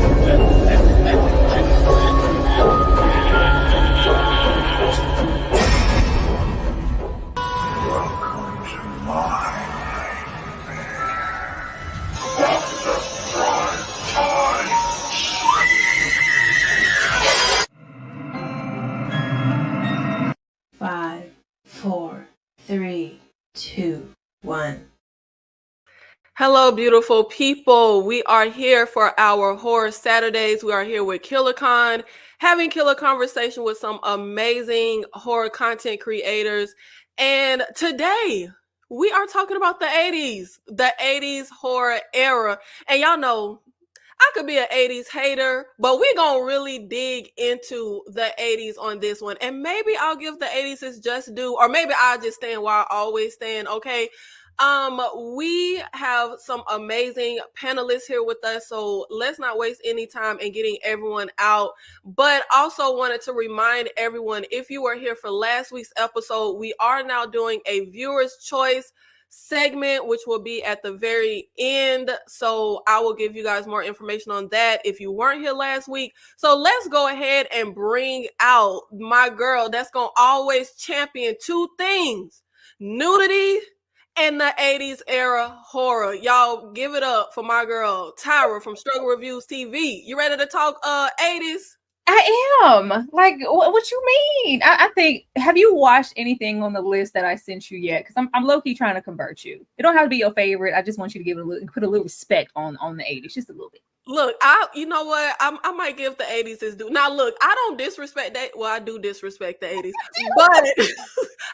Welcome to my Five, four, three, two, one. Hello, beautiful people. We are here for our Horror Saturdays. We are here with KillerCon, having killer conversation with some amazing horror content creators. And today we are talking about the 80s horror era. And y'all know I could be an 80s hater, but we're going to really dig into the 80s on this one. And maybe I'll give the 80s its just due, or maybe I'll just stand where I always stand, okay? We have some amazing panelists here with us, so let's not waste any time in getting everyone out. But also wanted to remind everyone, if you were here for last week's episode, we are now doing a viewer's choice segment, which will be at the very end. So I will give you guys more information on that if you weren't here last week. So let's go ahead and bring out my girl that's going to always champion two things: nudity and the 80s era horror. Y'all give it up for my girl, Tyra from Struggle Reviews TV. You ready to talk 80s? I am. Like, what you mean? I think, have you watched anything on the list that I sent you yet? Because I'm low-key trying to convert you. It don't have to be your favorite. I just want you to give it put a little respect on the 80s, just a little bit. Look, you know what? I might give the 80s its due. Now, look, I don't disrespect that. Well, I do disrespect the 80s, but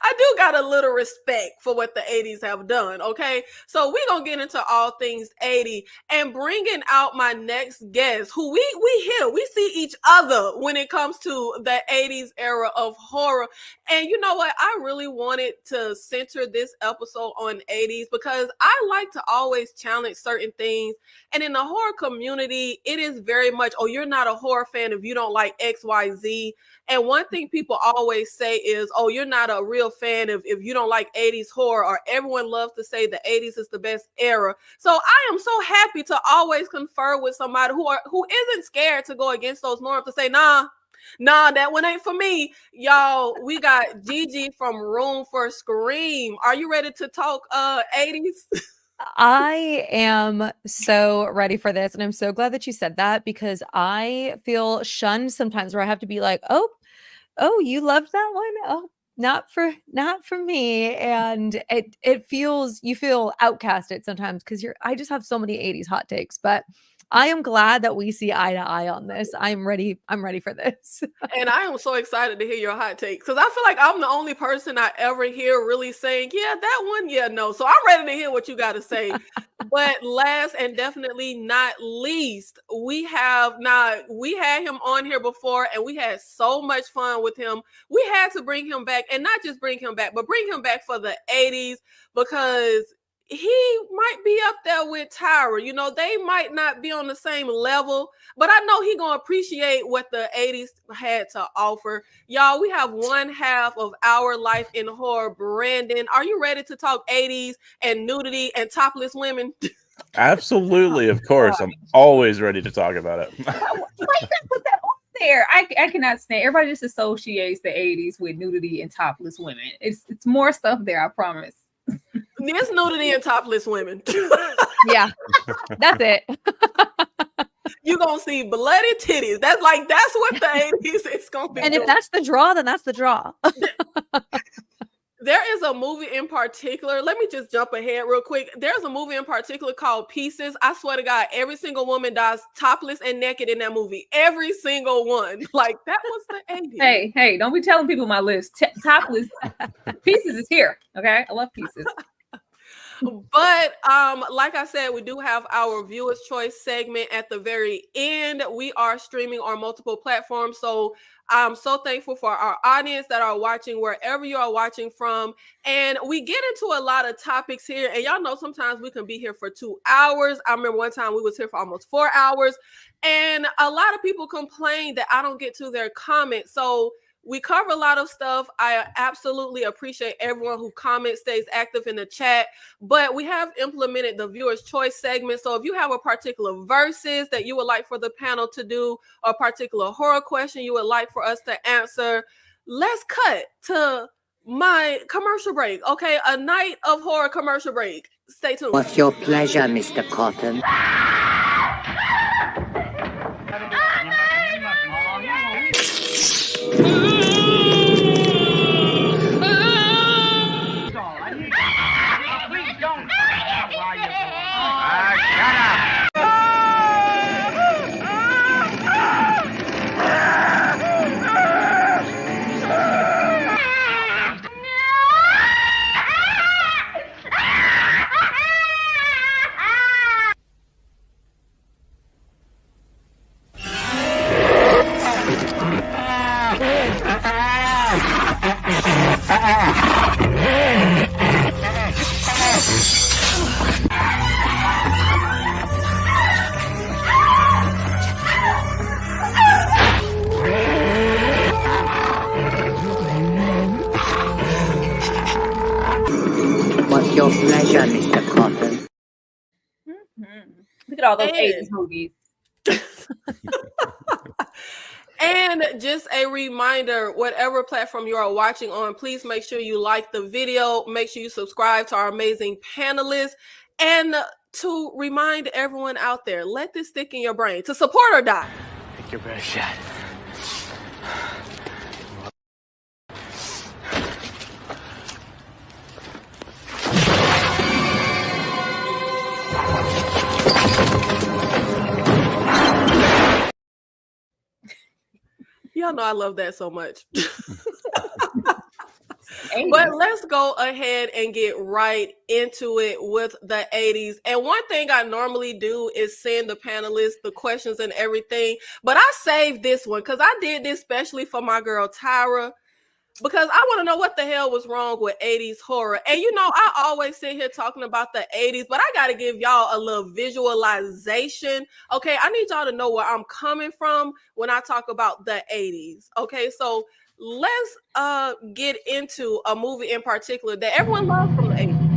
I do got a little respect for what the 80s have done, okay? So we're going to get into all things 80 and bringing out my next guest, who we see each other when it comes to the 80s era of horror. And you know what? I really wanted to center this episode on 80s because I like to always challenge certain things. And in the horror community, it is very much, oh, you're not a horror fan if you don't like XYZ. And one thing people always say is, oh, you're not a real fan if you don't like 80s horror, or everyone loves to say the 80s is the best era. So I am so happy to always confer with somebody who isn't scared to go against those norms, to say, nah, that one ain't for me. Y'all, we got Gigi from Room for Scream. Are you ready to talk 80s? I am so ready for this, and I'm so glad that you said that, because I feel shunned sometimes where I have to be like, oh, you loved that one? Oh, not for me. And it feels, you feel outcasted sometimes because I just have so many 80s hot takes, but I am glad that we see eye to eye on this. I'm ready for this. And I am so excited to hear your hot takes, because I feel like I'm the only person I ever hear really saying, yeah, that one, yeah, no. So I'm ready to hear what you got to say. But last and definitely not least, we had him on here before, and we had so much fun with him. We had to bring him back, and not just bring him back, but bring him back for the 80s, because he might be up there with Tyra. You know, they might not be on the same level, but I know he gonna appreciate what the 80s had to offer. Y'all, we have one half of our life in horror. Brandon, are you ready to talk 80s and nudity and topless women? Absolutely, of course. I'm always ready to talk about it. Why you put that on there? I cannot stand. Everybody just associates the 80s with nudity and topless women. It's more stuff there, I promise. There's nudity and topless women. Yeah, that's it. You're gonna see bloody titties. That's what the 80s is gonna be. And doing. if that's the draw, then that's the draw. There is a movie in particular. Let me just jump ahead real quick. There's a movie in particular called Pieces. I swear to God, every single woman dies topless and naked in that movie. Every single one. Like, that was the 80s. Hey, don't be telling people my list. Topless Pieces is here. Okay, I love Pieces. But like I said, we do have our viewer's choice segment at the very end. We are streaming on multiple platforms, so I'm so thankful for our audience that are watching wherever you are watching from. And we get into a lot of topics here, and y'all know sometimes we can be here for 2 hours. I remember one time we was here for almost 4 hours, and a lot of people complain that I don't get to their comments. So We cover a lot of stuff. I absolutely appreciate everyone who comments, stays active in the chat, but we have implemented the viewer's choice segment. So if you have a particular verses that you would like for the panel to do, or a particular horror question you would like for us to answer, let's cut to my commercial break. Okay, a night of horror commercial break. Stay tuned. What's your pleasure, Mr. Cotton? What's your pleasure, Mr. Cotton? Look at all those 80s movies. And just a reminder, whatever platform you are watching on, please make sure you like the video. Make sure you subscribe to our amazing panelists. And to remind everyone out there, let this stick in your brain. To support or die. Take your best shot. Y'all know I love that so much. But let's go ahead and get right into it with the 80s. And one thing I normally do is send the panelists the questions and everything. But I saved this one because I did this especially for my girl Tyra, because I want to know what the hell was wrong with 80s horror. And you know, I always sit here talking about the 80s, but I got to give y'all a little visualization. Okay, I need y'all to know where I'm coming from when I talk about the 80s. Okay, so let's get into a movie in particular that everyone loved from the 80s.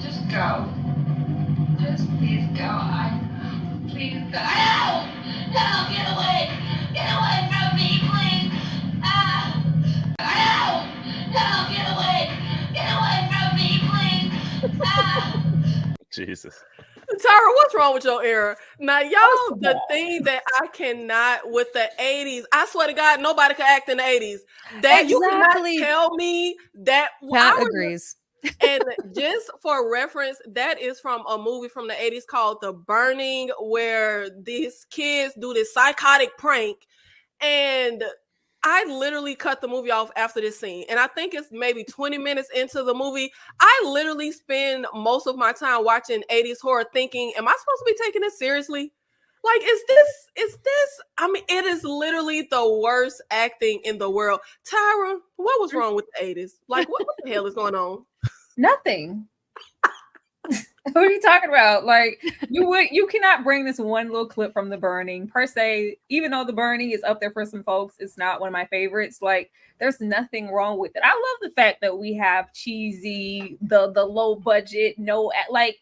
Just go. Just please go. Please go. No! No! Get away! Get away from me, please! No! No! Get away! Get away from me, please! Jesus. Tyra, what's wrong with your era? Now, y'all, the thing that I cannot with the 80s, I swear to God, nobody could act in the 80s. That you cannot tell me that. Pat agrees. And just for reference, that is from a movie from the 80s called The Burning, where these kids do this psychotic prank. And I literally cut the movie off after this scene. And I think it's maybe 20 minutes into the movie. I literally spend most of my time watching 80s horror thinking, am I supposed to be taking this seriously? Like, is this, I mean, it is literally the worst acting in the world. Tyra, what was wrong with the 80s? Like, what the hell is going on? Nothing. What are you talking about? Like, you cannot bring this one little clip from The Burning per se. Even though The Burning is up there for some folks, it's not one of my favorites. Like, there's nothing wrong with it. I love the fact that we have cheesy, the low budget, like,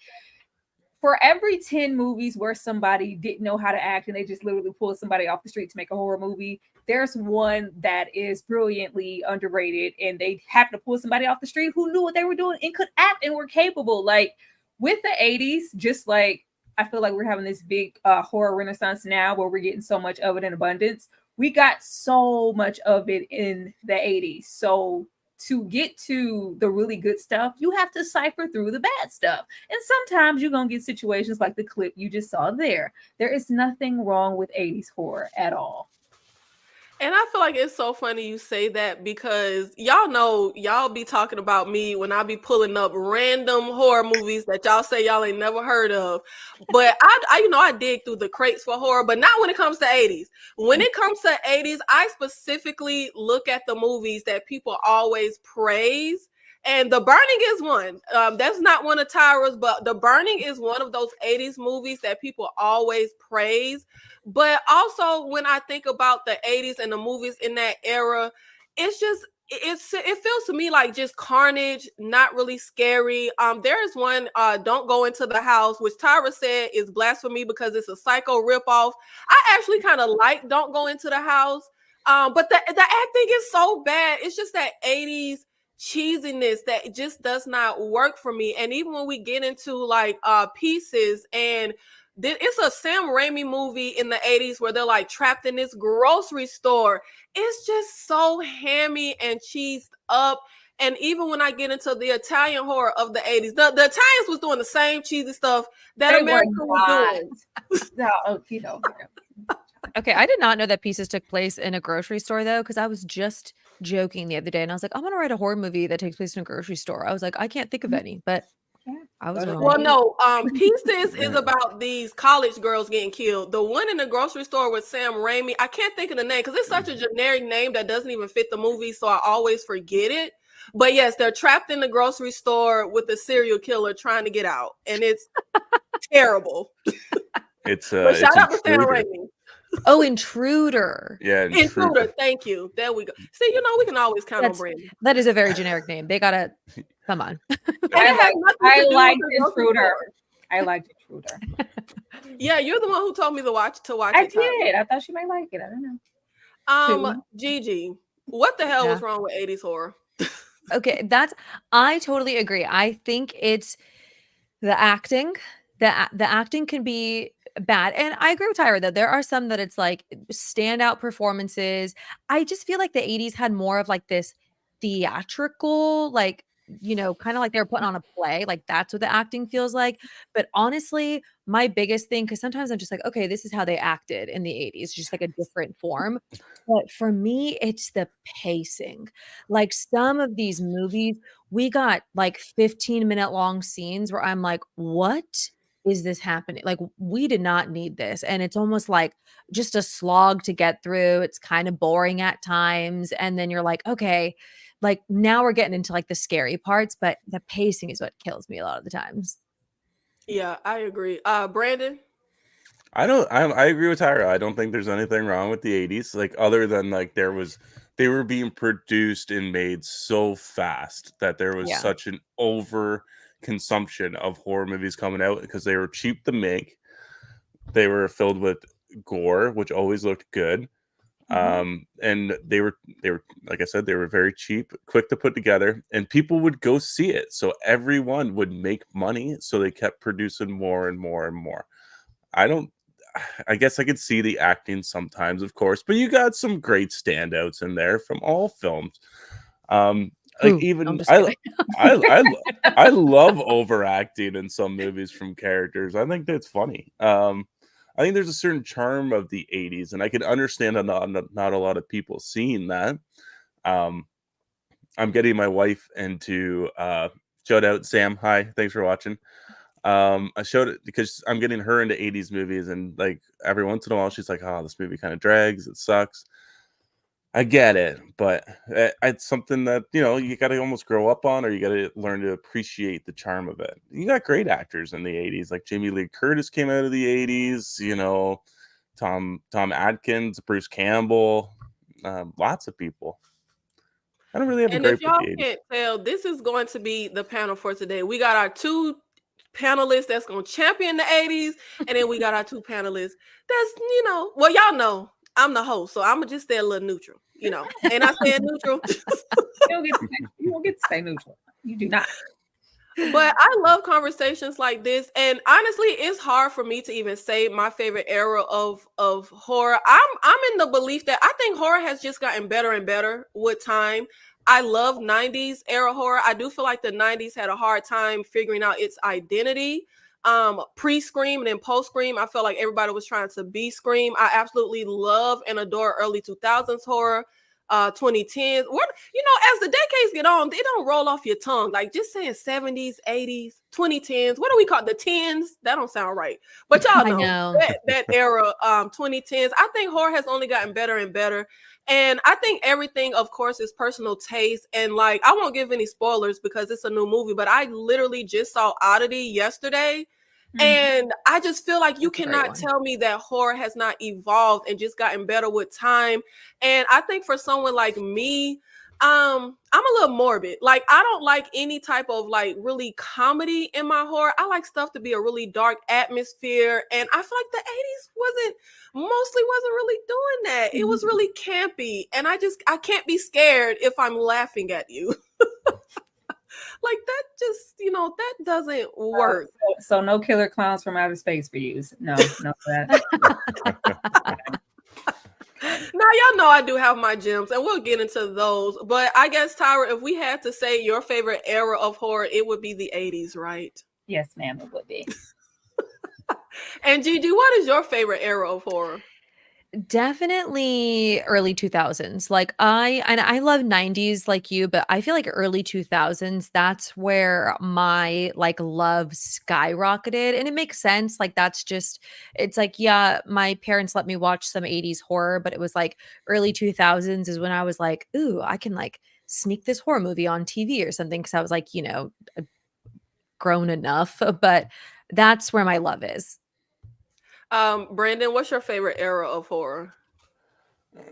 for every 10 movies where somebody didn't know how to act and they just literally pulled somebody off the street to make a horror movie, there's one that is brilliantly underrated, and they happened to pull somebody off the street who knew what they were doing and could act and were capable. Like, with the 80s, just like I feel like we're having this big horror renaissance now where we're getting so much of it in abundance. We got so much of it in the 80s. So to get to the really good stuff, you have to cipher through the bad stuff. And sometimes you're going to get situations like the clip you just saw there. There is nothing wrong with 80s horror at all. And I feel like it's so funny you say that, because y'all know y'all be talking about me when I be pulling up random horror movies that y'all say y'all ain't never heard of. But I dig through the crates for horror, but not when it comes to 80s. When it comes to 80s, I specifically look at the movies that people always praise And The Burning is one. That's not one of Tyra's, but The Burning is one of those 80s movies that people always praise. But also, when I think about the 80s and the movies in that era, it's just it feels to me like just carnage, not really scary. There is one, Don't Go Into the House, which Tyra said is blasphemy because it's a Psycho ripoff. I actually kind of like Don't Go Into the House. But the acting is so bad. It's just that 80s cheesiness that just does not work for me. And even when we get into like Pieces, and it's a Sam Raimi movie in the 80s where they're like trapped in this grocery store. It's just so hammy and cheesed up. And even when I get into the Italian horror of the 80s, the Italians was doing the same cheesy stuff that They America were was doing. No, you know. Okay, I did not know that Pieces took place in a grocery store though, because I was just joking the other day, and I was like, I'm gonna write a horror movie that takes place in a grocery store. I was like, I can't think of any, but Yeah. I was Well, wrong. Well, no, Pieces is about these college girls getting killed. The one in the grocery store with Sam Raimi, I can't think of the name because it's such a generic name that doesn't even fit the movie, so I always forget it. But yes, they're trapped in the grocery store with a serial killer trying to get out, and it's terrible. It's But shout out to Sam Intruder. Raimi. Oh, Intruder. Yeah, Intruder, thank you. There we go. See, we can always count on Brandon. That is a very generic name. They gotta come on. I liked Intruder. I liked Intruder. Yeah, you're the one who told me to watch I it. Tyler. did. I thought she might like it. I don't know. Gigi, what the hell Yeah. was wrong with 80s horror? Okay, I totally agree. I think it's the acting. The acting can be bad. And I agree with Tyra though. There are some that it's like standout performances. I just feel like the 80s had more of like this theatrical, like, kind of like they were putting on a play. Like that's what the acting feels like. But honestly, my biggest thing, because sometimes I'm just like, okay, this is how they acted in the 80s, just like a different form. But for me, it's the pacing. Like some of these movies, we got like 15-minute long scenes where I'm like, what is this happening? Like, we did not need this. And it's almost like just a slog to get through. It's kind of boring at times. And then you're like, okay, like now we're getting into like the scary parts, but the pacing is what kills me a lot of the times. Yeah, I agree. Brandon? I agree with Tyra. I don't think there's anything wrong with the 80s, like other than like they were being produced and made so fast that there was Yeah. such an over consumption of horror movies coming out because they were cheap to make. They were filled with gore, which always looked good. And they were like I said, they were very cheap, quick to put together, and people would go see it. So everyone would make money. So they kept producing more and more and more. I guess I could see the acting sometimes, of course, but you got some great standouts in there from all films. Like Ooh, even I'm just I, kidding. I love overacting in some movies from characters. I think that's funny. I think there's a certain charm of the 80s, and I can understand that not a lot of people seeing that. I'm getting my wife into shout out Sam. Hi, thanks for watching. I showed it because I'm getting her into 80s movies, and like every once in a while she's like, oh, this movie kind of drags, it sucks. I get it, but it's something that you got to almost grow up on, or you got to learn to appreciate the charm of it. You got great actors in the 80s, like Jamie Lee Curtis came out of the 80s, Tom Atkins, Bruce Campbell, lots of people. I don't really have a And gripe if with y'all the 80s. can't tell, this is going to be the panel for today. We got our two panelists that's going to champion the 80s, and then we got our two panelists that's, well, y'all know I'm the host, so I'm going to just stay a little neutral, and I stay neutral. You don't get to stay neutral. You do not. But I love conversations like this, and honestly, it's hard for me to even say my favorite era of horror. I'm in the belief that I think horror has just gotten better and better with time. I love 90s era horror. I do feel like the 90s had a hard time figuring out its identity. Pre-Scream and then post-Scream, I felt like everybody was trying to be Scream. I absolutely love and adore early 2000s horror. 2010s. What, as the decades get on, they don't roll off your tongue. Like just saying 70s, 80s, 2010s. What do we call the tens? That don't sound right. But y'all I know, know. that era, 2010s. I think horror has only gotten better and better. And I think everything, of course, is personal taste. And like, I won't give any spoilers because it's a new movie, but I literally just saw Oddity yesterday. And I just feel like you That's a great cannot one. tell me that horror has not evolved and just gotten better with time. And I think for someone like me, I'm a little morbid. Like, I don't like any type of like really comedy in my horror. I like stuff to be a really dark atmosphere. And I feel like the 80s wasn't really doing that. It was really campy. And I can't be scared if I'm laughing at you. Like that just, that doesn't work. So no killer clowns from outer space for you. No, that. Now, y'all know I do have my gems, and we'll get into those. But I guess, Tyra, if we had to say your favorite era of horror, it would be the 80s, right? Yes, ma'am, it would be. And Gigi, what is your favorite era of horror? Definitely early 2000s. Like I love 90s like you, but I feel like early 2000s, that's where my like love skyrocketed. And it makes sense. Like it's like, yeah, my parents let me watch some 80s horror, but it was like early 2000s is when I was like, ooh, I can like sneak this horror movie on TV or something. Cause I was like, grown enough, but that's where my love is. Brandon, what's your favorite era of horror?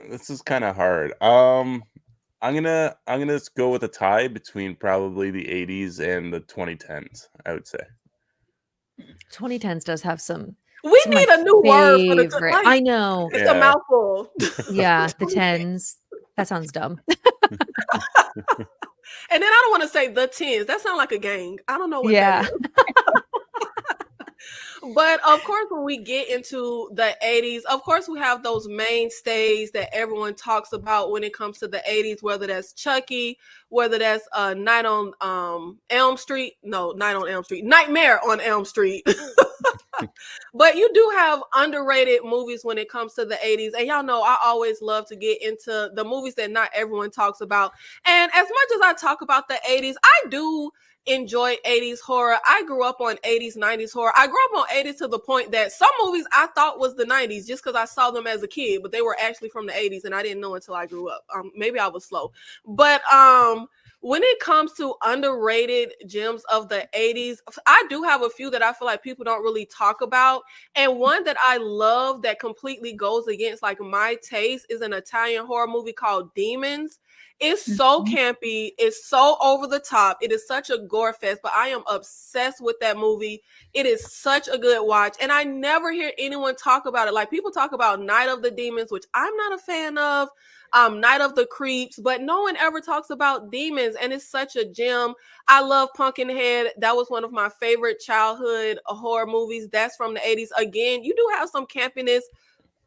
This is kind of hard. I'm gonna go with a tie between probably the 80s and the 2010s. I would say 2010s does have some. We some of need my a new word for the favorite. like, I know. It's a mouthful. Yeah, the tens. That sounds dumb. And then I don't want to say the tens. That sounds like a gang. I don't know what that is. But of course, when we get into the 80s, of course, we have those mainstays that everyone talks about when it comes to the 80s, whether that's Chucky, whether that's Night on Elm Street. No, Night on Elm Street. Nightmare on Elm Street. But you do have underrated movies when it comes to the 80s. And y'all know I always love to get into the movies that not everyone talks about. And as much as I talk about the 80s, I do enjoy 80s horror. I grew up on 80s, 90s horror. I grew up on 80s to the point that some movies I thought was the 90s just because I saw them as a kid, but they were actually from the 80s and I didn't know until I grew up. Maybe I was slow. But when it comes to underrated gems of the 80s, I do have a few that I feel like people don't really talk about. And one that I love that completely goes against like my taste is an Italian horror movie called Demons. It's so campy. It's so over the top. It is such a gore fest, but I am obsessed with that movie. It is such a good watch. And I never hear anyone talk about it. Like people talk about Night of the Demons, which I'm not a fan of, Night of the Creeps, but no one ever talks about Demons. And it's such a gem. I love Pumpkinhead. That was one of my favorite childhood horror movies. That's from the 80s. Again, you do have some campiness.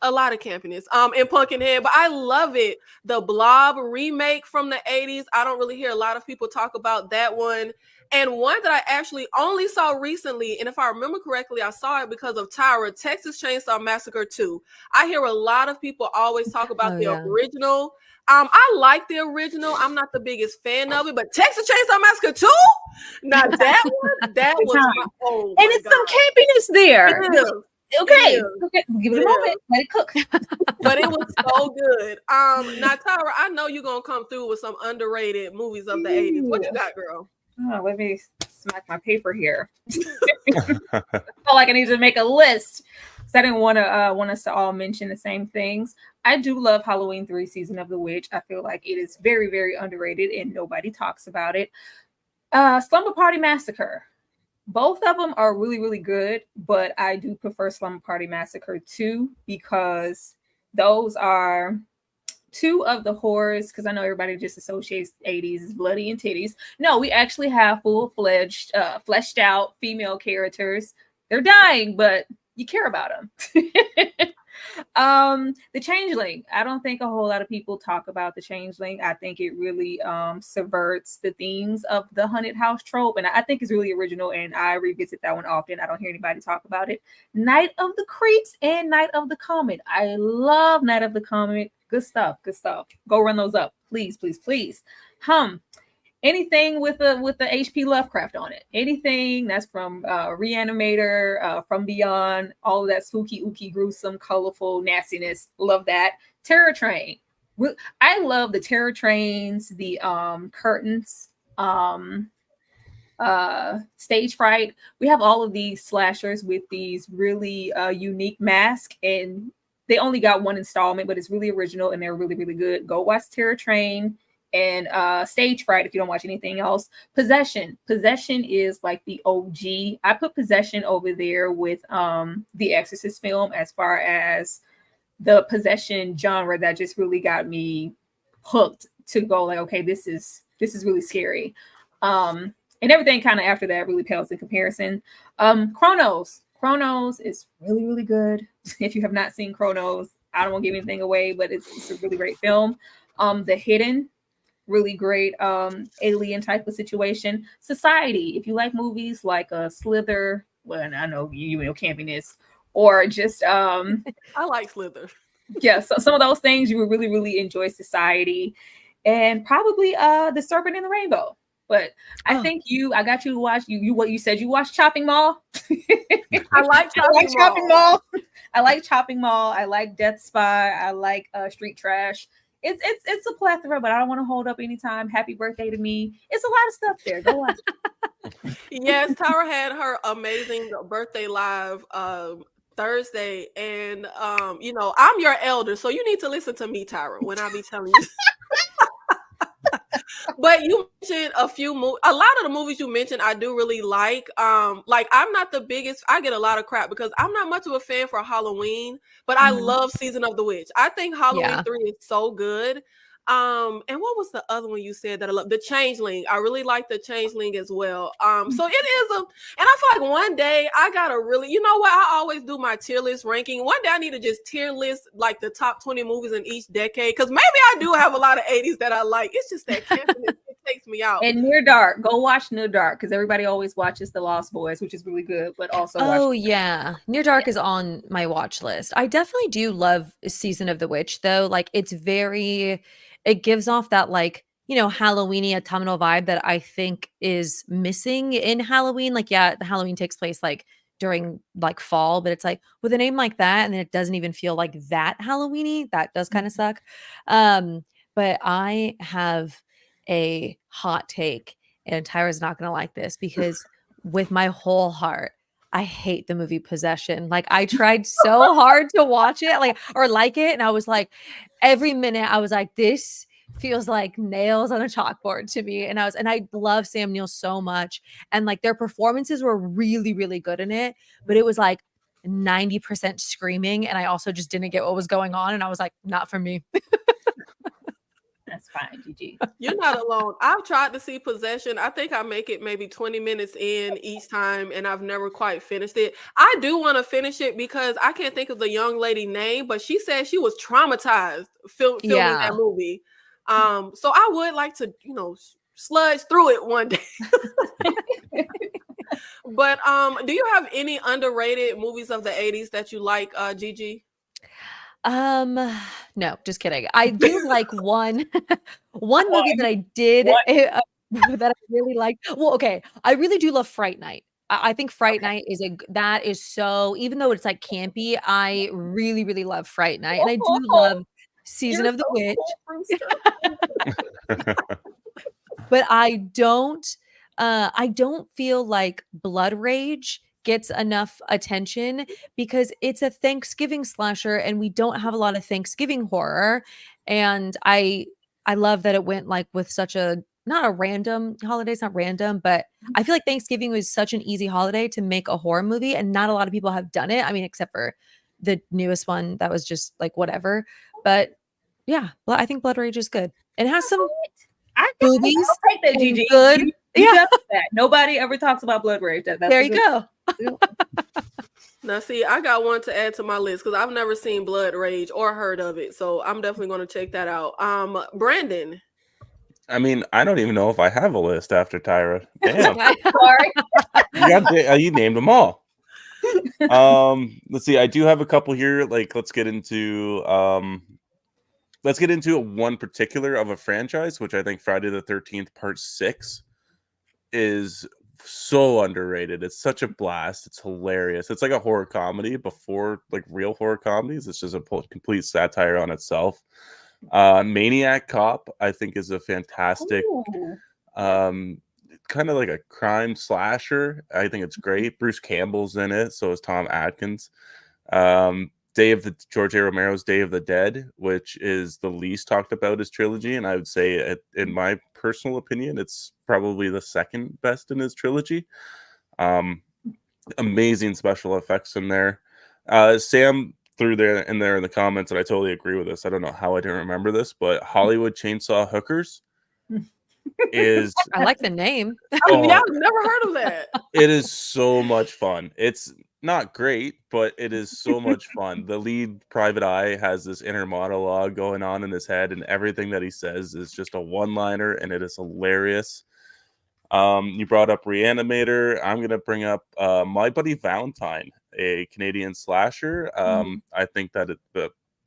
A lot of campiness in Pumpkinhead, but I love it. The Blob remake from the 80s. I don't really hear a lot of people talk about that one. And one that I actually only saw recently, and if I remember correctly, I saw it because of Tyra, Texas Chainsaw Massacre 2. I hear a lot of people always talk about original. I like the original. I'm not the biggest fan of it, but Texas Chainsaw Massacre 2? Now that one, that was and it's some campiness there. Okay, give it a moment. Let it cook. But it was so good. Now Tyra, I know you're gonna come through with some underrated movies of the 80s. What you got, girl? Oh, let me smack my paper here. I feel like I need to make a list. So I didn't want us to all mention the same things. I do love Halloween 3: Season of the Witch. I feel like it is very, very underrated and nobody talks about it. Slumber Party Massacre. Both of them are really, really good, but I do prefer Slumber Party Massacre 2 because those are two of the horrors, because I know everybody just associates 80s as bloody and titties. No, we actually have full-fledged, fleshed out female characters. They're dying, but you care about them. The Changeling. I don't think a whole lot of people talk about the Changeling. I think it really subverts the themes of the haunted house trope, and I think it's really original, and I revisit that one often. I don't hear anybody talk about it. Night of the Creeps and Night of the Comet. I love Night of the Comet. Good stuff. Good stuff. Go run those up, please, please, please. Anything with the H.P. Lovecraft on it? Anything that's from Reanimator, From Beyond, all of that spooky, ooky, gruesome, colorful nastiness. Love that. Terror Train. I love the Terror Trains, the curtains, Stage Fright. We have all of these slashers with these really unique masks, and they only got one installment, but it's really original and they're really, really good. Go watch Terror Train and Stage Fright if you don't watch anything else. Possession is like the OG. I put Possession over there with the Exorcist film as far as the possession genre that just really got me hooked to go like, okay, this is really scary. And everything kind of after that really pales in comparison. Chronos is really, really good. If you have not seen Chronos, I don't want to give anything away, but it's a really great film. The Hidden, really great alien type of situation. Society, if you like movies like Slither, well, I know you know campiness, or just I like Slither. Yeah, so some of those things you would really, really enjoy. Society, and probably The Serpent and the Rainbow. But I think I got you to watch what you said you watched Chopping Mall. I like Chopping Mall. I like Chopping Mall. I like Death Spy. I like Street Trash. It's a plethora, but I don't want to hold up any time. Happy Birthday to Me. It's a lot of stuff there. Go watch it. Yes, Tara had her amazing birthday live Thursday, and you know, I'm your elder, so you need to listen to me, Tyra, when I be telling you. But you mentioned a lot of the movies you mentioned I do really like. Like I'm not the biggest, I get a lot of crap because I'm not much of a fan for Halloween, but I love Season of the Witch. I think Halloween 3 is so good. And what was the other one you said that I love? The Changeling. I really like The Changeling as well. So it is and I feel like one day I gotta really, you know what? I always do my tier list ranking. One day I need to just tier list like the top 20 movies in each decade, because maybe I do have a lot of 80s that I like. It's just that campiness, it takes me out. And Near Dark, go watch Near Dark, because everybody always watches The Lost Boys, which is really good, but also yeah, Near Dark is on my watch list. I definitely do love Season of the Witch, though. Like it gives off that, like, you know, Halloween-y autumnal vibe that I think is missing in Halloween. Like, yeah, the Halloween takes place like during like fall, but it's like with a name like that, and then it doesn't even feel like that Halloween-y. That does kind of suck. But I have a hot take, and Tyra's not gonna like this, because with my whole heart, I hate the movie Possession. Like, I tried so hard to watch it, or like it, and I was like, every minute I was like, this feels like nails on a chalkboard to me. And I love Sam Neill so much, and like their performances were really, really good in it, but it was like 90% screaming, and I also just didn't get what was going on, and I was like, not for me. That's fine, GG. You're not alone. I've tried to see Possession. I think I make it maybe 20 minutes in each time, and I've never quite finished it. I do want to finish it because I can't think of the young lady name, but she said she was traumatized filming that movie. So I would like to, you know, sludge through it one day. But do you have any underrated movies of the 80s that you like, Gigi? No, just kidding. I do like one movie that I did that I really liked. Well, okay, I really do love Fright Night. I think Fright Night is so, even though it's like campy, I really, really love Fright Night, and I do love Season of the Witch. But I don't feel like Blood Rage gets enough attention because it's a Thanksgiving slasher, and we don't have a lot of Thanksgiving horror. And I love that it went like with such a, not a random holiday, it's not random, but I feel like Thanksgiving was such an easy holiday to make a horror movie, and not a lot of people have done it. I mean, except for the newest one that was just like whatever. But yeah, I think Blood Rage is good. It has some boobies. I'll take that, Gigi. Good. Yeah. That. Nobody ever talks about Blood Rage. There you go. Now, see, I got one to add to my list because I've never seen Blood Rage or heard of it, so I'm definitely going to check that out. Brandon. I mean, I don't even know if I have a list after Tyra. Damn. Sorry. You named them all. Let's see. I do have a couple here. Like, let's get into let's get into one particular of a franchise, which I think Friday the 13th Part 6 is so underrated. It's such a blast. It's hilarious. It's like a horror comedy before like real horror comedies. It's just a complete satire on itself. Maniac Cop, I think, is a fantastic kind of like a crime slasher. I think it's great. Bruce Campbell's in it, so is Tom Atkins. George A. Romero's Day of the Dead, which is the least talked about his trilogy, and I would say, in my personal opinion, it's probably the second best in his trilogy. Amazing special effects in there. Sam threw in there in the comments, and I totally agree with this. I don't know how I didn't remember this, but Hollywood Chainsaw Hookers is I like the name. Yeah, I've never heard of that. It is so much fun. It's not great, but it is so much fun. The lead Private Eye has this inner monologue going on in his head, and everything that he says is just a one-liner, and it is hilarious. You brought up Reanimator. I'm gonna bring up My Buddy Valentine, a Canadian slasher. I think that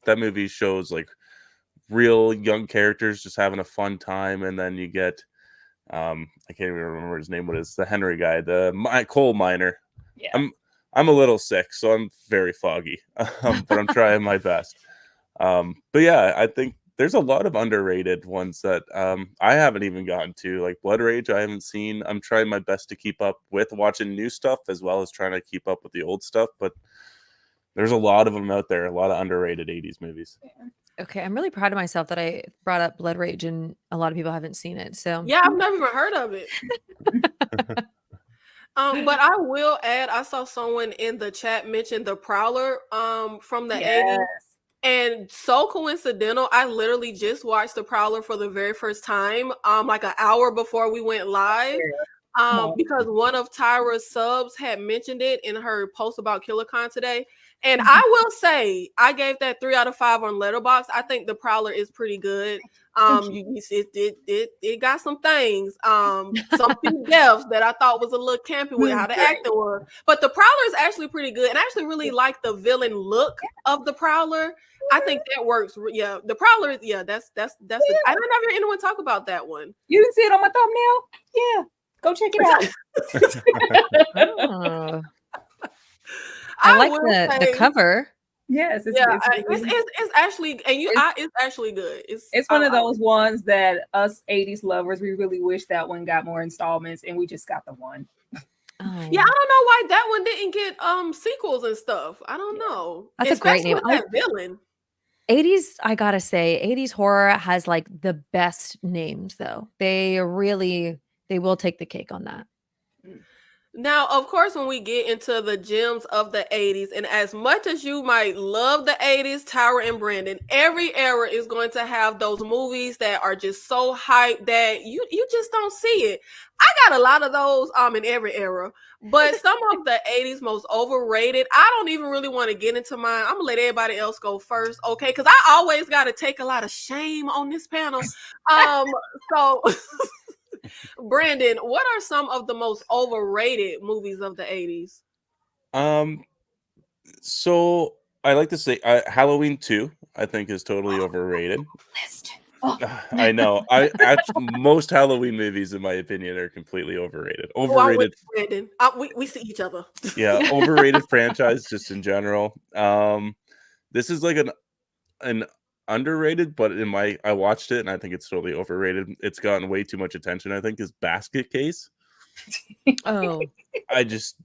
that movie shows like real young characters just having a fun time, and then you get I can't even remember his name. What is the Henry guy, the coal miner? Yeah. I'm a little sick, so I'm very foggy, but I'm trying my best. But yeah, I think there's a lot of underrated ones that I haven't even gotten to, like Blood Rage. I haven't seen. I'm trying my best to keep up with watching new stuff as well as trying to keep up with the old stuff. But there's a lot of them out there, a lot of underrated 80s movies. Okay, I'm really proud of myself that I brought up Blood Rage, and a lot of people haven't seen it. So Yeah, I've never even heard of it. But I will add, I saw someone in the chat mention The Prowler from the 80s. And so coincidental, I literally just watched The Prowler for the very first time, like an hour before we went live. Because one of Tyra's subs had mentioned it in her post about KillerCon today. And I will say, I gave that 3 out of 5 on Letterboxd. I think The Prowler is pretty good. It got some things, some few deaths that I thought was a little campy with how the acting was. But The Prowler is actually pretty good, and I actually really like the villain look of The Prowler. I think that works. Yeah, The Prowler is. Yeah, that's. I don't ever hear anyone talk about that one. You didn't see it on my thumbnail? Yeah, go check it out. I like the cover. Yes, it's actually, and it's actually good. It's one of those ones that us 80s lovers, we really wish that one got more installments, and we just got the one. Yeah, I don't know why that one didn't get sequels and stuff. I don't know. That's a great name. That villain. 80s, I gotta say, 80s horror has like the best names though. They will take the cake on that. Now, of course, when we get into the gems of the 80s, and as much as you might love the 80s, Tyra and Brandon, every era is going to have those movies that are just so hyped that you just don't see it. I got a lot of those in every era, but some of the 80s most overrated, I don't even really want to get into mine. I'm gonna let everybody else go first, okay? Because I always got to take a lot of shame on this panel. So Brandon, what are some of the most overrated movies of the 80s? So I like to say Halloween 2, I think, is totally overrated. I know. Most Halloween movies, in my opinion, are completely overrated. Overrated. Brandon. We see each other. Yeah, overrated franchise just in general. This is like an underrated, but I watched it and I think it's totally overrated. It's gotten way too much attention, I think, is Basket Case. I just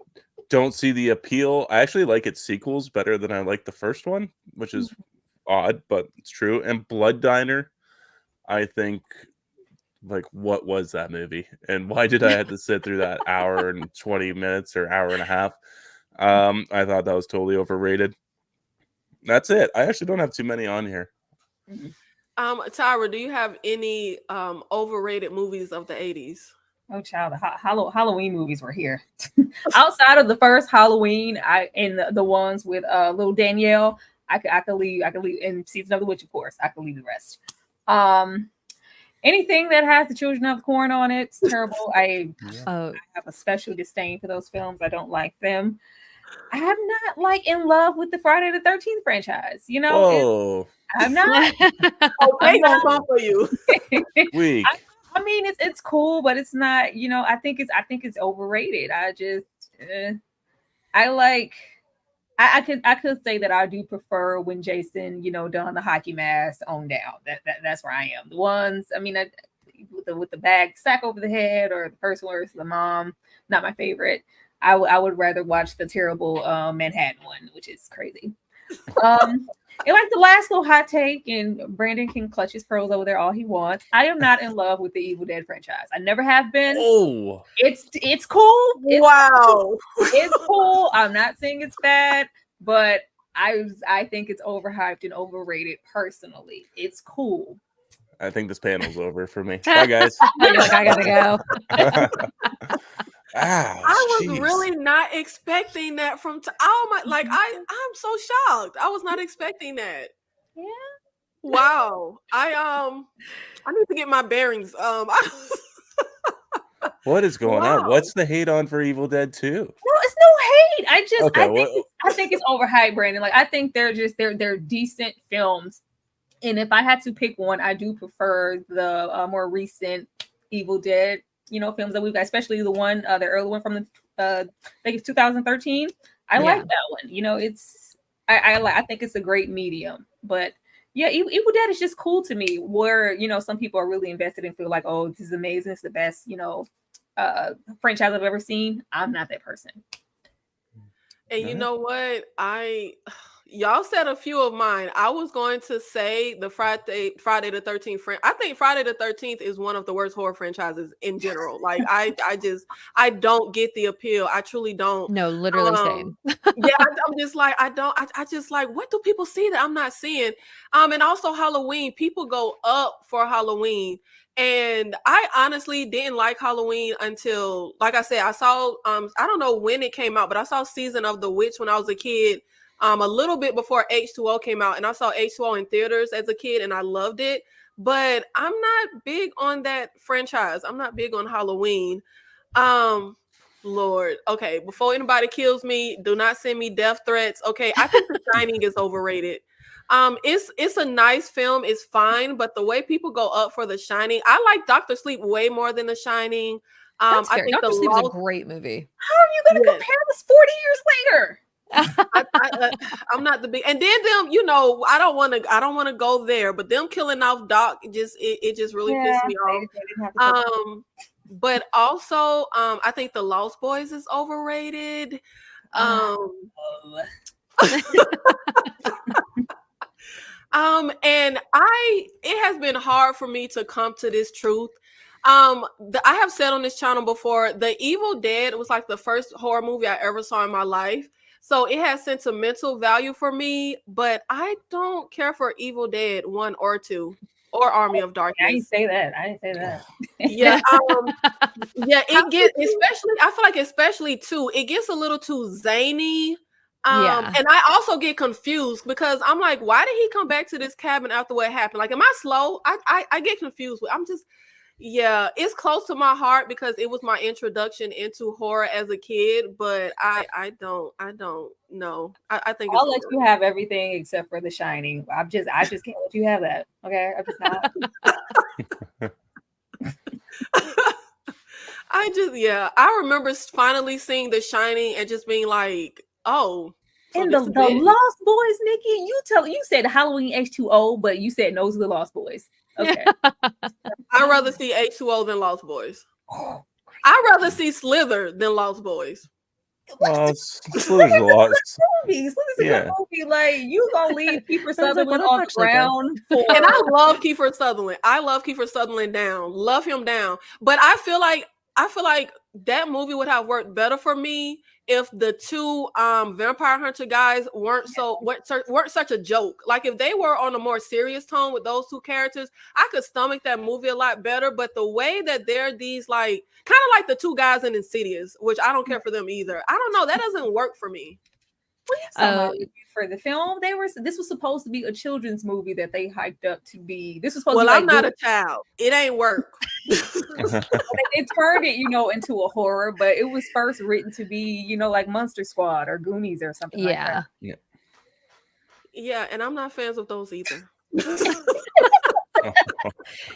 don't see the appeal. I actually like its sequels better than I like the first one, which is odd, but it's true. And Blood Diner, I think, like, what was that movie? And why did I have to sit through that hour and 20 minutes or hour and a half? I thought that was totally overrated. That's it. I actually don't have too many on here. Tyra, do you have any overrated movies of the 80s? Oh, child, the Halloween movies were here. Outside of the first Halloween, and the ones with little Danielle, I could leave. In Season of the Witch, of course, I could leave the rest. Anything that has the Children of the Corn on it, it's terrible. I have a special disdain for those films. I don't like them. I'm not like in love with the Friday the 13th franchise. You know, I'm not. Oh, they gonna come for you. Weak. I mean, it's cool, but it's not. I think it's overrated. I like. I could say that I do prefer when Jason, done the hockey mask on down. That's where I am. The ones, I mean, with the bag sack over the head, or the first one versus the mom, not my favorite. I would rather watch the terrible Manhattan one, which is crazy. And like the last little hot take, and Brandon can clutch his pearls over there all he wants. I am not in love with the Evil Dead franchise. I never have been. Oh, It's cool. Wow. It's cool. I'm not saying it's bad, but I think it's overhyped and overrated personally. It's cool. I think this panel's over for me. Bye, guys. You're like, I gotta go. I was really not expecting that from. I'm so shocked. I was not expecting that. Yeah. Wow. I need to get my bearings. What is going on? Wow. What's the hate on for Evil Dead 2? No, it's no hate. Okay, I think it's overhyped, Brandon. Like, I think they're decent films. And if I had to pick one, I do prefer the more recent Evil Dead, films that we've got, especially the one, the early one from I think it's 2013. I like that one. I think it's a great medium. But yeah, Evil Dead is just cool to me. Where some people are really invested and feel like, oh, this is amazing, it's the best franchise I've ever seen. I'm not that person. And you know what? Y'all said a few of mine. I was going to say the Friday the 13th. I think Friday the 13th is one of the worst horror franchises in general. Like I don't get the appeal. I truly don't. No, literally same. Yeah, I'm just like, I just like, what do people see that I'm not seeing? And also Halloween. People go up for Halloween. And I honestly didn't like Halloween until, like I said, I saw, I don't know when it came out, but I saw Season of the Witch when I was a kid. A little bit before H2O came out, and I saw H2O in theaters as a kid, and I loved it. But I'm not big on that franchise. I'm not big on Halloween. Lord, okay. Before anybody kills me, do not send me death threats. Okay, I think The Shining is overrated. It's a nice film. It's fine, but the way people go up for The Shining, I like Dr. Sleep way more than The Shining. That's I fair. think Dr. Sleep is a great movie. How are you going to compare this 40 years later? I'm not the big, and then them, I don't want to go there, but them killing off Doc it just really pissed me off. But also, I think The Lost Boys is overrated. And it has been hard for me to come to this truth. I have said on this channel before, The Evil Dead was like the first horror movie I ever saw in my life. So it has sentimental value for me, but I don't care for Evil Dead 1 or 2 or Army of Darkness. I didn't say that. Yeah. Yeah, it gets, especially, I feel like especially 2, it gets a little too zany. And I also get confused because I'm like, why did he come back to this cabin after what happened? Like, am I slow? I get confused. It's close to my heart because it was my introduction into horror as a kid, but I don't know. I think I'll let you have everything except for The Shining. I just can't let you have that. Okay, I'm just not. I remember finally seeing The Shining and just being like, oh. So and the Lost Boys, Nikki, you said Halloween H2O, but you said those are the Lost Boys. Okay. I'd rather see H2O than Lost Boys. I'd rather see Slither than Lost Boys. Slither's a lot. Slither's a good movie. Like, you gonna leave Kiefer Sutherland on the ground. And I love Kiefer Sutherland. I love Kiefer Sutherland down. Love him down. But I feel like that movie would have worked better for me if the two vampire hunter guys weren't such a joke. Like, if they were on a more serious tone with those two characters, I could stomach that movie a lot better. But the way that they're these, like, kind of like the two guys in Insidious, which I don't care for them either. I don't know. That doesn't work for me. For the film, this was supposed to be a children's movie that they hyped up to be. This was supposed to be like, I'm not a child. It ain't work. They turned it, into a horror, but it was first written to be, like Monster Squad or Goonies or something like that. Yeah, and I'm not fans of those either.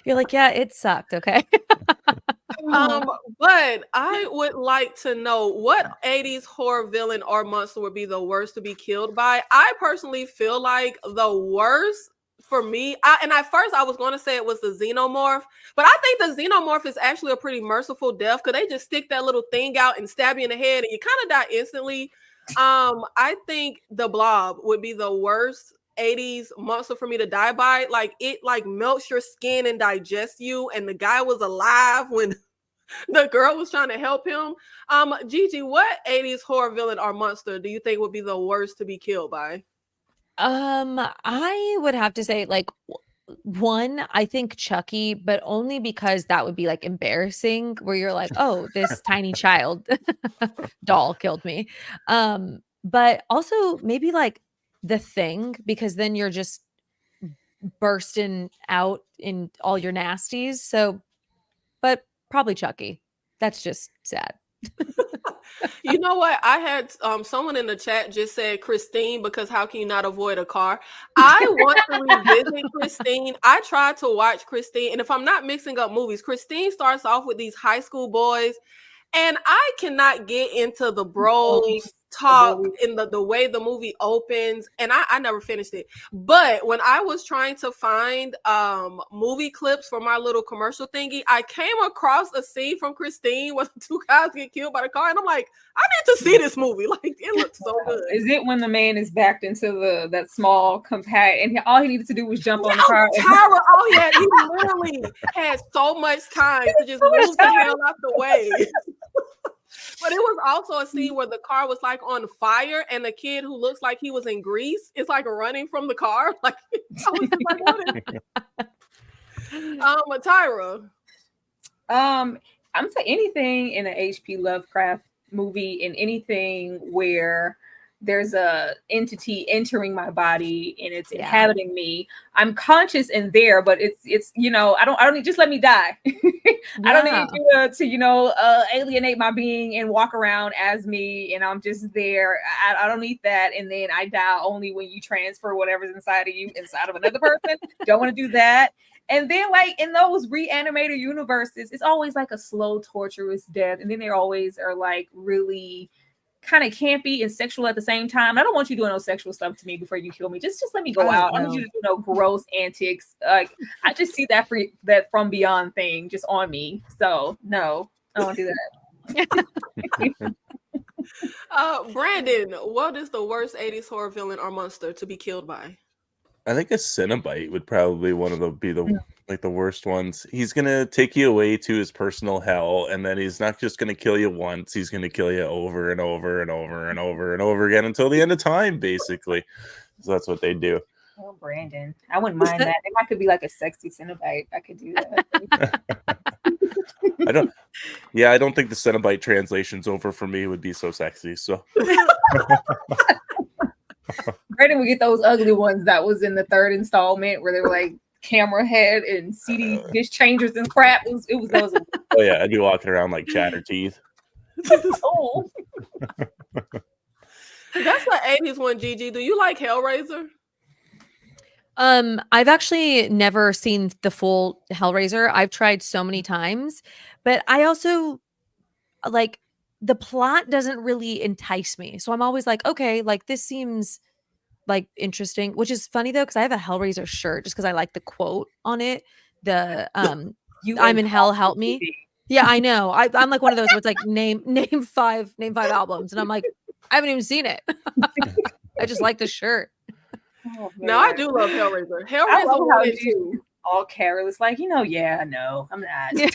You're like, yeah, it sucked. Okay. But I would like to know what 80s horror villain or monster would be the worst to be killed by. I personally feel like the worst for me, at first I was going to say it was the xenomorph, but I think the xenomorph is actually a pretty merciful death because they just stick that little thing out and stab you in the head and you kind of die instantly. I think the blob would be the worst 80s monster for me to die by. Like it like melts your skin and digests you, and the guy was alive when the girl was trying to help him. Gigi, what 80s horror villain or monster do you think would be the worst to be killed by? I would have to say like one, I think Chucky, but only because that would be like embarrassing where you're like, oh, this tiny child doll killed me. But also maybe like The Thing, because then you're just bursting out in all your nasties. So, but probably Chucky. That's just sad. You know what? I had someone in the chat just said Christine because how can you not avoid a car? I want to revisit Christine. I tried to watch Christine, and if I'm not mixing up movies, Christine starts off with these high school boys, and I cannot get into the bros talk in the way the movie opens, and I never finished it. But when I was trying to find movie clips for my little commercial thingy, I came across a scene from Christine where the two guys get killed by the car, and I'm like, I need to see this movie. Like it looks so good. Is it when the man is backed into that small compact and all he needed to do was jump on the car? Tyra, he literally had so much time to just move the hell out the way. But it was also a scene where the car was like on fire, and the kid who looks like he was in Greece is like running from the car. Like, I was just like, what is Tyra? I'm saying anything in an H.P. Lovecraft movie, and anything where there's a entity entering my body and it's inhabiting me. I'm conscious in there, but it's I don't need, just let me die. I don't need you to alienate my being and walk around as me and I'm just there. I don't need that. And then I die only when you transfer whatever's inside of you inside of another person. Don't want to do that. And then like in those reanimator universes, it's always like a slow, torturous death. And then they always are like really kind of campy and sexual at the same time. I don't want you doing no sexual stuff to me before you kill me. Just let me go out. I don't want you to do no gross antics. Like I just see that from beyond thing just on me. So no, I don't want to do that. Brandon, what is the worst 80s horror villain or monster to be killed by? I think a Cenobite would probably be the worst ones. He's gonna take you away to his personal hell, and then he's not just gonna kill you once, he's gonna kill you over and over and over and over and over again until the end of time, basically. So that's what they do. Oh, Brandon, I wouldn't mind that. If I could be like a sexy Cenobite, I could do that. I don't think the Cenobite translations over for me would be so sexy. So Brandon would get those ugly ones that was in the third installment where they were like camera head and CD dish changers and crap. It was those. Oh yeah, I'd be walking around like chatter teeth. Oh. That's the 80s one, Gigi. Do you like Hellraiser? I've actually never seen the full Hellraiser. I've tried so many times, but I also like the plot doesn't really entice me. So I'm always like, okay, like this seems like interesting, which is funny though, because I have a Hellraiser shirt just because I like the quote on it. The I'm in hell, help me. Yeah, I know. I'm like one of those where it's like name five albums, and I'm like, I haven't even seen it. I just like the shirt. Oh, no, I do love Hellraiser. Hellraiser 1 and 2. All careless, like yeah, no, I'm not.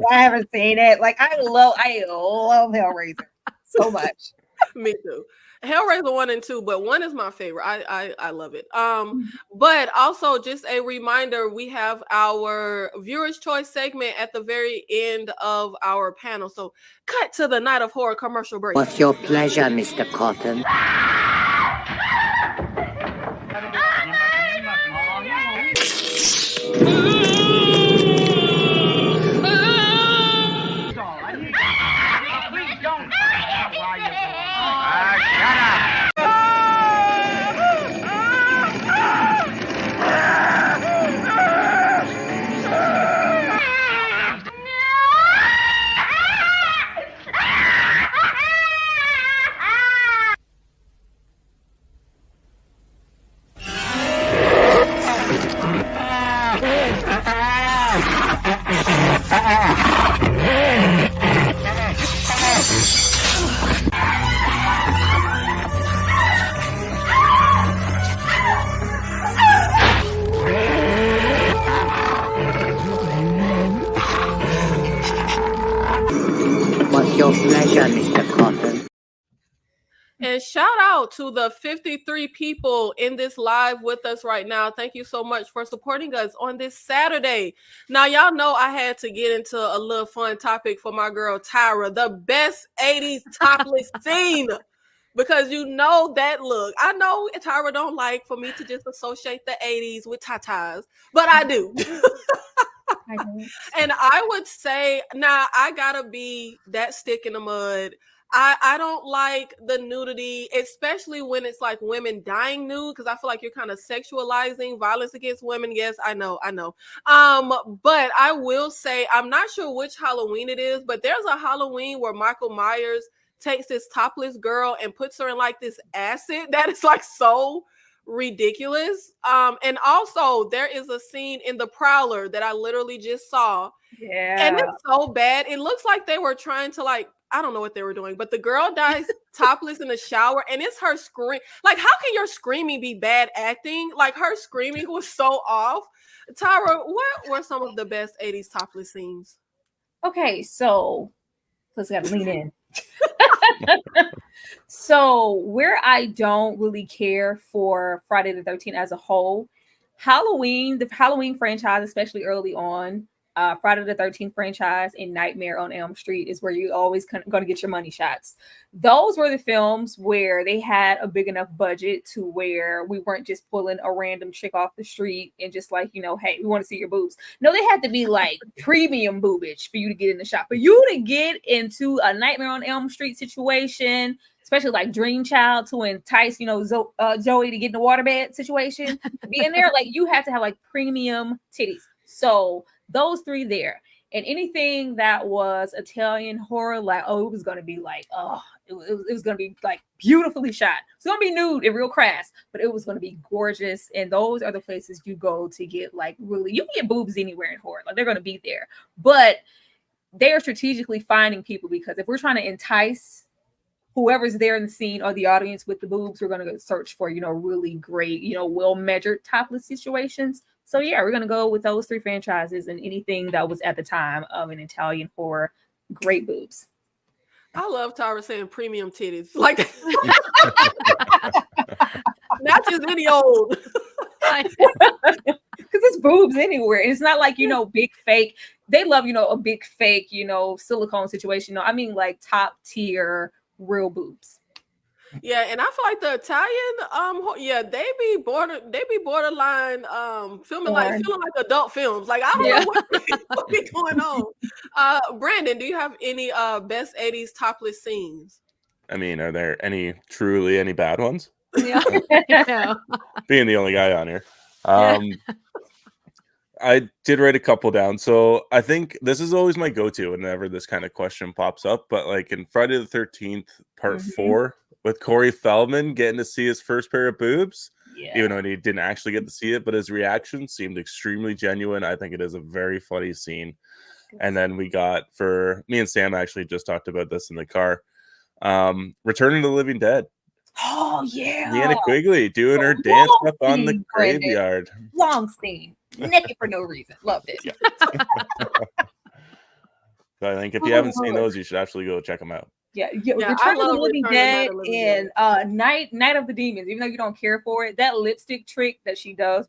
I haven't seen it. Like I love Hellraiser so much. Me too. Hellraiser 1 and 2, but 1 is my favorite. I love it. But also just a reminder, we have our viewers' choice segment at the very end of our panel. So cut to the Night of Horror commercial break. What's your pleasure, Mr. Cotton? your pleasure, Mr. Cotton. And shout out to the 53 people in this live with us right now. Thank you so much for supporting us on this Saturday. Now, y'all know I had to get into a little fun topic for my girl Tyra, the best 80s topless scene. Because you know that look. I know Tyra don't like for me to just associate the 80s with tatas, but I do. I don't. And I would say, now I gotta be that stick in the mud. I don't like the nudity, especially when it's like women dying nude, because I feel like you're kind of sexualizing violence against women. Yes, I know. But I will say, I'm not sure which Halloween it is, but there's a Halloween where Michael Myers takes this topless girl and puts her in like this acid that is like so ridiculous. And also there is a scene in The Prowler that I literally just saw, and Yeah. it's so bad. It looks like they were trying to, like, I don't know what they were doing, but the girl dies topless in the shower, and it's her scream. Like, how can your screaming be bad acting? Like, her screaming was so off. Tyra, what were some of the best 80s topless scenes? Okay, so let's gotta lean in. So where I don't really care for Friday the 13th as a whole, Halloween, the Halloween franchise, especially early on, Friday the 13th franchise and Nightmare on Elm Street is where you always going to get your money shots. Those were the films where they had a big enough budget to where we weren't just pulling a random chick off the street and just like, you know, hey, we want to see your boobs. No, they had to be like premium boobage for you to get in the shot. For you to get into a Nightmare on Elm Street situation, especially like Dream Child to entice, you know, Joey to get in the waterbed situation, be in there, like you had to have like premium titties. So those three there. And anything that was Italian horror, like, oh, it was going to be like, oh, it was going to be like beautifully shot. It's going to be nude and real crass, but it was going to be gorgeous. And those are the places you go to get like really, you can get boobs anywhere in horror. Like they're going to be there. But they are strategically finding people, because if we're trying to entice whoever's there in the scene or the audience with the boobs, we're going to search for, you know, really great, you know, well-measured topless situations. So yeah, we're going to go with those three franchises and anything that was at the time of an Italian horror, great boobs. I love Tyra saying premium titties. Like, not just any old. Because it's boobs anywhere. And it's not like, you know, big fake. They love, you know, a big fake, you know, silicone situation. No, I mean like top tier real boobs. Yeah, and I feel like the Italian, yeah, they be borderline, feeling like adult films. Like I don't know what be going on. Brandon, do you have any best 80s topless scenes? I mean, are there truly any bad ones? Yeah. No. Being the only guy on here. I did write a couple down. So I think this is always my go-to whenever this kind of question pops up. But like in Friday the 13th, part 4, with Corey Feldman getting to see his first pair of boobs, even though he didn't actually get to see it, but his reaction seemed extremely genuine. I think it is a very funny scene. And then we got, for me and Sam actually just talked about this in the car, Return of the Living Dead. Oh yeah, Deanna Quigley doing her dance up on the graveyard. Long scene, naked for no reason. Loved it. Yeah. So I think if you haven't seen those, you should actually go check them out. Yeah, Return of the Living Dead and Night of the Demons. Even though you don't care for it, that lipstick trick that she does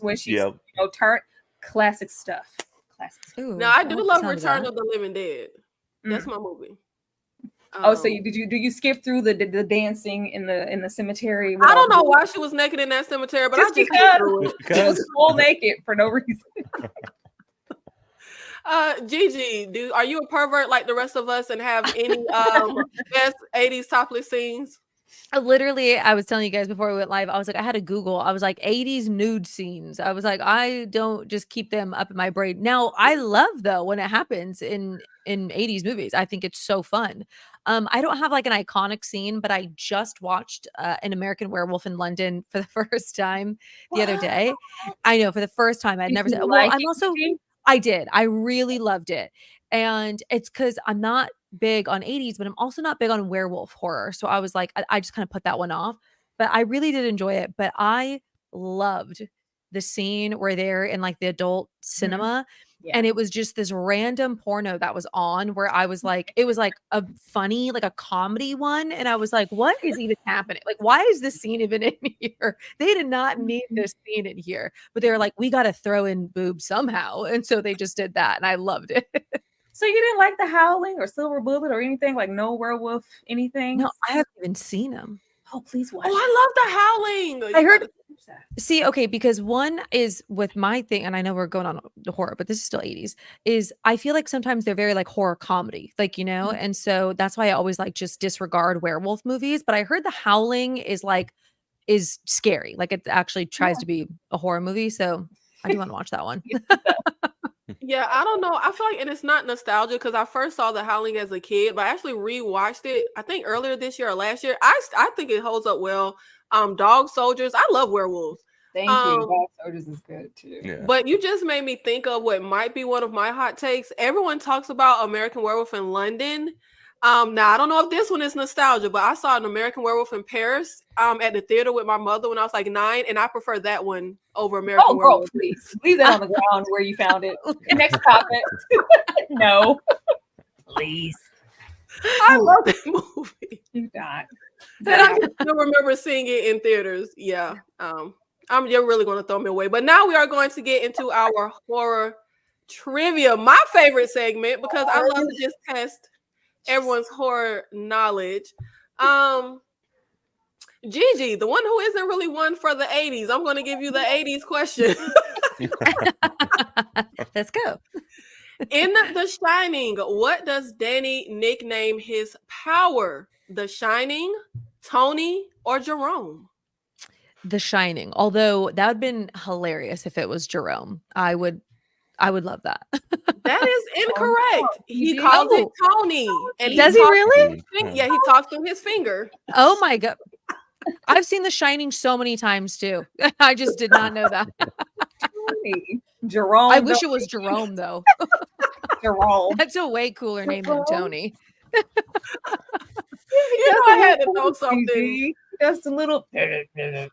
when she's you know, turned, classic stuff. Classic stuff. Ooh, now I do love Return of the Living Dead. That's my movie. So do you skip through the dancing in the cemetery? I don't know why she was naked in that cemetery, but just I just because she was full naked for no reason. Gigi, are you a pervert like the rest of us and have any best 80s topless scenes? Literally, I was telling you guys before we went live, I was like, I had to Google. I was like, 80s nude scenes. I was like, I don't just keep them up in my brain. Now, I love though when it happens in 80s movies. I think it's so fun. I don't have like an iconic scene, but I just watched An American Werewolf in London for the first time the other day. I know, for the first time. I'd never said. Well, I'm also. I did. I really loved it. And it's because I'm not big on 80s, but I'm also not big on werewolf horror. So I was like, I just kind of put that one off. But I really did enjoy it. But I loved the scene where they're in like the adult cinema And it was just this random porno that was on where I was like, it was like a funny, like a comedy one. And I was like, what is even happening? Like, why is this scene even in here? They did not need this scene in here. But they were like, we got to throw in boobs somehow. And so they just did that. And I loved it. So you didn't like The Howling or Silver Bullet or anything? Like no werewolf, anything? No, I haven't even seen them. Oh, please watch Oh, it. I love The Howling. I heard. See, okay, because one is with my thing, and I know we're going on the horror, but this is still 80s, is I feel like sometimes they're very like horror comedy, like, you know, and so that's why I always like just disregard werewolf movies. But I heard The Howling is scary. Like it actually tries to be a horror movie. So I do want to watch that one. Yeah, I don't know. I feel like, and it's not nostalgia because I first saw The Howling as a kid, but I actually rewatched it. I think earlier this year or last year. I think it holds up well. Dog Soldiers. I love werewolves. Thank you. Dog Soldiers is good too. Yeah. But you just made me think of what might be one of my hot takes. Everyone talks about American Werewolf in London. Now I don't know if this one is nostalgia, but I saw an American Werewolf in Paris at the theater with my mother when I was like 9, and I prefer that one over American Oh, girl, Werewolf. please leave that on the ground where you found it. Next topic. No, please. I love that movie. You got. And I can still remember seeing it in theaters. Yeah. You're really going to throw me away. But now we are going to get into our horror trivia, my favorite segment, because I love to just test everyone's horror knowledge. Gigi, the one who isn't really one for the 80s, I'm going to give you the 80s question. Let's go. In The Shining, what does Danny nickname his power? The Shining, Tony, or Jerome? The Shining. Although that would have been hilarious if it was Jerome. I would love that. That is incorrect. He Oh. calls it Tony. And Does he talks really? through his- Yeah, he talks through his finger. Oh my God. I've seen The Shining so many times too. I just did not know that. Jerome. I wish it was Jerome though. Jerome. That's a way cooler name than Tony. You know, I had to know something. Just a little. It's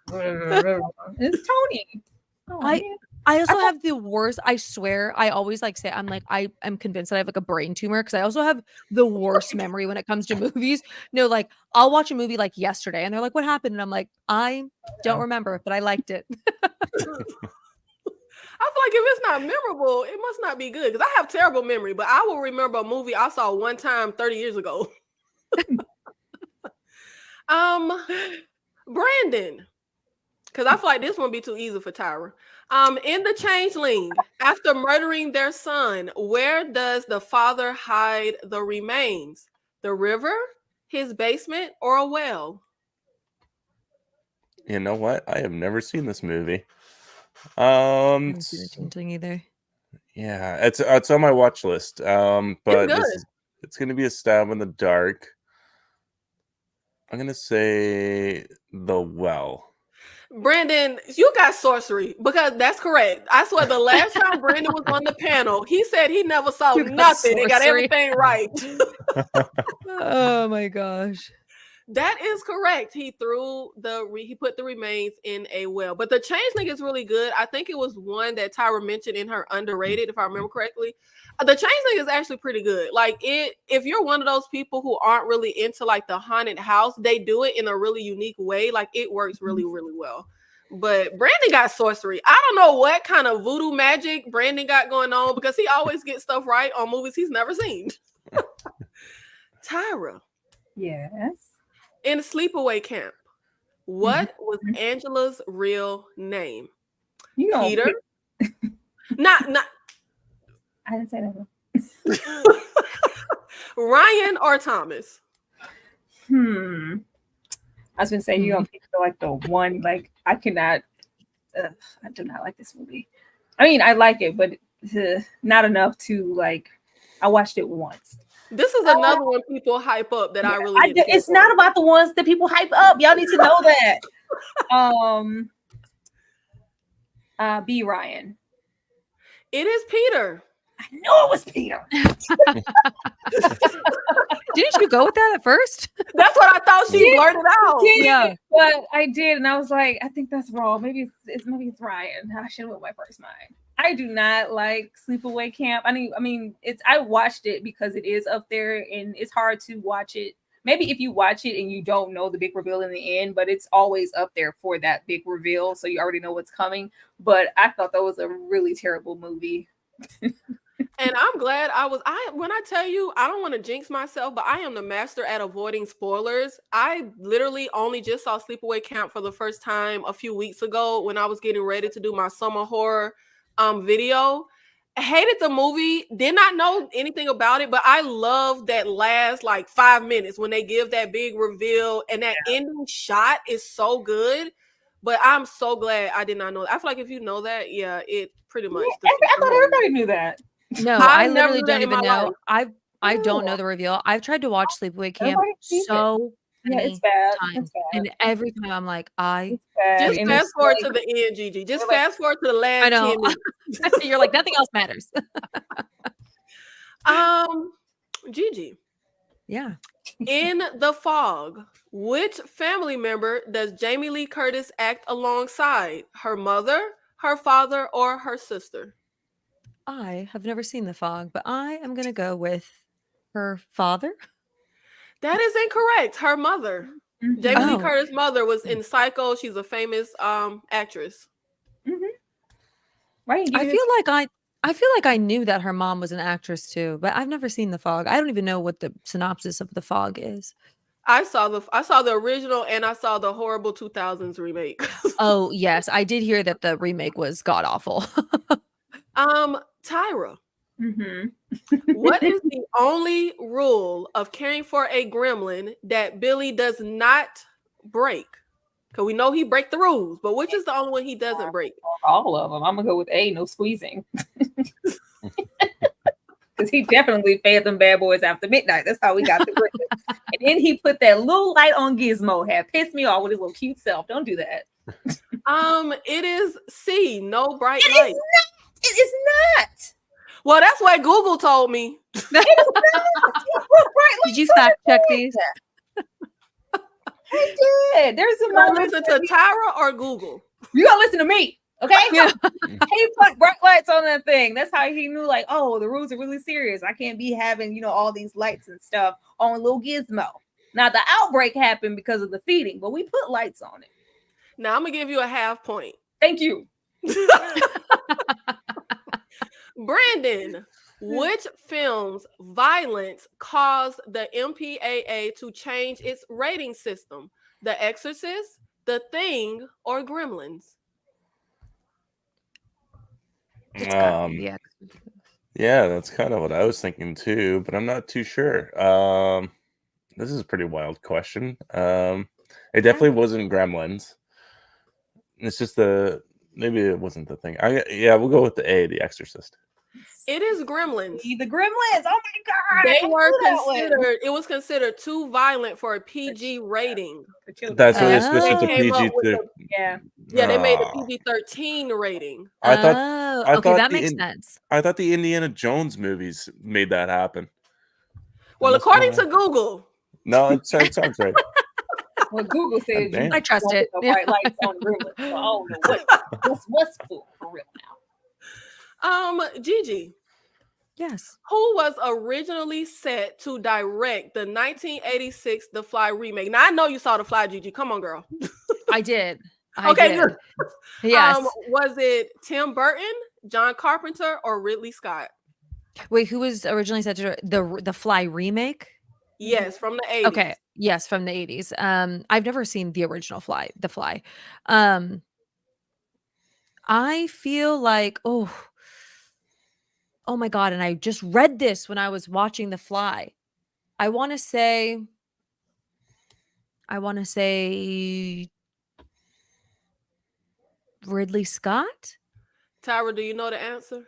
Tony. Oh, man. I also have the worst. I swear, I always like say I am convinced that I have like a brain tumor because I also have the worst memory when it comes to movies. No, like I'll watch a movie like yesterday, and they're like, "What happened?" And I'm like, "I don't remember, but I liked it." I feel like if it's not memorable, it must not be good because I have terrible memory. But I will remember a movie I saw one time 30 years ago. Brandon, because I feel like this won't be too easy for Tyra. In The Changeling, after murdering their son, where does the father hide the remains? The river, his basement, or a well? You know what? I have never seen this movie. I haven't seen The Changeling either. Yeah, it's on my watch list. But good. it's gonna be a stab in the dark. I'm gonna say the well. Brandon, you got sorcery because that's correct. I swear the last time Brandon was on the panel, he said he never saw You got nothing and got sorcery. everything right. Oh my gosh. That is correct. He put the remains in a well. But The Changeling is really good. I think it was one that Tyra mentioned in her underrated, if I remember correctly. The Changeling is actually pretty good. Like if you're one of those people who aren't really into like the haunted house, they do it in a really unique way. Like it works really, really well. But Brandon got sorcery. I don't know what kind of voodoo magic Brandon got going on because he always gets stuff right on movies he's never seen. Tyra. Yes. In Sleepaway Camp, what was Angela's real name? You know, Peter? Not I didn't say that. Ryan or Thomas? I was gonna say you don't pick like the one. Like I cannot. I do not like this movie. I mean, I like it, but not enough to like. I watched it once. This is another one people hype up that I really. It's not about the ones that people hype up. Y'all need to know that. B. Ryan. It is Peter. I knew it was Peter. Didn't you go with that at first? That's what I thought she blurted out. Yeah. But I did, and I was like, I think that's wrong. Maybe it's Ryan. I should have went my first mind. I do not like Sleepaway Camp. I mean, I watched it because it is up there, and it's hard to watch it. Maybe if you watch it and you don't know the big reveal in the end, but it's always up there for that big reveal, so you already know what's coming. But I thought that was a really terrible movie. And I'm glad when I tell you, I don't want to jinx myself, but I am the master at avoiding spoilers. I literally only just saw Sleepaway Camp for the first time a few weeks ago when I was getting ready to do my summer horror video. I hated the movie, did not know anything about it, but I love that last like 5 minutes when they give that big reveal, and that ending shot is so good. But I'm so glad I did not know that. I feel like if you know that, yeah, it pretty much. I thought everybody knew that. No, I I never literally knew that don't in my even know. life. I don't know the reveal. I've tried to watch Sleepaway Camp Everybody sees it. so Yeah, it's many bad. times, It's bad. and every time I'm like, It's bad. Just And fast it's forward like- to the end, Gigi. Just we're like- fast forward to the last I know. 10 minutes. You're like, nothing else matters. Gigi, Yeah. in The Fog, which family member does Jamie Lee Curtis act alongside? Her mother, her father, or her sister? I have never seen The Fog, but I am gonna go with her father. That is incorrect. Her mother. Jamie Lee Oh. Curtis' mother was in Psycho. She's a famous actress. Right. I feel like I knew that her mom was an actress too, but I've never seen The Fog. I don't even know what the synopsis of The Fog is. I saw the original and I saw the horrible 2000s remake. Oh, yes, I did hear that the remake was god awful. Tyra, Mm-hmm. what is the only rule of caring for a gremlin that Billy does not break? Because we know he break the rules, but which is the only one he doesn't break? All of them. I'm gonna go with A. No squeezing. Because he definitely fed them bad boys after midnight. That's how we got the gremlins. And then he put that little light on Gizmo. Had pissed me off with his little cute self. Don't do that. It is C. No bright It is light. It is not. Well, that's what Google told me. It is not. Did you fact check these? I did. There's a You gonna moment. listen to Tyra or Google? You gotta listen to me, okay? Yeah. He put bright lights on that thing. That's how he knew, like, oh, the rules are really serious. I can't be having, all these lights and stuff on little Gizmo. Now the outbreak happened because of the feeding, but we put lights on it. Now I'm gonna give you a half point. Thank you. Brandon, which film's violence caused the MPAA to change its rating system? The Exorcist, The Thing, or Gremlins? It's gotta be The Exorcist. Yeah, that's kind of what I was thinking too, but I'm not too sure. This is a pretty wild question. It definitely wasn't Gremlins. It's just maybe it wasn't The Thing. We'll go with the A, The Exorcist. It is Gremlins. The Gremlins. Oh my god. They I were knew that one. considered. It was considered too violent for a PG rating. For children. That's what they Oh. switched it to They came up PG. with Yeah. Yeah, they made a Oh. PG-13 rating. I thought Oh, I okay, thought that the makes in- sense. I thought the Indiana Jones movies made that happen. Well, Must be according to wrong. Google, No, it sounds right. Well, Google said Damn. you I trust don't it. put the bright lights on Gremlins. So I don't know what's for real now. Gigi, Yes. who was originally set to direct the 1986 The Fly remake? Now I know you saw The Fly, Gigi. Come on, girl. I did. I Okay, did. good. Yes. Was it Tim Burton, John Carpenter, or Ridley Scott? Wait, who was originally set to the Fly remake? Yes, from the 80s. Okay. Yes, from the 80s. I've never seen the original The Fly. I feel like, oh my God. And I just read this when I was watching The Fly. I want to say Ridley Scott. Tyra, do you know the answer?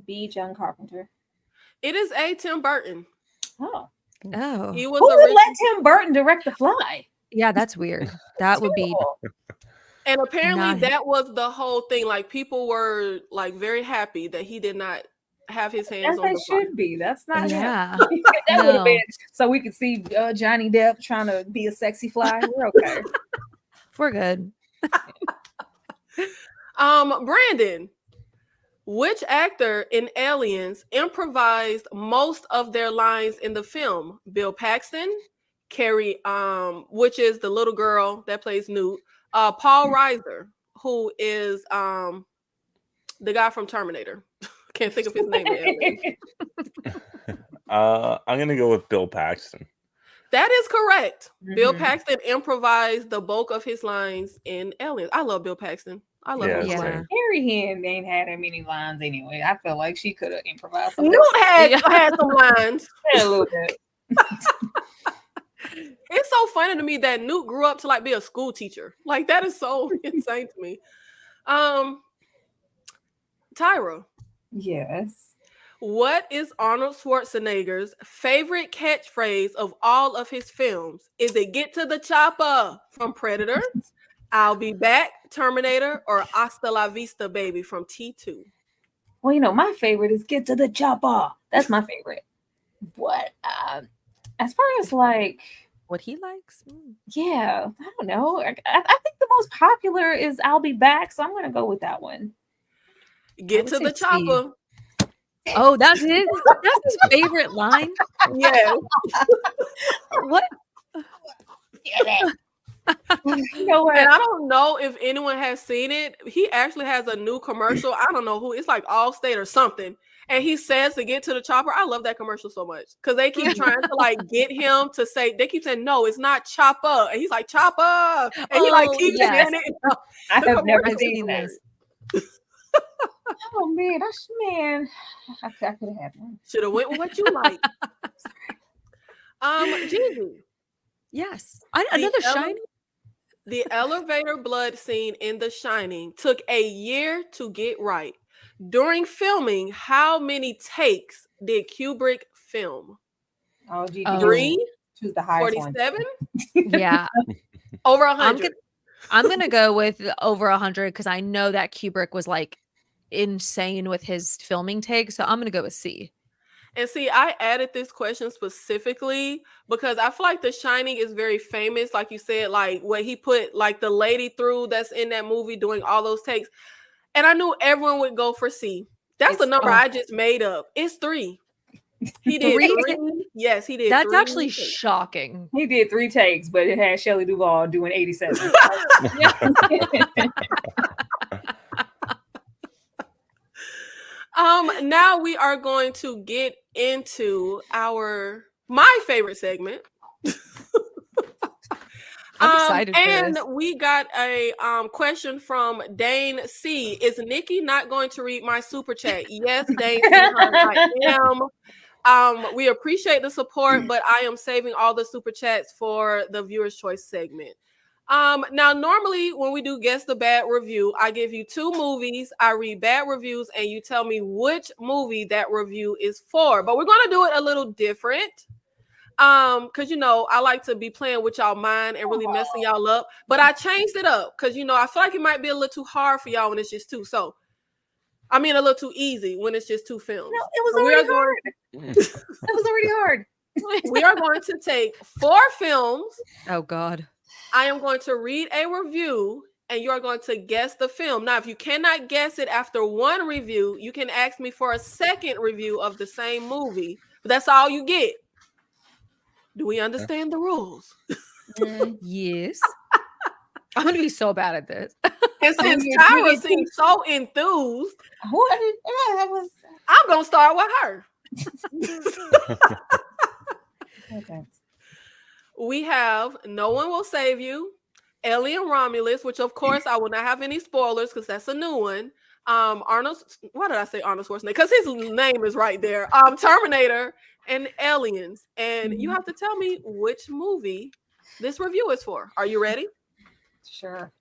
B. John Carpenter. It is A. Tim Burton. Oh. Oh, He was Who would originally, let Tim Burton direct The Fly? yeah, that's weird. That would be and apparently not- that was the whole thing. Like people were like very happy that he did not have his hands As on they the fly. should be. That's not him. yeah. That would No. have been so we could see Johnny Depp trying to be a sexy fly. We're okay. We're good. Brandon, which actor in Aliens improvised most of their lines in the film? Bill Paxton, Carrie, which is the little girl that plays Newt, Paul Reiser, who is the guy from Terminator. Can't think of his name in Aliens. I'm gonna go with Bill Paxton. That is correct. Bill Mhm. Paxton improvised the bulk of his lines in Aliens. I love Bill Paxton. I love him. Yeah. same. Carrie Hen ain't had that many lines anyway. I feel like she could have improvised some. Newt had Yeah. some lines. A little bit. It's so funny to me that Newt grew up to like be a school teacher. Like that is so insane to me. Tyra, Yes. what is Arnold Schwarzenegger's favorite catchphrase of all of his films? Is it "Get to the chopper" from Predator, "I'll be back" Terminator, or "Hasta la vista, baby" from T2? Well, you know, my favorite is "Get to the chopper." That's my favorite. What? As far as like, What he likes? Mm. yeah, I don't know. I think the most popular is "I'll be back," so I'm gonna go with that one. Get would to say the chopper. Oh, that's his favorite line. Yes. What? You know what? And I don't know if anyone has seen it. He actually has a new commercial. I don't know who. It's like Allstate or something. And he says to get to the chopper. I love that commercial so much because they keep trying to like get him to say. They keep saying no, it's not chopper, and he's like chopper, and he like Oh, keeps yes. saying it. I the have never commercial seen is this. Oh man, man. I could have had one. Should have went with what you like. Gigi, Yes. Another Shining. the elevator blood scene in The Shining took a year to get right. During filming, how many takes did Kubrick film? Oh, Gigi, Oh. 3, choose the highest one. 47, Yeah. over 100. I'm gonna go with over 100 because I know that Kubrick was like insane with his filming take. So I'm gonna go with C. And see, I added this question specifically because I feel like The Shining is very famous. Like you said, like what he put like the lady through that's in that movie doing all those takes. And I knew everyone would go for C. That's the number I just made up. It's 3. He did 3. Yes, he did. That's 3 actually takes. shocking. He did 3 takes, but it had Shelley Duvall doing 87. Now we are going to get into my favorite segment. I'm excited for and this. we got a C from Dane C. Is Nikki not going to read my super chat? Yes, Dane C. I am. We appreciate the support, but I am saving all the super chats for the viewer's choice segment. Now normally when we do guess the bad review, I give you 2 movies, I read bad reviews, and you tell me which movie that review is for. But we're gonna do it a little different. Because you know, I like to be playing with y'all mind and really messing y'all up. But I changed it up because you know I feel like it might be a little too hard for y'all when it's just 2. So I mean a little too easy when it's just 2 films. No, it was So already hard. It was already hard. We are going to take 4 films. Oh God. I am going to read a review and you are going to guess the film. Now, if you cannot guess it after 1 review, you can ask me for a second review of the same movie. But that's all you get. Do we understand the rules? Yes. I'm gonna be so bad at this. And since Tyra seems so enthused, I'm gonna start with her. Okay. We have No One Will Save You, Alien Romulus, which of course I will not have any spoilers because that's a new one. Arnold, why did I say Arnold Schwarzenegger? Because his name is right there. Terminator and Aliens. And you have to tell me which movie this review is for. Are you ready? Sure.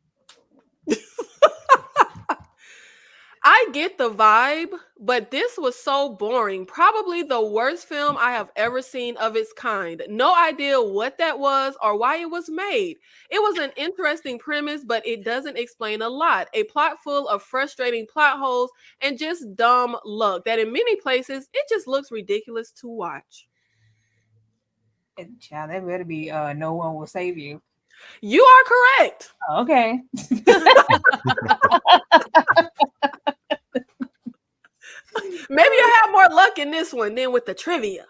I get the vibe, but this was so boring. Probably the worst film I have ever seen of its kind. No idea what that was or why it was made. It was an interesting premise, but it doesn't explain a lot. A plot full of frustrating plot holes and just dumb luck that in many places, it just looks ridiculous to watch. Child, that better be No One Will Save You. You are correct. Okay. Maybe you'll have more luck in this one than with the trivia.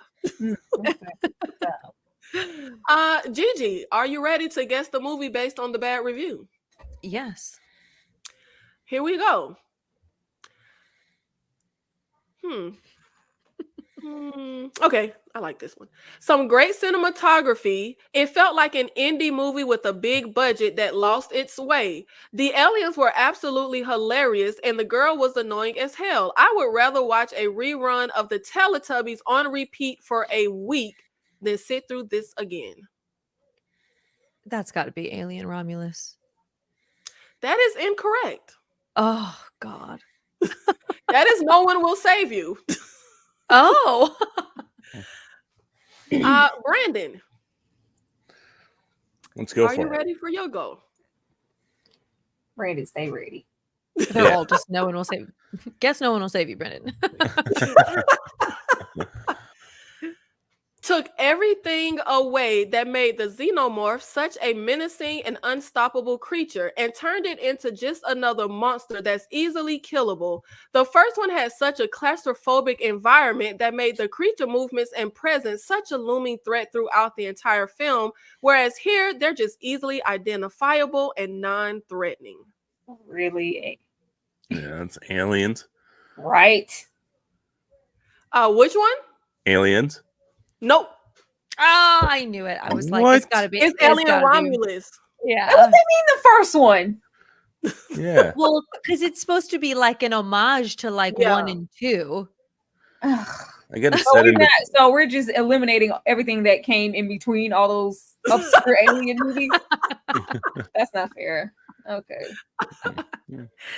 Gigi, are you ready to guess the movie based on the bad review? Yes. Here we go. Okay, I like this one. Some great cinematography. It felt like an indie movie with a big budget that lost its way. The aliens were absolutely hilarious, and the girl was annoying as hell. I would rather watch a rerun of the Teletubbies on repeat for a week than sit through this again. That's got to be Alien Romulus. That is incorrect. Oh, God. That is No One Will Save You. Oh. Brandon. Let's go Are for you it. ready for your go? Brandon, stay ready. They're all just no one will save. Guess no one will save you, Brendan. Took everything away that made the xenomorph such a menacing and unstoppable creature and turned it into just another monster that's easily killable. The first one had such a claustrophobic environment that made the creature movements and presence such a looming threat throughout the entire film, whereas here they're just easily identifiable and non-threatening. Really? Yeah, it's Aliens. Right. Which one? Aliens. Nope. Oh, I knew it. I was like, it's What? got to be. It's Alien Romulus. Yeah. What do you mean the first one? Yeah. Well, because it's supposed to be like an homage to like Yeah. 1 and 2. I gotta So set we're, into not, so we're just eliminating everything that came in between all those obscure alien movies. That's not fair. Okay.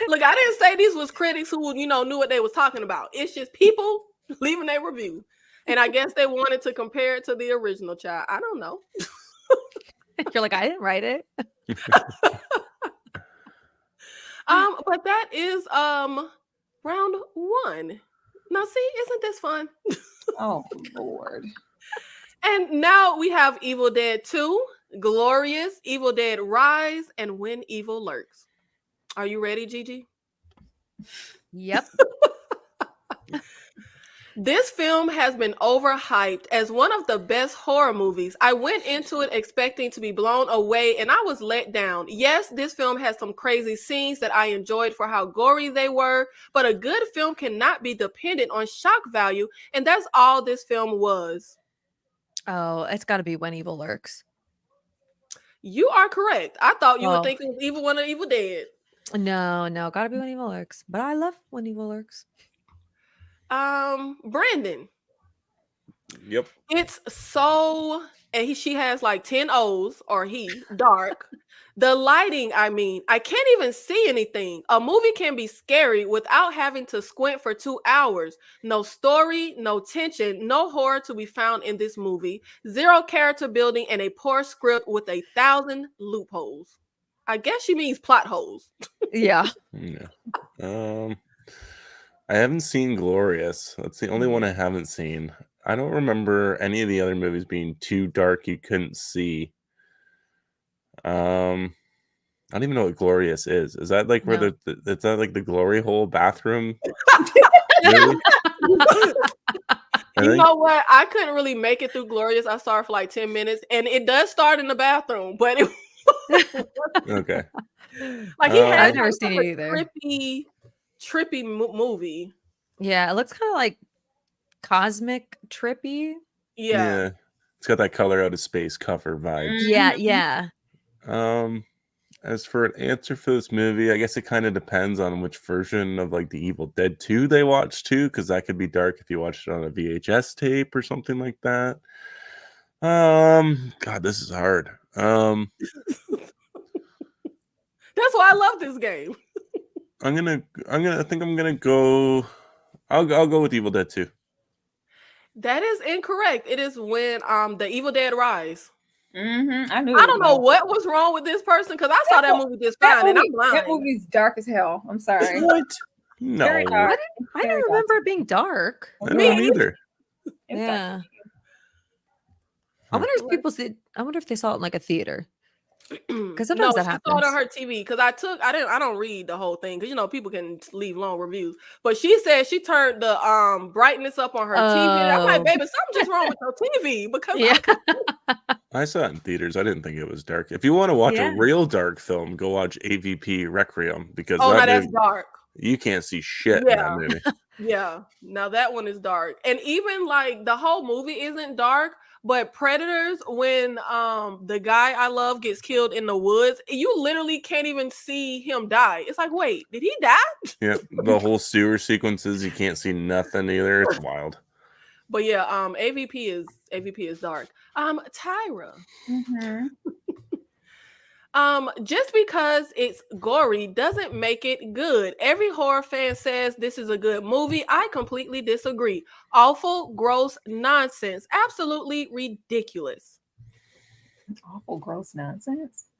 Look, I didn't say these was critics who, knew what they was talking about. It's just people leaving their review. And I guess they wanted to compare it to the original, child. I don't know. You're like, I didn't write it. But that is round 1. Now, see, isn't this fun? Oh, Lord. And now we have Evil Dead 2, Glorious, Evil Dead Rise, and When Evil Lurks. Are you ready, Gigi? Yep. This film has been overhyped as one of the best horror movies. I went into it expecting to be blown away, and I was let down. Yes, this film has some crazy scenes that I enjoyed for how gory they were, but a good film cannot be dependent on shock value, and that's all this film was. Oh, it's got to be When Evil Lurks. You are correct. I thought you would Oh. think it was Evil One or Evil Dead. No, got to be When Evil Lurks. But I love When Evil Lurks. Brandon. Yep. It's so, and she has like 10 O's, or he, dark. The lighting, I can't even see anything. A movie can be scary without having to squint for 2 hours. No story, no tension, no horror to be found in this movie. Zero character building and a poor script with 1,000 loopholes. I guess she means plot holes. Yeah. Yeah. I haven't seen Glorious. That's the only one I haven't seen. I don't remember any of the other movies being too dark you couldn't see. I don't even know what Glorious is. Is that like where is that like the glory hole bathroom? Really? You know what? I couldn't really make it through Glorious. I saw it for like 10 minutes, and it does start in the bathroom, but it Okay. like he has I've never seen it either. Trippy movie. Yeah, it looks kind of like cosmic trippy. Yeah. It's got that color out of space cover vibe. Yeah. As for an answer for this movie, I guess it kind of depends on which version of like the Evil Dead 2 they watch too, because that could be dark if you watched it on a VHS tape or something like that. God, this is hard. That's why I love this game. I think I'm gonna go. I'll go with Evil Dead 2. That is incorrect. It is when the Evil Dead Rise. I knew. I don't know what was wrong with this person, because I saw that movie just fine, and I'm blind. That movie's dark as hell. I'm sorry. What? No, Very dark. I don't remember it being dark. I don't either. Yeah. I wonder if I wonder if they saw it in like a theater. Because No, sometimes that she saw it on happens. her TV because I don't read the whole thing because people can leave long reviews. But she said she turned the brightness up on her TV. I'm like, Oh, baby, something just wrong with your TV because yeah. I saw it in theaters. I didn't think it was dark. If you want to watch Yeah. a real dark film, go watch AVP Requiem because oh, that now that's movie, dark. you can't see shit in that Yeah. movie. Yeah, now that one is dark. And even like the whole movie isn't dark, but Predators, when the guy I love gets killed in the woods, you literally can't even see him die. It's like, wait, did he die? Yeah, the whole sewer sequences, you can't see nothing either. It's wild. But yeah, AVP is dark. Tyra. Mhm. Just because it's gory doesn't make it good. Every horror fan says this is a good movie. I completely disagree. Awful, gross nonsense. Absolutely ridiculous. Awful gross nonsense.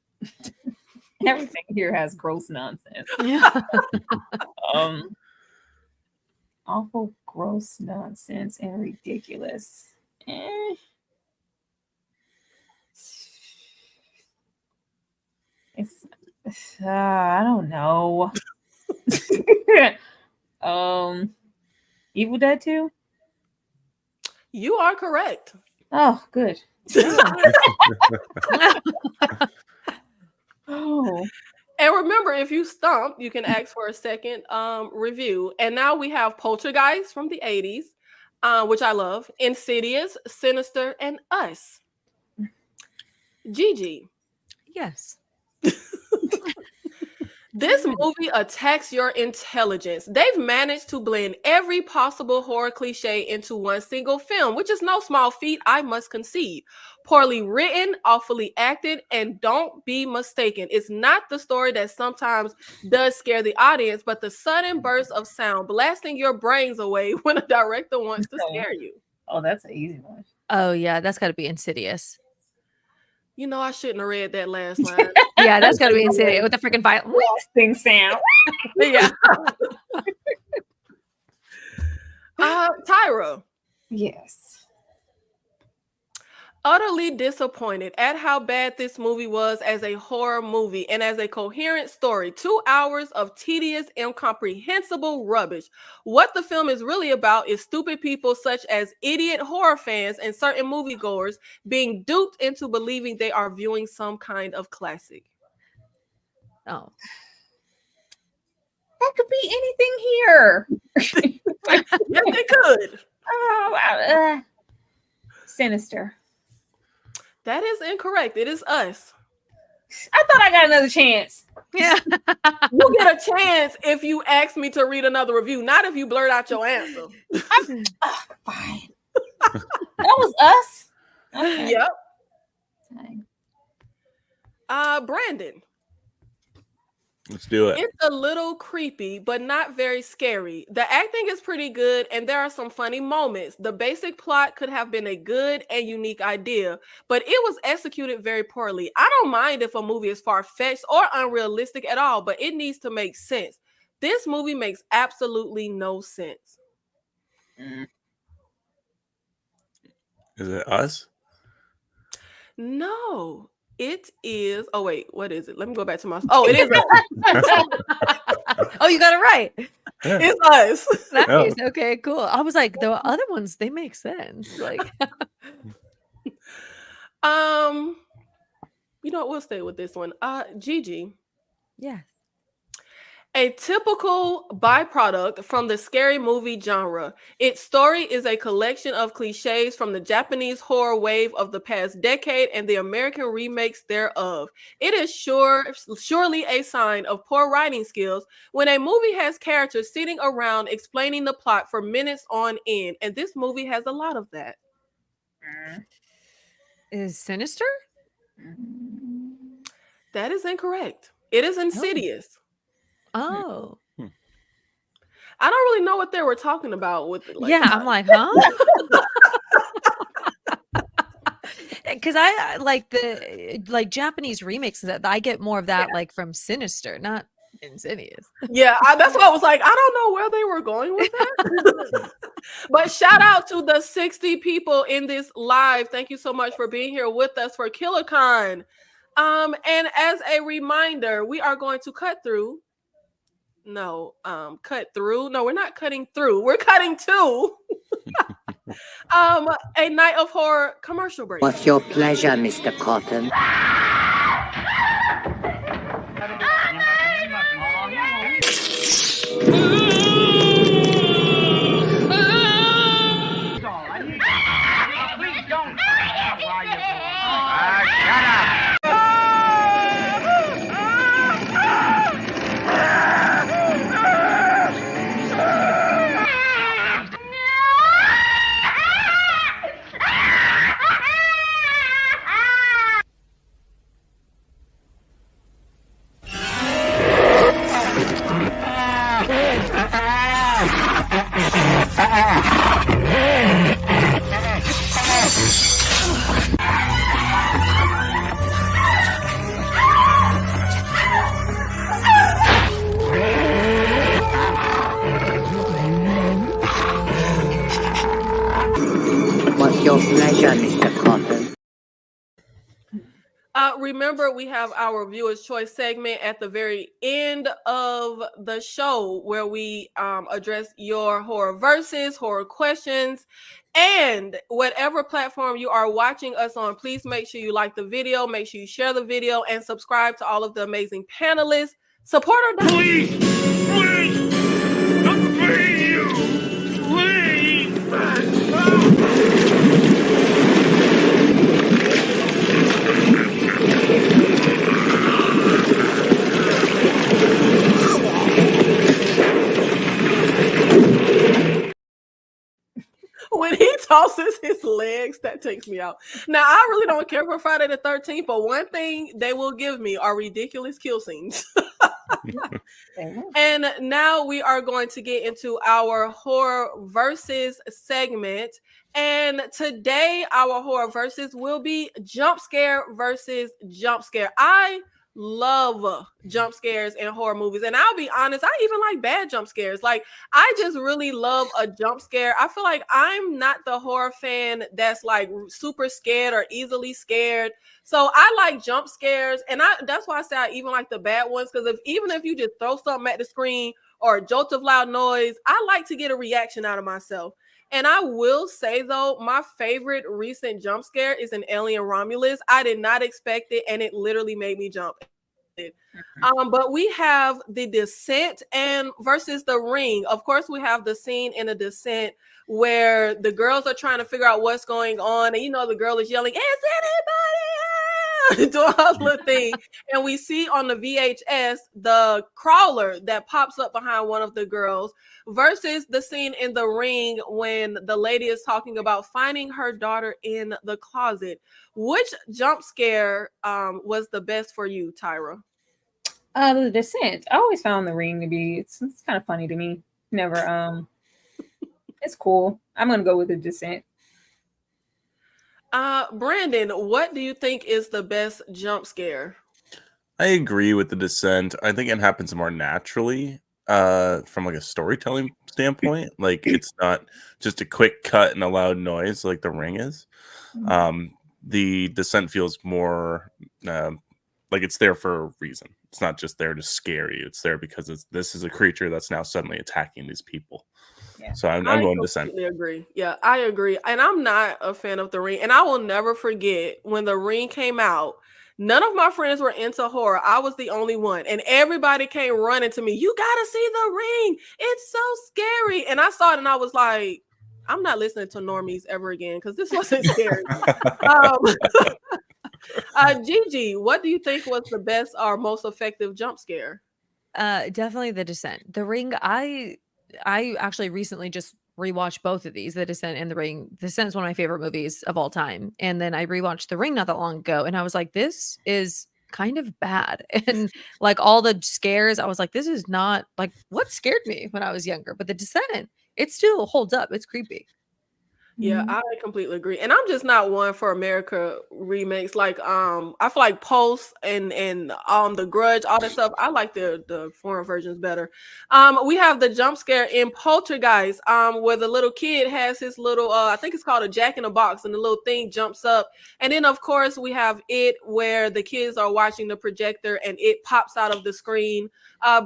Everything here has gross nonsense. Yeah. Awful gross nonsense and ridiculous. It's I don't know. Evil Dead 2? You are correct. Oh, good. Oh. And remember, if you stump, you can ask for a second review. And now we have Poltergeist from the 80s, which I love, Insidious, Sinister, and Us. Gigi. Yes. This movie attacks your intelligence. They've managed to blend every possible horror cliche into one single film, which is no small feat, I must concede. Poorly written, awfully acted, and don't be mistaken, it's not the story that sometimes does scare the audience, but the sudden burst of sound blasting your brains away when a director wants to scare you. Oh, that's an easy one. Oh, yeah. That's got to be Insidious. I shouldn't have read that last line. Yeah, that's got to be Insidious with the freaking violin. Thing sound. Yeah. Tyra. Yes. Utterly disappointed at how bad this movie was as a horror movie and as a coherent story. 2 hours of tedious, incomprehensible rubbish. What the film is really about is stupid people such as idiot horror fans and certain moviegoers being duped into believing they are viewing some kind of classic. Oh. That could be anything here. Yes, it could. Oh, Sinister. That is incorrect. It is Us. I thought I got another chance. Yeah. You'll get a chance if you ask me to read another review, not if you blurt out your answer. Fine. That was Us. Okay. Yep. Fine. Brandon. Let's do it. It's a little creepy, but not very scary. The acting is pretty good, and there are some funny moments. The basic plot could have been a good and unique idea, but it was executed very poorly. I don't mind if a movie is far-fetched or unrealistic at all, but it needs to make sense. This movie makes absolutely no sense. Is it Us? No. It is. Oh wait, what is it? Let me go back to my. Oh, it is. Oh, you got it right. Yeah. It's Us. Nice. Okay, cool. I was like, the other ones, they make sense. Like, we'll stay with this one. Gigi. yeah. A typical byproduct from the scary movie genre. Its story is a collection of cliches from the Japanese horror wave of the past decade and the American remakes thereof. It is surely a sign of poor writing skills when a movie has characters sitting around explaining the plot for minutes on end, and this movie has a lot of that. Is Sinister? That is incorrect. It is Insidious. Oh. I don't really know what they were talking about with it. Yeah, I'm like, huh? Because I like the Japanese remakes that I get more of that like from Sinister, not Insidious. Yeah, that's why I was like, I don't know where they were going with that. But shout out to the 60 people in this live. Thank you so much for being here with us for KillerCon. And as a reminder, we are going to cut through. Cut through. No, we're not cutting through. We're cutting to a night of horror commercial break. What's your pleasure, Mr. Cotton? What's your pleasure, Mr. Cotton? Remember, we have our viewer's choice segment at the very end of the show where we address your horror verses, horror questions, and whatever platform you are watching us on, please make sure you like the video, make sure you share the video, and subscribe to all of the amazing panelists. Support or die. Please! I beg you! When he tosses his legs, that takes me out. Now, I really don't care for Friday the 13th, but one thing they will give me are ridiculous kill scenes. And now we are going to get into our horror versus segment. And today, our horror versus will be jump scare versus jump scare. I love jump scares in horror movies, and I'll be honest, I even like bad jump scares. Like, I just really love a jump scare. I feel like I'm not the horror fan that's like super scared or easily scared. So I like jump scares, and that's why I say I even like the bad ones, because even if you just throw something at the screen or a jolt of loud noise, I like to get a reaction out of myself. And I will say, though, my favorite recent jump scare is an Alien Romulus. I did not expect it, and it literally made me jump. But we have The Descent and versus The Ring. Of course, we have the scene in The Descent where the girls are trying to figure out what's going on, and the girl is yelling, "Is anybody?" doing her little thing, and we see on the VHS the crawler that pops up behind one of the girls, versus the scene in The Ring when the lady is talking about finding her daughter in the closet. Which jump scare was the best for you, Tyra? The Descent. I always found The Ring to be it's kind of funny to me. Never it's cool. I'm gonna go with The Descent. Brandon, what do you think is the best jump scare? I agree with The Descent. I think it happens more naturally from like a storytelling standpoint. Like, it's not just a quick cut and a loud noise like The Ring is. The Descent feels more like it's there for a reason. It's not just there to scare you. It's there because this is a creature that's now suddenly attacking these people. Yeah. So I'm going Descent. I agree. Yeah, I agree. And I'm not a fan of The Ring. And I will never forget when The Ring came out. None of my friends were into horror. I was the only one. And everybody came running to me. "You got to see The Ring. It's so scary." And I saw it and I was like, I'm not listening to normies ever again because this wasn't scary. Gigi, what do you think was the best or most effective jump scare? Definitely The Descent. The Ring, I actually recently just rewatched both of these, The Descent and The Ring. The Descent is one of my favorite movies of all time. And then I rewatched The Ring not that long ago, and I was like, this is kind of bad. And like all the scares, I was like, this is not like what scared me when I was younger. But The Descent, it still holds up. It's creepy. Yeah, I completely agree. And I'm just not one for America remakes. Like I feel like Pulse and The Grudge, all that stuff. I like the foreign versions better. We have the jump scare in Poltergeist, where the little kid has his little I think it's called a jack in a box, and the little thing jumps up. And then of course we have it where the kids are watching the projector and it pops out of the screen.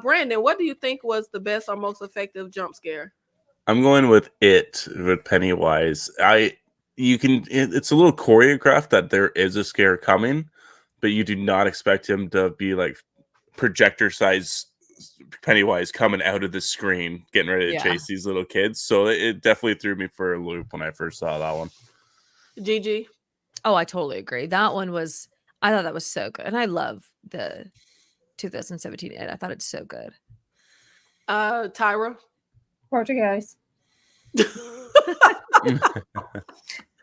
Brandon, what do you think was the best or most effective jump scare? I'm going with Pennywise. It's a little choreographed that there is a scare coming, but you do not expect him to be like projector size Pennywise coming out of the screen, getting ready to Yeah. chase these little kids. So it definitely threw me for a loop when I first saw that one. Gigi. Oh, I totally agree. That one was, I thought that was so good. And I love the 2017 It. I thought it's so good. Tyra. Poltergeist.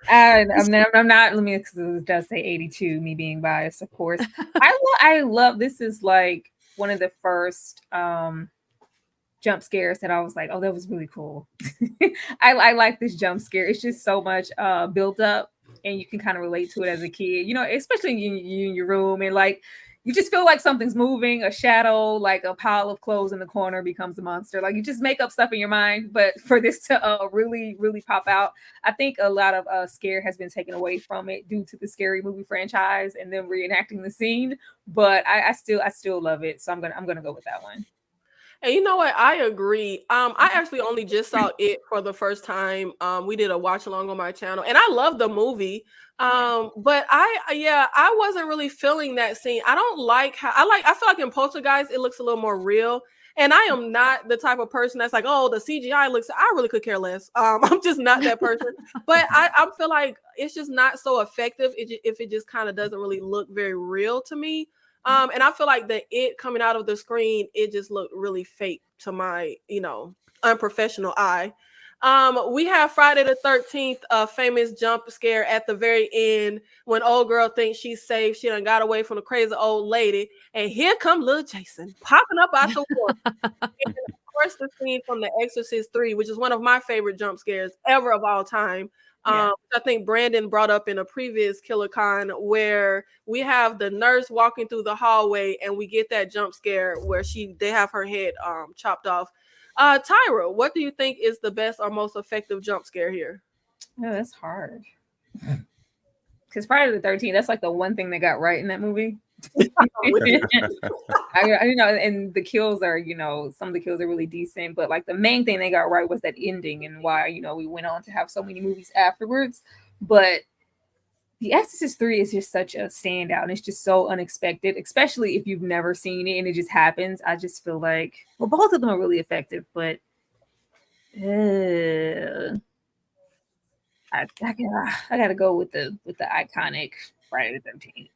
I'm not. Let me. Because it does say 82. Me being biased, of course. I love. This is like one of the first jump scares that I was like, oh, that was really cool. I like this jump scare. It's just so much built up, and you can kind of relate to it as a kid. You know, especially in your room, and like you just feel like something's moving, a shadow, like a pile of clothes in the corner becomes a monster. Like you just make up stuff in your mind. But for this to really, really pop out, I think a lot of scare has been taken away from it due to the Scary Movie franchise and then reenacting the scene. But I still love it. So I'm gonna go with that one. And you know what? I agree. I actually only just saw it for the first time. We did a watch along on my channel, and I love the movie. But I wasn't really feeling that scene. I don't like how I feel like in Poltergeist it looks a little more real. And I am not the type of person that's like, oh, the CGI looks. I really could care less. I'm just not that person. But I feel like it's just not so effective if it just kind of doesn't really look very real to me. And I feel like it coming out of the screen, it just looked really fake to my, unprofessional eye. We have Friday the 13th, a famous jump scare at the very end when old girl thinks she's safe. She done got away from the crazy old lady. And here come little Jason popping up out the water. And of course, the scene from The Exorcist 3, which is one of my favorite jump scares ever of all time. I think Brandon brought up in a previous KillerCon where we have the nurse walking through the hallway and we get that jump scare where they have her head chopped off. Tyra, what do you think is the best or most effective jump scare here? No, that's hard. Because Friday the 13th, that's like the one thing they got right in that movie. And the kills are, some of the kills are really decent, but like the main thing they got right was that ending and why, we went on to have so many movies afterwards. But The Exorcist 3 is just such a standout, and it's just so unexpected, especially if you've never seen it and it just happens. I just feel like, well, both of them are really effective, but I gotta go with the iconic Friday the 13th.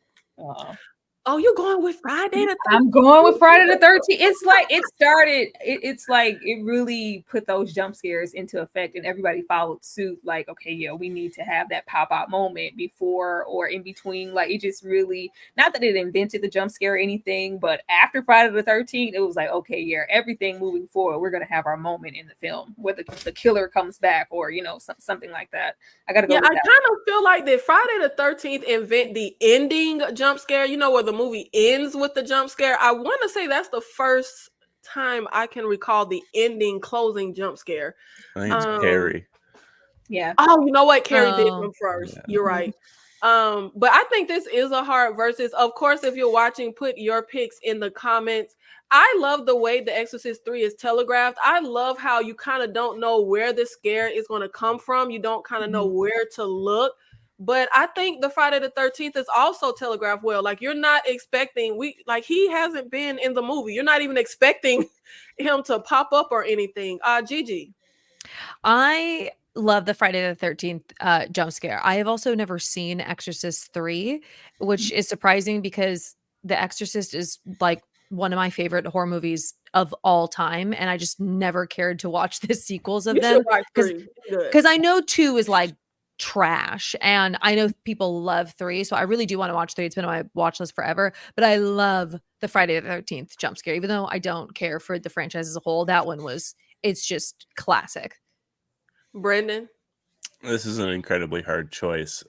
Oh, you're going with Friday the 13th? I'm going with Friday the 13th. It's like it started. It's like it really put those jump scares into effect, and everybody followed suit. Like, okay, yeah, we need to have that pop out moment before or in between. Like, it just really, not that it invented the jump scare or anything, but after Friday the 13th, it was like, okay, yeah, everything moving forward, we're gonna have our moment in the film, whether the killer comes back or something like that. I gotta go. Yeah, I kind of feel like did Friday the 13th invent the ending jump scare? Where the movie ends with the jump scare. I want to say that's the first time I can recall the ending closing jump scare. I think it's Carrie. Yeah. Oh, you know what? Carrie did come first. Yeah. You're right. But I think this is a hard versus. Of course, if you're watching, put your picks in the comments. I love the way The Exorcist 3 is telegraphed. I love how you kind of don't know where the scare is going to come from. You don't kind of know where to look. But I think the Friday the 13th is also telegraphed well. Like, you're not expecting, he hasn't been in the movie. You're not even expecting him to pop up or anything. Gigi. I love the Friday the 13th jump scare. I have also never seen Exorcist 3, which is surprising because The Exorcist is like one of my favorite horror movies of all time, and I just never cared to watch the sequels of them because I know 2 is like trash, and I know people love 3, so I really do want to watch 3. It's been on my watch list forever, but I love the Friday the 13th jump scare, even though I don't care for the franchise as a whole. That one it's just classic. Brendan. This is an incredibly hard choice.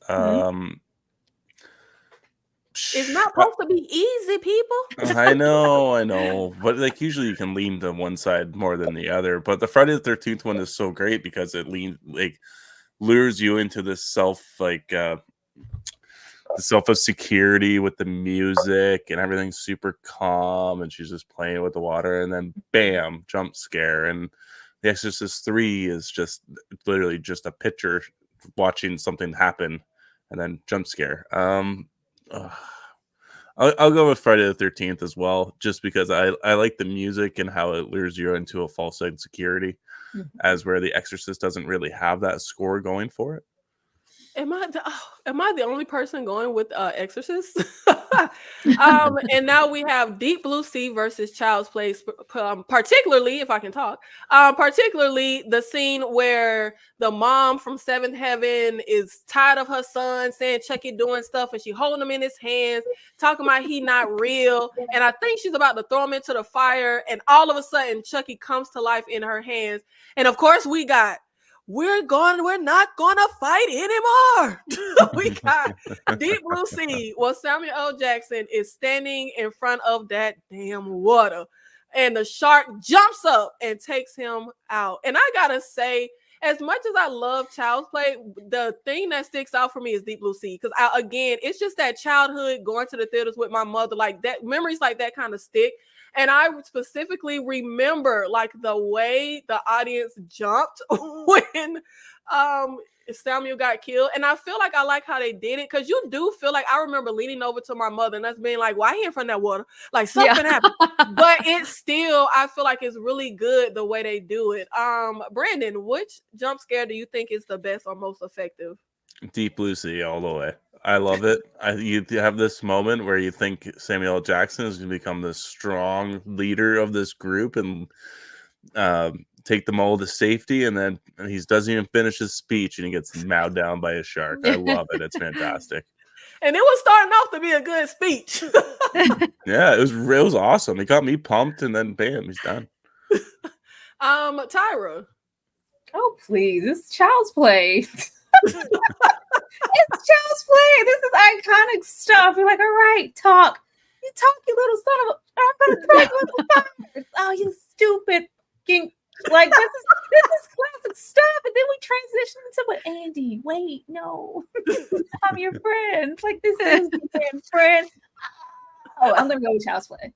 It's not supposed to be easy, people. I know, but like usually you can lean to one side more than the other. But the Friday the 13th one is so great because it lures you into this the self of security with the music and everything's super calm, and she's just playing with the water, and then bam, jump scare. And The Exorcist 3 is just literally just a picture watching something happen, and then jump scare. I'll go with Friday the 13th as well, just because I like the music and how it lures you into a false sense of security, as where The Exorcist doesn't really have that score going for it. Am I the only person going with Exorcist? And now we have Deep Blue Sea versus Child's Play, particularly, if I can talk, particularly the scene where the mom from Seventh Heaven is tired of her son saying Chucky doing stuff, and she holding him in his hands, talking about he not real, and I think she's about to throw him into the fire, and all of a sudden Chucky comes to life in her hands, and of course we got, we're not gonna fight anymore. We got Deep Blue Sea. Well, Samuel L. Jackson is standing in front of that damn water, and the shark jumps up and takes him out. And I gotta say, as much as I love Child's Play, the thing that sticks out for me is Deep Blue Sea, because again, it's just that childhood going to the theaters with my mother, like that, memories like that kind of stick. And I specifically remember like the way the audience jumped when Samuel got killed. And I feel like I like how they did it, because you do feel like, I remember leaning over to my mother and us being like, why he in front of that water? Like something happened. But it's still, I feel like it's really good the way they do it. Brandon, which jump scare do you think is the best or most effective? Deep Blue Sea all the way. I love it. You have this moment where you think Samuel L. Jackson is going to become this strong leader of this group and take them all to safety, and then he doesn't even finish his speech and he gets mowed down by a shark. I love it. It's fantastic. And it was starting off to be a good speech. Yeah, it was awesome. He got me pumped, and then bam, he's done. Tyra. Oh, please. This is Child's Play. It's Child's Play. This is iconic stuff. You're like, all right, talk. You talk, you little son of a... I'm gonna throw you in the fire. Oh, you stupid king. Like, this is classic stuff. And then we transition into what? Andy, wait, no. I'm your friend. Like, this is my friend. Oh, I'm gonna go with Child's Play.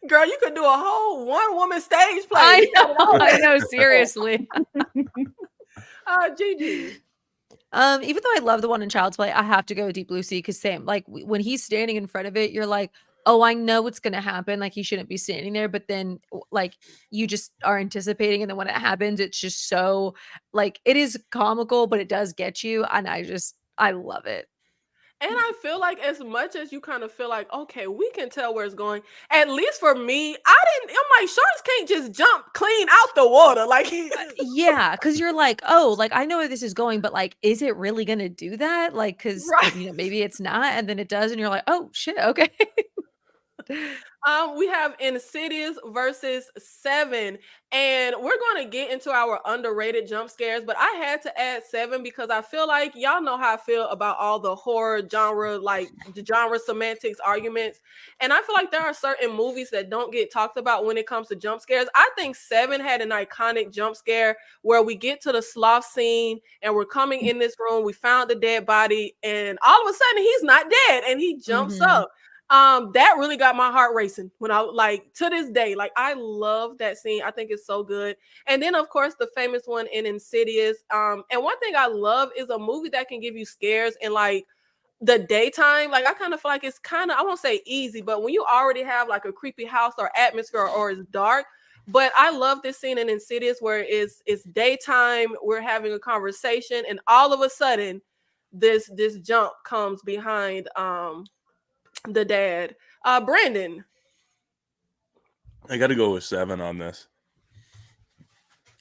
Girl, you could do a whole one-woman stage play. I know, seriously. Gigi. Even though I love the one in Child's Play, I have to go with Deep Blue Sea, because same, like when he's standing in front of it, you're like, oh, I know what's gonna happen. Like, he shouldn't be standing there, but then like you just are anticipating, and then when it happens, it's just so like, it is comical, but it does get you, and I love it. And I feel like, as much as you kind of feel like, okay, we can tell where it's going, at least for me, I'm like, sharks can't just jump clean out the water. Like, yeah, because you're like, oh, like, I know where this is going, but like, is it really gonna do that? Like, because right. maybe it's not, and then it does, and you're like, oh shit, okay. We have Insidious versus Seven, and we're going to get into our underrated jump scares, but I had to add Seven because I feel like y'all know how I feel about all the horror genre, like the genre semantics arguments, and I feel like there are certain movies that don't get talked about when it comes to jump scares. I think Seven had an iconic jump scare where we get to the sloth scene and we're coming in this room, we found the dead body, and all of a sudden he's not dead and he jumps up. That really got my heart racing when I, like, to this day, like, I love that scene. I think it's so good. And then of course the famous one in Insidious. And one thing I love is a movie that can give you scares in like the daytime. Like, I kind of feel like it's kind of, I won't say easy, but when you already have like a creepy house or atmosphere or it's dark. But I love this scene in Insidious where it's daytime, we're having a conversation, and all of a sudden this jump comes behind the dad. Brandon. I got to go with Seven on this.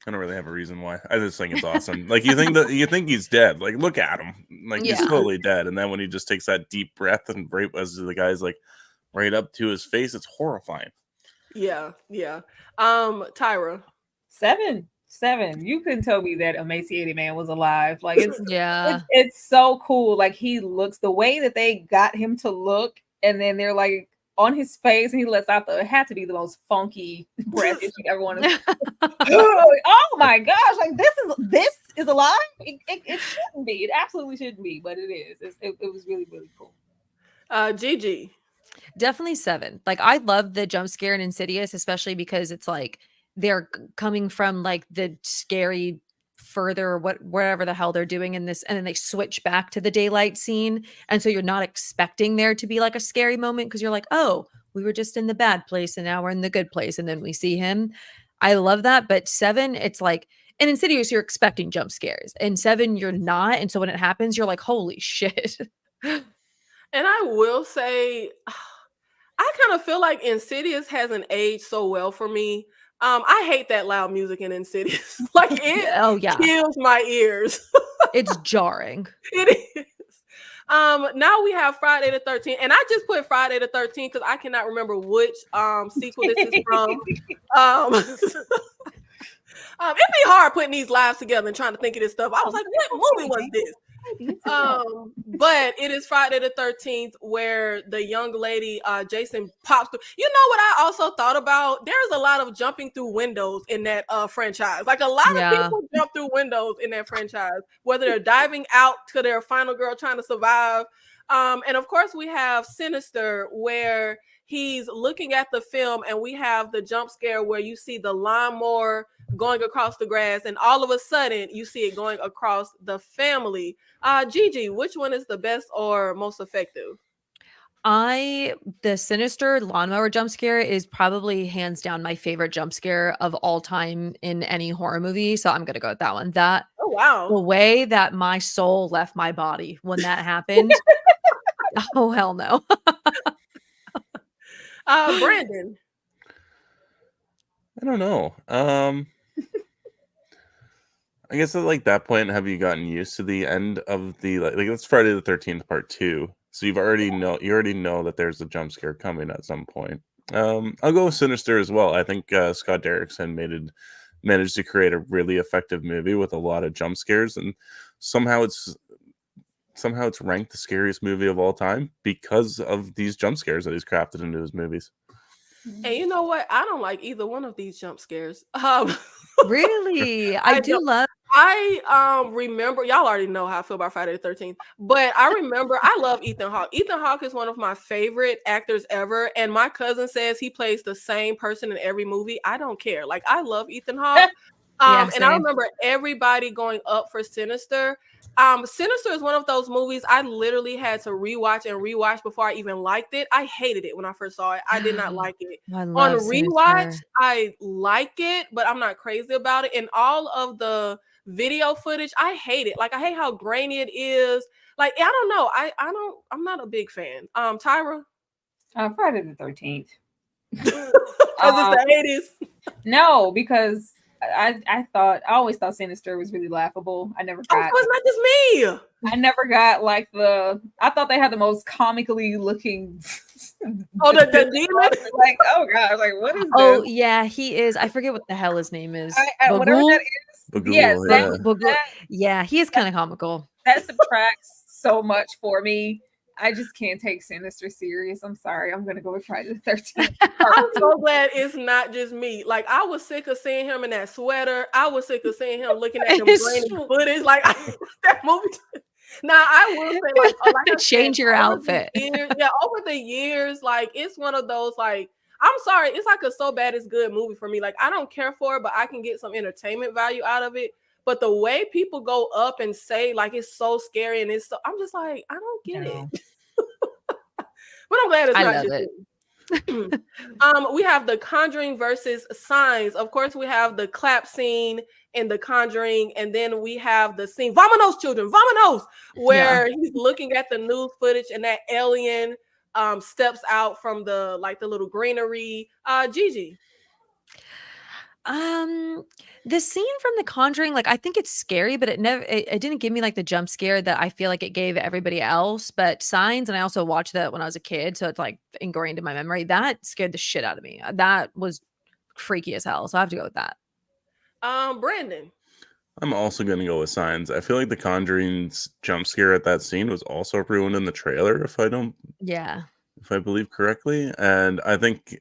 I don't really have a reason why. I just think it's awesome. Like, you think he's dead. Like, look at him. Like, he's totally dead. And then when he just takes that deep breath, and right as the guy's like right up to his face, it's horrifying. Yeah. Tyra. Seven. 7. You couldn't tell me that emaciated man was alive. Like Yeah. it's so cool. Like he looks the way that they got him to look, and then they're like on his face, and he lets out it had to be the most funky breath that you ever want to. Oh my gosh! Like this is alive. It shouldn't be. It absolutely shouldn't be, but it is. It was really really cool. Gigi. Definitely 7. Like I love the jump scare in Insidious, especially because it's like they're coming from like the scary further wherever the hell they're doing in this, and then they switch back to the daylight scene, and so you're not expecting there to be like a scary moment because you're like, oh, we were just in the bad place and now we're in the good place, and then we see him. I love that. But 7, it's like in Insidious you're expecting jump scares, in 7 you're not, and so when it happens you're like, holy shit. And I will say, I kind of feel like Insidious hasn't aged so well for me. I hate that loud music in Insidious. Like it Oh yeah, kills my ears. it's jarring. It is. Now we have Friday the 13th, and I just put Friday the 13th because I cannot remember which sequel this is from. It'd be hard putting these lives together and trying to think of this stuff. I was like, what movie was this? But it is Friday the 13th where the young lady Jason pops through. You know what I also thought about? There's a lot of jumping through windows in that franchise. Like a lot of people jump through windows in that franchise, whether they're diving out to their final girl trying to survive. And of course we have Sinister, where he's looking at the film, and we have the jump scare where you see the lawnmower going across the grass, and all of a sudden you see it going across the family. Gigi, which one is the best or most effective? The Sinister lawnmower jump scare is probably hands down my favorite jump scare of all time in any horror movie. So I'm gonna go with that one. Oh wow. The way that my soul left my body when that happened. Oh hell no. Brandon. I don't know. I guess at like that point, have you gotten used to the end of the like it's Friday the 13th part 2, so you already know that there's a jump scare coming at some point. I'll go with Sinister as well. I think Scott Derrickson managed to create a really effective movie with a lot of jump scares, and somehow it's ranked the scariest movie of all time because of these jump scares that he's crafted into his movies. And you know what? I don't like either one of these jump scares. Really? I do love. I remember, y'all already know how I feel about Friday the 13th, but I remember I love Ethan Hawke. Ethan Hawke is one of my favorite actors ever, and my cousin says he plays the same person in every movie. I don't care. Like I love Ethan Hawke. And I remember everybody going up for Sinister. Sinister is one of those movies I literally had to rewatch before I even liked it. I hated it when I first saw it. I did not like it. On rewatch, Sinister. I like it, but I'm not crazy about it. And all of the video footage, I hate it. Like I hate how grainy it is. Like I don't know. I'm not a big fan. Tyra? Friday the 13th. Because it's the 80s. No, because I always thought Sinister was really laughable. I never got. Oh, it's not just me. I never got like I thought they had the most comically looking. The demon. Like oh god, like what is this? Oh yeah, he is. I forget what the hell his name is. Whatever that is. Bagul, Yes, yeah, he is kind of comical. That subtracts so much for me. I just can't take Sinister serious. I'm sorry. I'm gonna go with Friday the 13th. I'm so glad it's not just me. Like I was sick of seeing him in that sweater. I was sick of seeing him looking at them grainy footage. Like that movie. Now I will say, like change your outfit. Over the years, like it's one of those like. I'm sorry, it's like a so bad it's good movie for me. Like I don't care for it, but I can get some entertainment value out of it. But the way people go up and say like it's so scary and I'm just like, I don't get it. But I'm glad it's not just it. We have The Conjuring versus Signs. Of course, we have the clap scene in The Conjuring, and then we have the scene, Vamonos, children, Vamonos, where he's looking at the news footage and that alien steps out from the little greenery. Gigi. The scene from The Conjuring, like I think it's scary, but it didn't give me like the jump scare that I feel like it gave everybody else. But Signs, and I also watched that when I was a kid, so it's like ingrained in my memory. That scared the shit out of me. That was freaky as hell. So I have to go with that. Brandon. I'm also going to go with Signs. I feel like the Conjuring's jump scare at that scene was also ruined in the trailer, if I believe correctly. And I think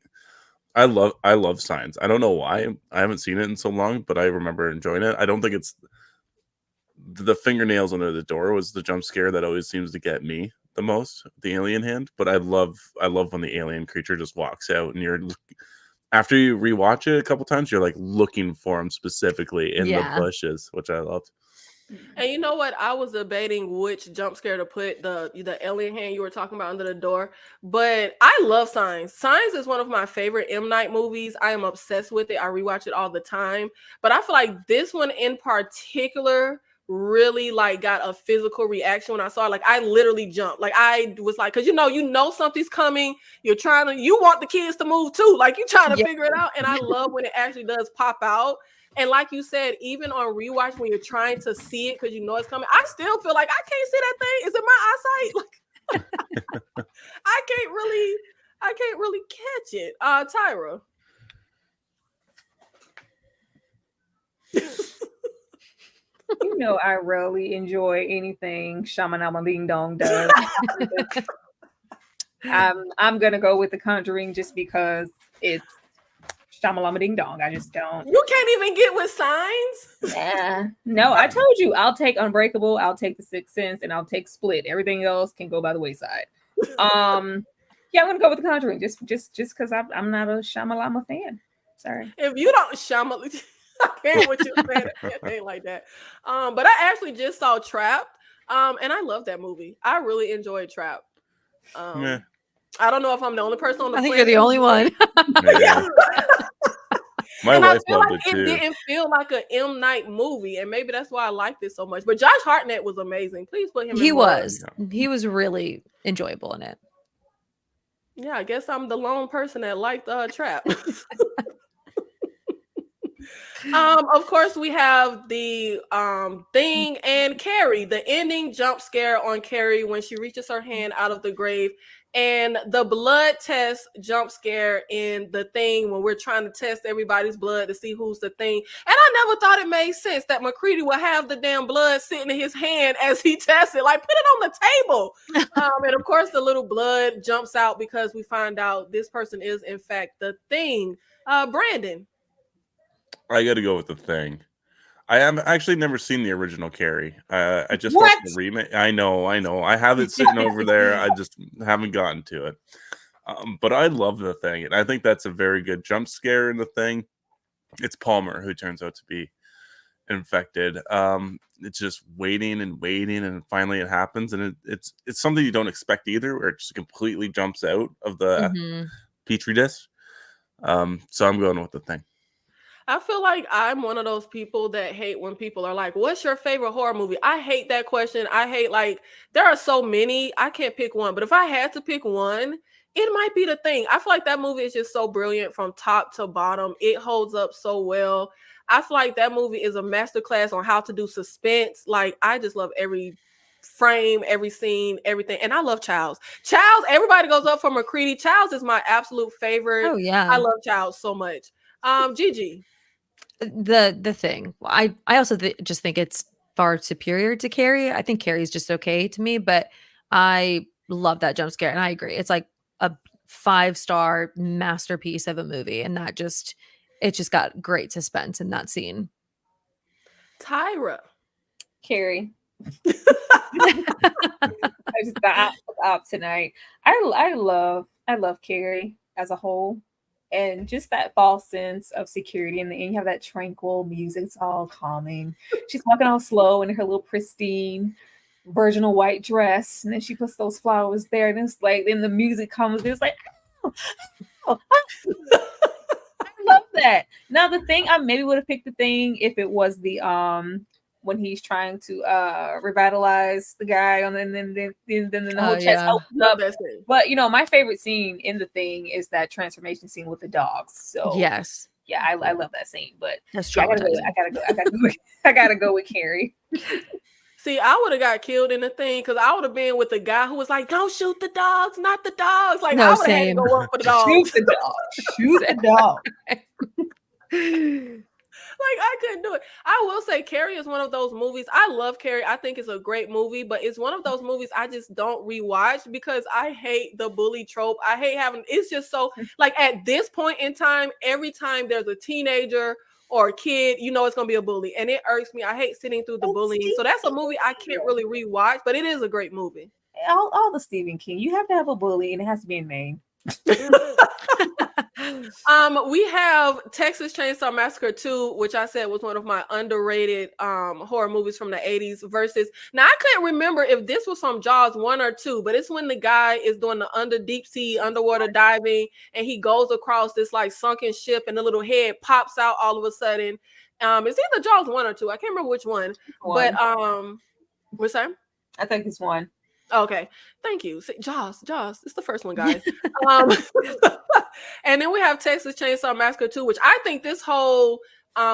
I love Signs. I don't know why. I haven't seen it in so long, but I remember enjoying it. I don't think it's the fingernails under the door was the jump scare that always seems to get me the most, the alien hand. But I love when the alien creature just walks out and you're after you rewatch it a couple times, you're like looking for him specifically in the bushes, which I loved. And you know what? I was debating which jump scare to put the alien hand you were talking about under the door, but I love Signs. Signs is one of my favorite M. Night movies. I am obsessed with it. I rewatch it all the time. But I feel like this one in particular really like got a physical reaction when I saw it. Like I literally jumped. Like I was like, because you know something's coming. You want the kids to move too. Like you trying to figure it out. And I love when it actually does pop out. And like you said, even on rewatch when you're trying to see it because you know it's coming, I still feel like I can't see that thing. Is it my eyesight? Like I can't really catch it. Tyra. You know, I rarely enjoy anything Shamanama Ding Dong does. I'm gonna go with The Conjuring just because it's Shamalama Ding Dong. I just don't. You can't even get with Signs? Yeah. No, I told you I'll take Unbreakable, I'll take The Sixth Sense, and I'll take Split. Everything else can go by the wayside. Yeah, I'm gonna go with The Conjuring just because I'm not a Shamalama fan. Sorry. If you don't Shamalama, I can't what you said. It ain't like that. But I actually just saw Trapped. And I love that movie. I really enjoyed Trapped. I don't know if I'm the only person on the planet. I think you're the only one. Yeah. My wife loved it too. It didn't feel like an M. Night movie, and maybe that's why I liked it so much. But Josh Hartnett was amazing. Please put him. He was really enjoyable in it. Yeah, I guess I'm the lone person that liked Trap. Of course, we have the Thing and Carrie, the ending jump scare on Carrie when she reaches her hand out of the grave, and the blood test jump scare in the Thing when we're trying to test everybody's blood to see who's the Thing. And I never thought it made sense that McCready would have the damn blood sitting in his hand as he tested. Like, put it on the table. And of course, the little blood jumps out because we find out this person is in fact the Thing. Brandon. I got to go with The Thing. I have actually never seen the original Carrie. I just watched the remake. I know. I have it sitting over there. I just haven't gotten to it. But I love The Thing, and I think that's a very good jump scare in The Thing. It's Palmer who turns out to be infected. It's just waiting, and finally it happens, and it's something you don't expect either, where it just completely jumps out of the petri dish. So I'm going with The Thing. I feel like I'm one of those people that hate when people are like, what's your favorite horror movie? I hate that question. I hate, like, there are so many. I can't pick one. But if I had to pick one, it might be The Thing. I feel like that movie is just so brilliant from top to bottom. It holds up so well. I feel like that movie is a masterclass on how to do suspense. Like, I just love every frame, every scene, everything. And I love Childs. Everybody goes up for McCready. Childs is my absolute favorite. Oh, yeah. I love Childs so much. Gigi. The Thing. I also just think it's far superior to Carrie. I think Carrie's just okay to me, but I love that jump scare, and I agree. It's like a 5-star masterpiece of a movie, and it just got great suspense in that scene. Tyra. Carrie. I just got up tonight. I love Carrie as a whole. And just that false sense of security. And then you have that tranquil music. It's all calming. She's walking all slow in her little pristine virginal white dress. And then she puts those flowers there. And it's like, then the music comes. It's like, I love that. Now, The Thing, I maybe would have picked The Thing if it was the when he's trying to revitalize the guy and then the whole chest opens up. But my favorite scene in The Thing is that transformation scene with the dogs. So yes, yeah, I love that scene. But that's I gotta go with Carrie. See, I would have got killed in The Thing because I would have been with the guy who was like, "Don't shoot the dogs, not the dogs." Like, I would have had to go up for the dogs. Shoot the dog. Shoot a dog. I couldn't do it. I will say Carrie is one of those movies. I love Carrie. I think it's a great movie, but it's one of those movies I just don't rewatch because I hate the bully trope. I hate having, it's just so, like at this point in time, every time there's a teenager or a kid, you know it's going to be a bully. And it irks me. I hate sitting through the bullying. So that's a movie I can't really rewatch, but it is a great movie. All the Stephen King, you have to have a bully and it has to be a name. We have Texas Chainsaw Massacre 2, which I said was one of my underrated horror movies from the 80s versus, now I couldn't remember if this was from Jaws 1 or 2, but it's when the guy is doing the deep sea underwater diving and he goes across this like sunken ship and the little head pops out all of a sudden. It's either Jaws 1 or 2. I can't remember which one. But what's that? I think it's 1. Okay, thank you. Jaws, it's the first one, guys. And then we have Texas Chainsaw Massacre 2, which I think this whole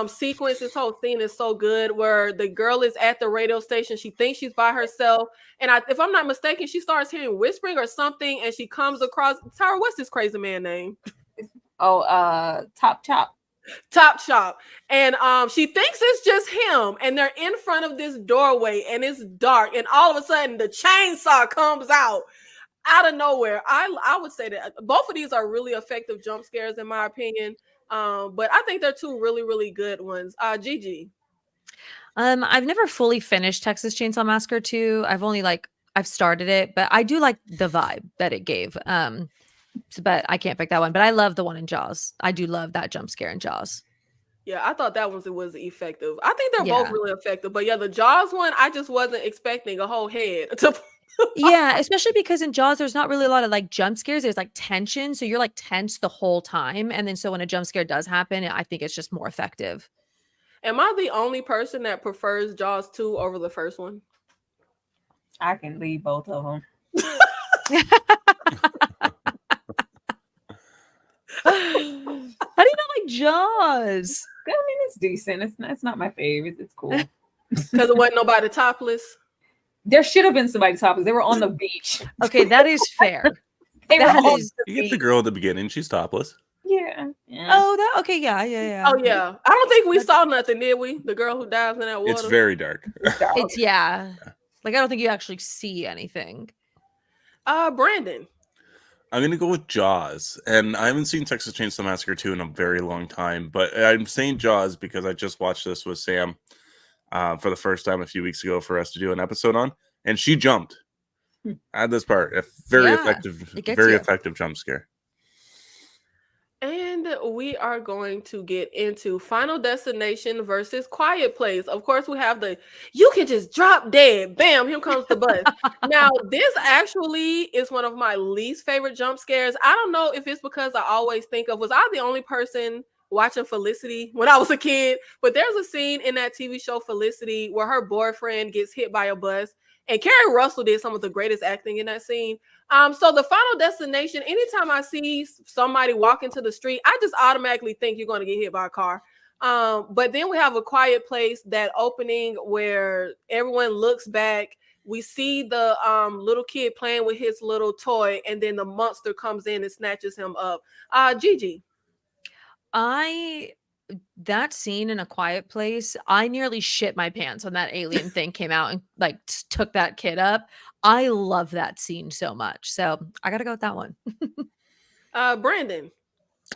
sequence, this whole scene is so good, where the girl is at the radio station. She thinks she's by herself, and if I'm not mistaken, she starts hearing whispering or something, and she comes across Tara. What's this crazy man name? Top Chop. Top Shop. And she thinks it's just him, and they're in front of this doorway and it's dark, and all of a sudden the chainsaw comes out of nowhere. I would say that both of these are really effective jump scares in my opinion, but I think they're two really, really good ones. Gigi. I've never fully finished Texas Chainsaw Massacre 2. I've started it, but I do like the vibe that it gave. But I can't pick that one. But I love the one in Jaws. I do love that jump scare in Jaws. Yeah, I thought that one was effective. I think they're both really effective. But yeah, the Jaws one, I just wasn't expecting a whole head to. Yeah, especially because in Jaws, there's not really a lot of like jump scares. There's like tension. So you're like tense the whole time. And then so when a jump scare does happen, I think it's just more effective. Am I the only person that prefers Jaws 2 over the first one? I can leave both of them. How do you not like Jaws? I mean, it's decent. It's not my favorite. It's cool. Because it wasn't nobody topless. There should have been somebody topless. They were on the beach. Okay, that is fair. You get the girl at the beginning. She's topless. Yeah. Oh, okay. Yeah. Oh, yeah. I don't think we saw nothing, did we? The girl who dives in that water. It's very dark. It's like I don't think you actually see anything. Brandon. I'm going to go with Jaws. And I haven't seen Texas Chainsaw Massacre 2 in a very long time. But I'm saying Jaws because I just watched this with Sam for the first time a few weeks ago for us to do an episode on. And she jumped at this part. A very effective jump scare. And we are going to get into Final Destination versus Quiet Place. Of course, we have you can just drop dead. Bam, here comes the bus. Now, this actually is one of my least favorite jump scares. I don't know if it's because I always think of, was I the only person watching Felicity when I was a kid? But there's a scene in that TV show Felicity where her boyfriend gets hit by a bus. And Carrie Russell did some of the greatest acting in that scene. So the Final Destination, anytime I see somebody walk into the street, I just automatically think you're going to get hit by a car. But then we have A Quiet Place, that opening where everyone looks back. We see the little kid playing with his little toy, and then the monster comes in and snatches him up. Gigi. That scene in A Quiet Place, I nearly shit my pants when that alien thing came out and like took that kid up. I love that scene so much. So I got to go with that one. Brandon.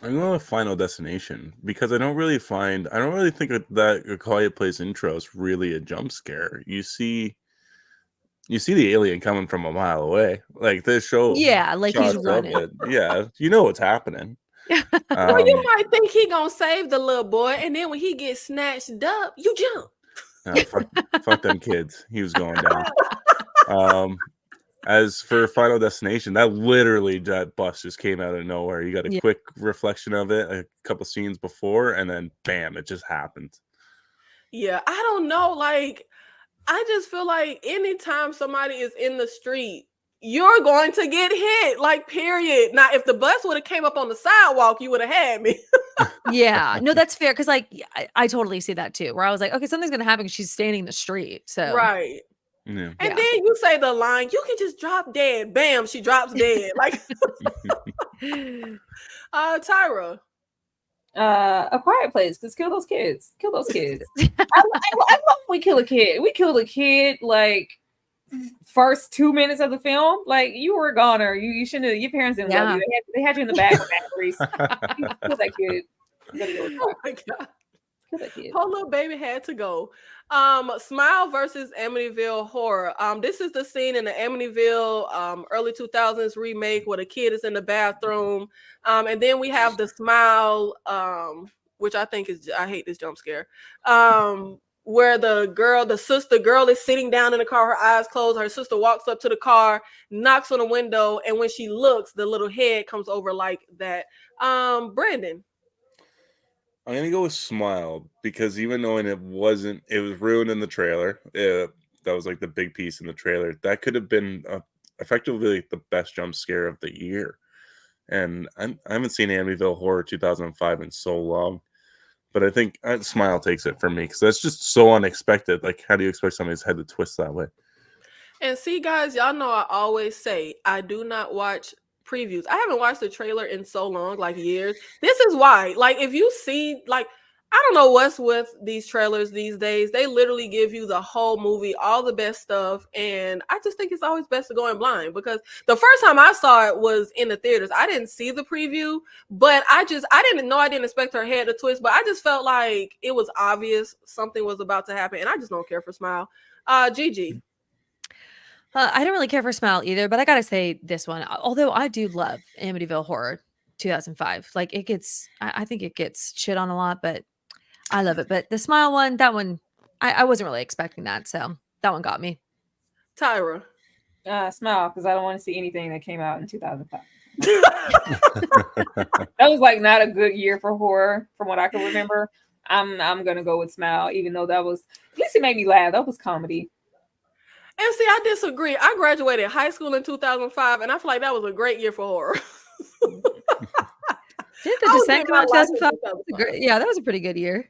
I'm going with Final Destination because I don't really think that A Quiet Place intro is really a jump scare. You see the alien coming from a mile away. Like this show. Yeah, like he's running. Yeah, you know what's happening. Well, you might think he gonna save the little boy, and then when he gets snatched up, you jump. Fuck them kids. He was going down. As for Final Destination, that bus just came out of nowhere. You got a quick reflection of it a couple scenes before, and then bam, it just happened. Yeah, I don't know. Like, I just feel like anytime somebody is in the street, you're going to get hit, like, period. Now, if the bus would have came up on the sidewalk, you would have had me. Yeah, no, that's fair. Cause like, I totally see that too, where I was like, okay, something's going to happen because she's standing in the street. So, right. Yeah. And then you say the line, you can just drop dead. Bam, she drops dead. Like, Tyra. A Quiet Place. Just kill those kids. Kill those kids. I love when we kill a kid. We killed a kid like first 2 minutes of the film. Like you were a goner. You shouldn't have. Your parents didn't love you. They had you in the back of batteries. Kill that kid. Oh my God. Kill that kid. Poor little baby had to go. Smile versus Amityville Horror. This is the scene in the Amityville early 2000s remake where the kid is in the bathroom. And then we have the Smile, which I think is, I hate this jump scare. Where the sister girl is sitting down in the car, her eyes closed. Her sister walks up to the car, knocks on the window, and when she looks, the little head comes over like that. Brandon. I'm gonna go with Smile because even though it was ruined in the trailer. That was like the big piece in the trailer. That could have been effectively the best jump scare of the year. And I haven't seen Amityville Horror 2005 in so long, but I think Smile takes it for me because that's just so unexpected. Like, how do you expect somebody's head to twist that way? And see, guys, y'all know I always say I do not watch previews. I haven't watched the trailer in so long, like years. This is why. Like, if you see, like, I don't know what's with these trailers these days. They literally give you the whole movie, all the best stuff. And I just think it's always best to go in blind because the first time I saw it was in the theaters. I didn't see the preview, but I didn't expect her head to twist, but I just felt like it was obvious something was about to happen. And I just don't care for Smile. Gigi. I don't really care for Smile either, but I gotta say this one, although I do love Amityville Horror 2005. Like I think it gets shit on a lot, but I love it. But the Smile one, that one, I wasn't really expecting that. So that one got me. Tyra. Smile, because I don't want to see anything that came out in 2005. That was like not a good year for horror from what I can remember. I'm gonna go with Smile, even though that was, at least it made me laugh. That was comedy. And see, I disagree. I graduated high school in 2005, and I feel like that was a great year for horror. Did the Descent come out 2005? Yeah, that was a pretty good year.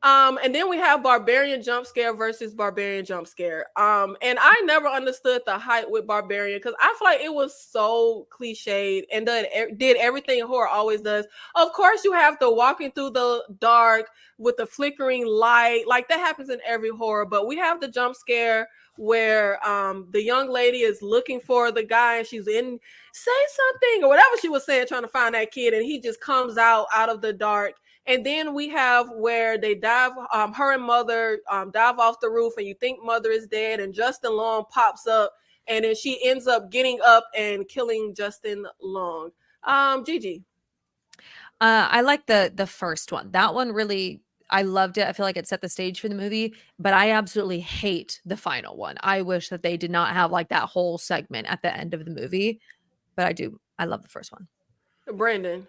And then we have Barbarian Jump Scare versus Barbarian Jump Scare. And I never understood the hype with Barbarian because I feel like it was so cliched and did everything horror always does. Of course, you have the walking through the dark with the flickering light. Like that happens in every horror, but we have the jump scare where the young lady is looking for the guy and she's in say something or whatever she was saying, trying to find that kid, and he just comes out of the dark. And then we have where they dive, her and Mother dive off the roof, and you think Mother is dead, and Justin Long pops up, and then she ends up getting up and killing Justin Long. Gigi. I like the first one. That one really, I loved it. I feel like it set the stage for the movie, but I absolutely hate the final one. I wish that they did not have like that whole segment at the end of the movie, but I love the first one. Brandon.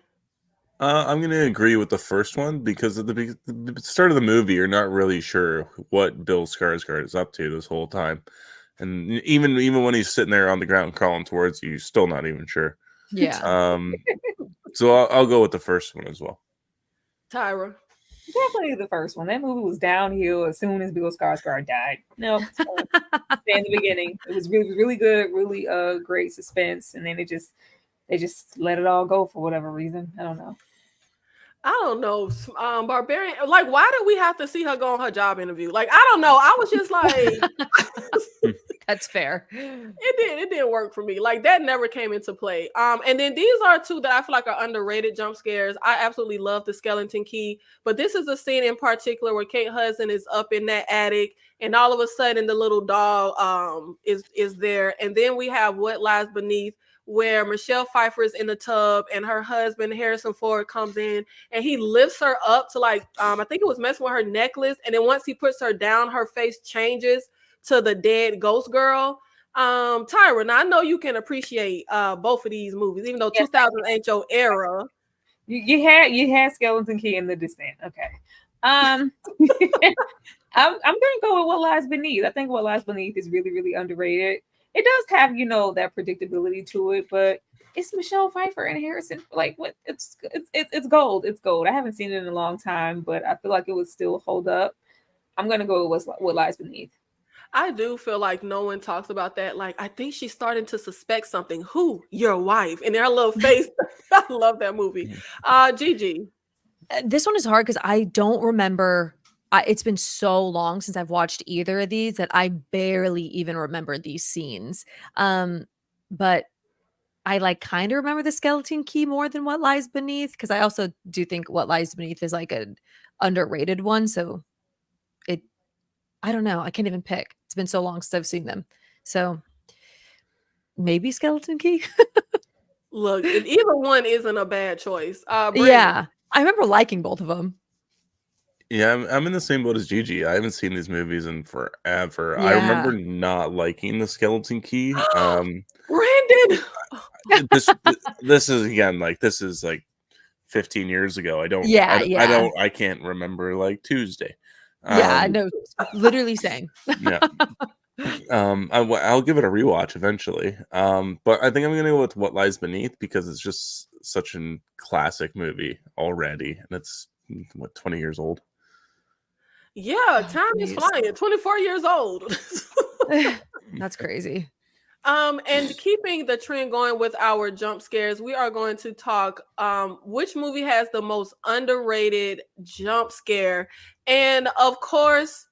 I'm going to agree with the first one because at the start of the movie, you're not really sure what Bill Skarsgård is up to this whole time. And even when he's sitting there on the ground crawling towards you, you're still not even sure. Yeah. So I'll go with the first one as well. Tyra. Definitely the first one. That movie was downhill as soon as Bill Skarsgård died. No, stay in the beginning. It was really, really good, really great suspense, and then they just let it all go for whatever reason. I don't know. Barbarian. Like, why did we have to see her go on her job interview? Like, I don't know. I was just like, that's fair. It didn't work for me. Like, that never came into play. And then these are two that I feel like are underrated jump scares. I absolutely love the Skeleton Key, but this is a scene in particular where Kate Hudson is up in that attic, and all of a sudden the little doll is there, and then we have What Lies Beneath, where Michelle Pfeiffer is in the tub and her husband Harrison Ford comes in and he lifts her up to like I think it was messing with her necklace, and then once he puts her down, her face changes to the dead ghost girl. Tyra, now I know you can appreciate both of these movies, even though 2000 ain't your era. You had Skeleton Key in The Descent. Okay. I'm gonna go with What Lies Beneath. I think What Lies Beneath is really, really underrated. It does have, that predictability to it, but it's Michelle Pfeiffer and Harrison. Like, what? It's gold. It's gold. I haven't seen it in a long time, but I feel like it would still hold up. I'm gonna go with What Lies Beneath. I do feel like no one talks about that. Like, I think she's starting to suspect something. Who? Your wife. And their little face. I love that movie. Gigi. This one is hard because I don't remember. It's been so long since I've watched either of these that I barely even remember these scenes. But I like kind of remember the skeleton key more than What Lies Beneath, because I also do think What Lies Beneath is like an underrated one. So I don't know. I can't even pick. It's been so long since I've seen them. So maybe skeleton key. Look, either one isn't a bad choice. Brandon. Yeah, I remember liking both of them. Yeah, I'm in the same boat as Gigi. I haven't seen these movies in forever. I Yeah. remember not liking the skeleton key. Brandon. This is again like this is like 15 years ago. I can't remember like Tuesday. Yeah, no, literally same. Yeah. I'll give it a rewatch eventually. But I think I'm gonna go with What Lies Beneath because it's just such a classic movie already, and it's 20 years old. Yeah, time is flying. 24 years old. That's crazy. And keeping the trend going with our jump scares, we are going to talk which movie has the most underrated jump scare. And of course,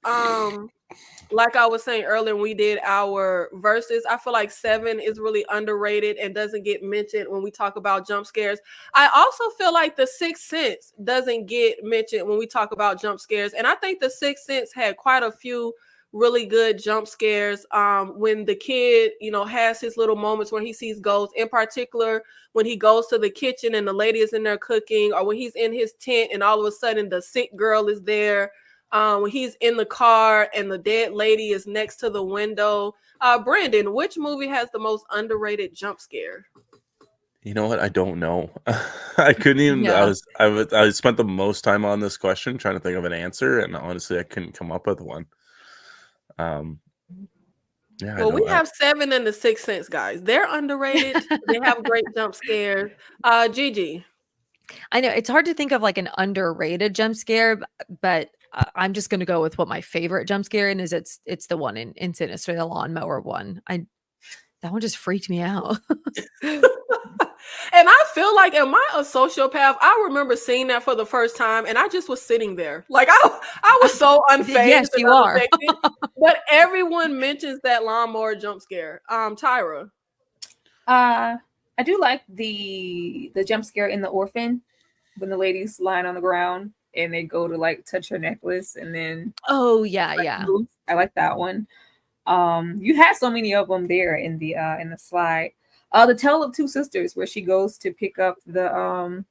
like I was saying earlier when we did our verses, I feel like 7 is really underrated and doesn't get mentioned when we talk about jump scares. I also feel like The Sixth Sense doesn't get mentioned when we talk about jump scares. And I think The Sixth Sense had quite a few really good jump scares when the kid, has his little moments where he sees ghosts, in particular when he goes to the kitchen and the lady is in there cooking, or when he's in his tent and all of a sudden the sick girl is there. When he's in the car and the dead lady is next to the window. Brandon, which movie has the most underrated jump scare? You know what? I don't know. I couldn't even. Yeah. I spent the most time on this question trying to think of an answer, and honestly, I couldn't come up with one. Yeah. Well, we have 7 in The Sixth Sense, guys. They're underrated. They have great jump scares. Gigi. I know it's hard to think of like an underrated jump scare, but I'm just going to go with what my favorite jump scare is. It's the one in Sinister, the lawnmower one. That one just freaked me out. And I feel like, am I a sociopath? I remember seeing that for the first time, and I just was sitting there, like I was so unfazed. Yes, you are. But everyone mentions that lawnmower jump scare. Tyra. I do like the jump scare in The Orphan when the lady's lying on the ground and they go to like touch her necklace and then yeah. I like that one. You had so many of them there in the slide. The Tale of Two Sisters, where she goes to pick up the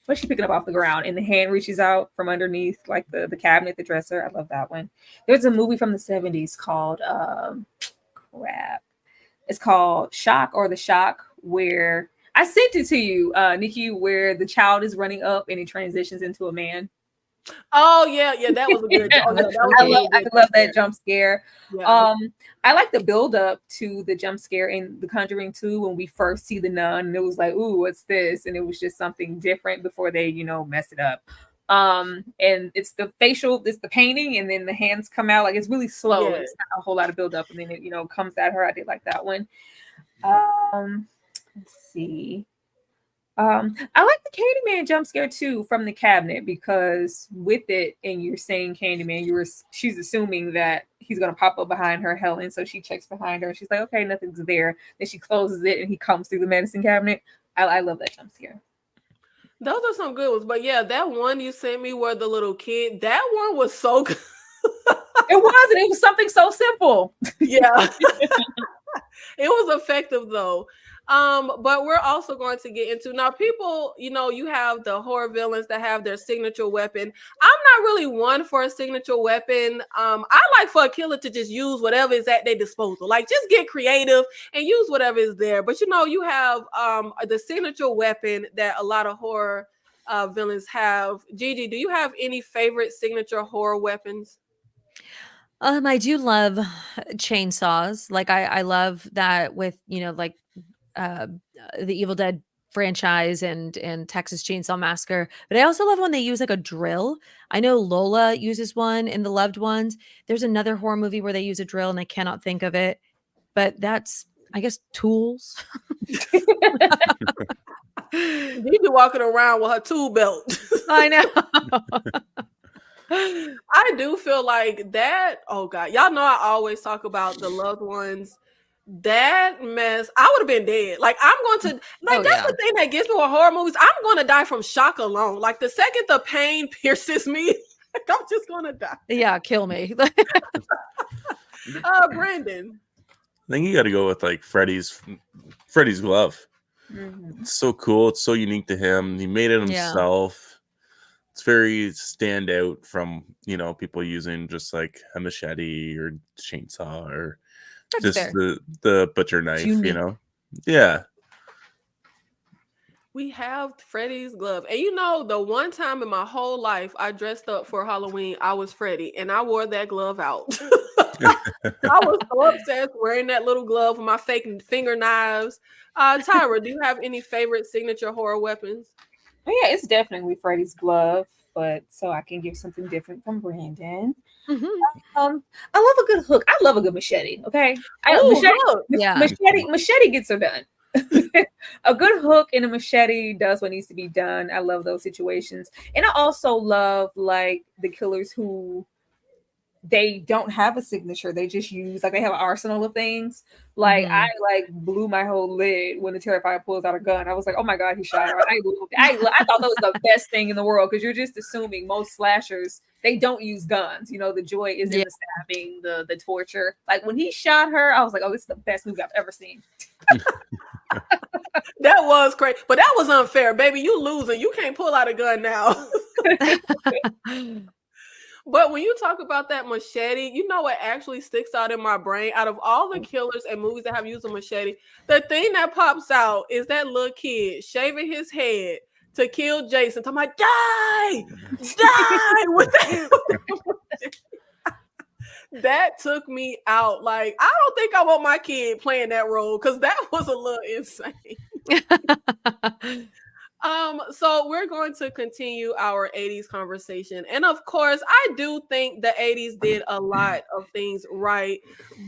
what's she picking up off the ground and the hand reaches out from underneath like the cabinet, the dresser. I love that one. There's a movie from the 70s called it's called Shock or The Shock, where I sent it to you, Nikki, where the child is running up and it transitions into a man. Oh yeah, that was a good. I love that jump scare. Yeah. I like the build up to the jump scare in The Conjuring 2 when we first see the nun, and it was like, ooh, what's this? And it was just something different before they, mess it up. And it's the painting, and then the hands come out like it's really slow. Yeah. It's not a whole lot of build up, and then it, comes at her. I did like that one. Let's see. I like the Candyman jump scare too from the cabinet, because with it, and you're saying Candyman, she's assuming that he's gonna pop up behind her, Helen. So she checks behind her and she's like, okay, nothing's there. Then she closes it and he comes through the medicine cabinet. I love that jump scare. Those are some good ones, but yeah, that one you sent me where the little kid, that one was so good. It was something so simple. Yeah. It was effective though. But we're also going to get into now people, you have the horror villains that have their signature weapon. I'm not really one for a signature weapon. I like for a killer to just use whatever is at their disposal. Like just get creative and use whatever is there. But you have the signature weapon that a lot of horror villains have. Gigi, do you have any favorite signature horror weapons? I do love chainsaws. Like I love that with, the Evil Dead franchise and Texas Chainsaw Massacre. But I also love when they use like a drill. I know Lola uses one in The Loved Ones. There's another horror movie where they use a drill and I cannot think of it. But that's, I guess, tools. You be walking around with her tool belt. I know. I do feel like that. Oh God, y'all know I always talk about the loved ones. That mess, I would have been dead. Like I'm going to, like Oh, that's yeah. the thing that gets me with horror movies. I'm going to die from shock alone. Like the second the pain pierces me, like, I'm just going to die. Yeah, kill me. Brandon. I think you got to go with like Freddy's glove. Mhm. It's so cool. It's so unique to him. He made it Yeah. himself. It's very stand out from, you know, people using just like a machete or chainsaw or That's just fair. the butcher knife, you unique. know? Yeah. We have Freddy's glove. And you know, the one time in my whole life I dressed up for Halloween, I was Freddy and I wore that glove out. I was so obsessed wearing that little glove with my fake finger knives. Tyra, do you have any favorite signature horror weapons? Oh, yeah, it's definitely Freddy's glove, but so I can give something different from Brandon. Mhm. I love a good hook. I love a good machete. Okay, Oh, Yeah. machete gets her done. A good hook and a machete does what needs to be done. I love those situations, and I also love like the killers who they don't have a signature. They just use like they have an arsenal of things. Like Mhm. I like blew my whole lid when the Terrifier pulls out a gun. I was like, oh my god, he shot her. I thought that was the best thing in the world because you're just assuming most slashers they don't use guns. You know, the joy is in Yeah. the stabbing, the torture. Like when he shot her, I was like, oh, this is the best movie I've ever seen. that was crazy. But that was unfair, baby. You losing. You can't pull out a gun now. But when you talk about that machete, you know what actually sticks out in my brain? Out of all the killers and movies that have used a machete, the thing that pops out is that little kid shaving his head to kill Jason. I'm like, die with that. That took me out. Like, I don't think I want my kid playing that role because that was a little insane. So we're going to continue our 80s conversation. And of course, I do think the 80s did a lot of things right.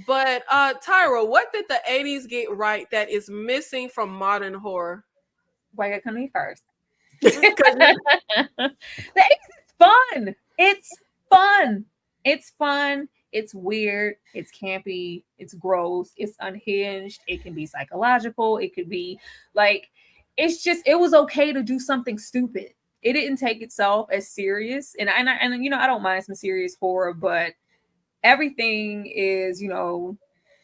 But Tyra, what did the 80s get right that is missing from modern horror? Why you gotta come to me first? 'Cause The 80s is fun. It's fun. It's fun. It's weird. It's campy. It's gross. It's unhinged. It can be psychological. It could be like, it's just, it was okay to do something stupid. It didn't take itself as serious. And you know, I don't mind some serious horror, but everything is, you know,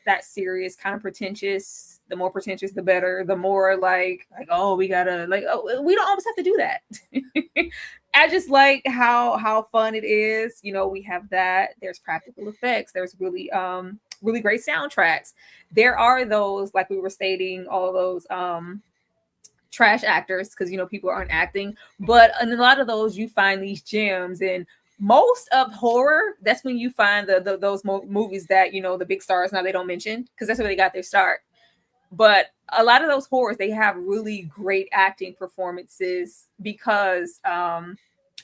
that serious, kind of pretentious. The more pretentious, the better. The more like, oh, we gotta like, oh, we don't always have to do that. I just like how fun it is. You know, we have that. There's practical effects. There's really great soundtracks. There are those, like we were stating, all those trash actors because you know people aren't acting, but in a lot of those you find these gems. And most of horror, that's when you find those movies that you know the big stars now they don't mention because that's where they got their start. But a lot of those horrors they have really great acting performances because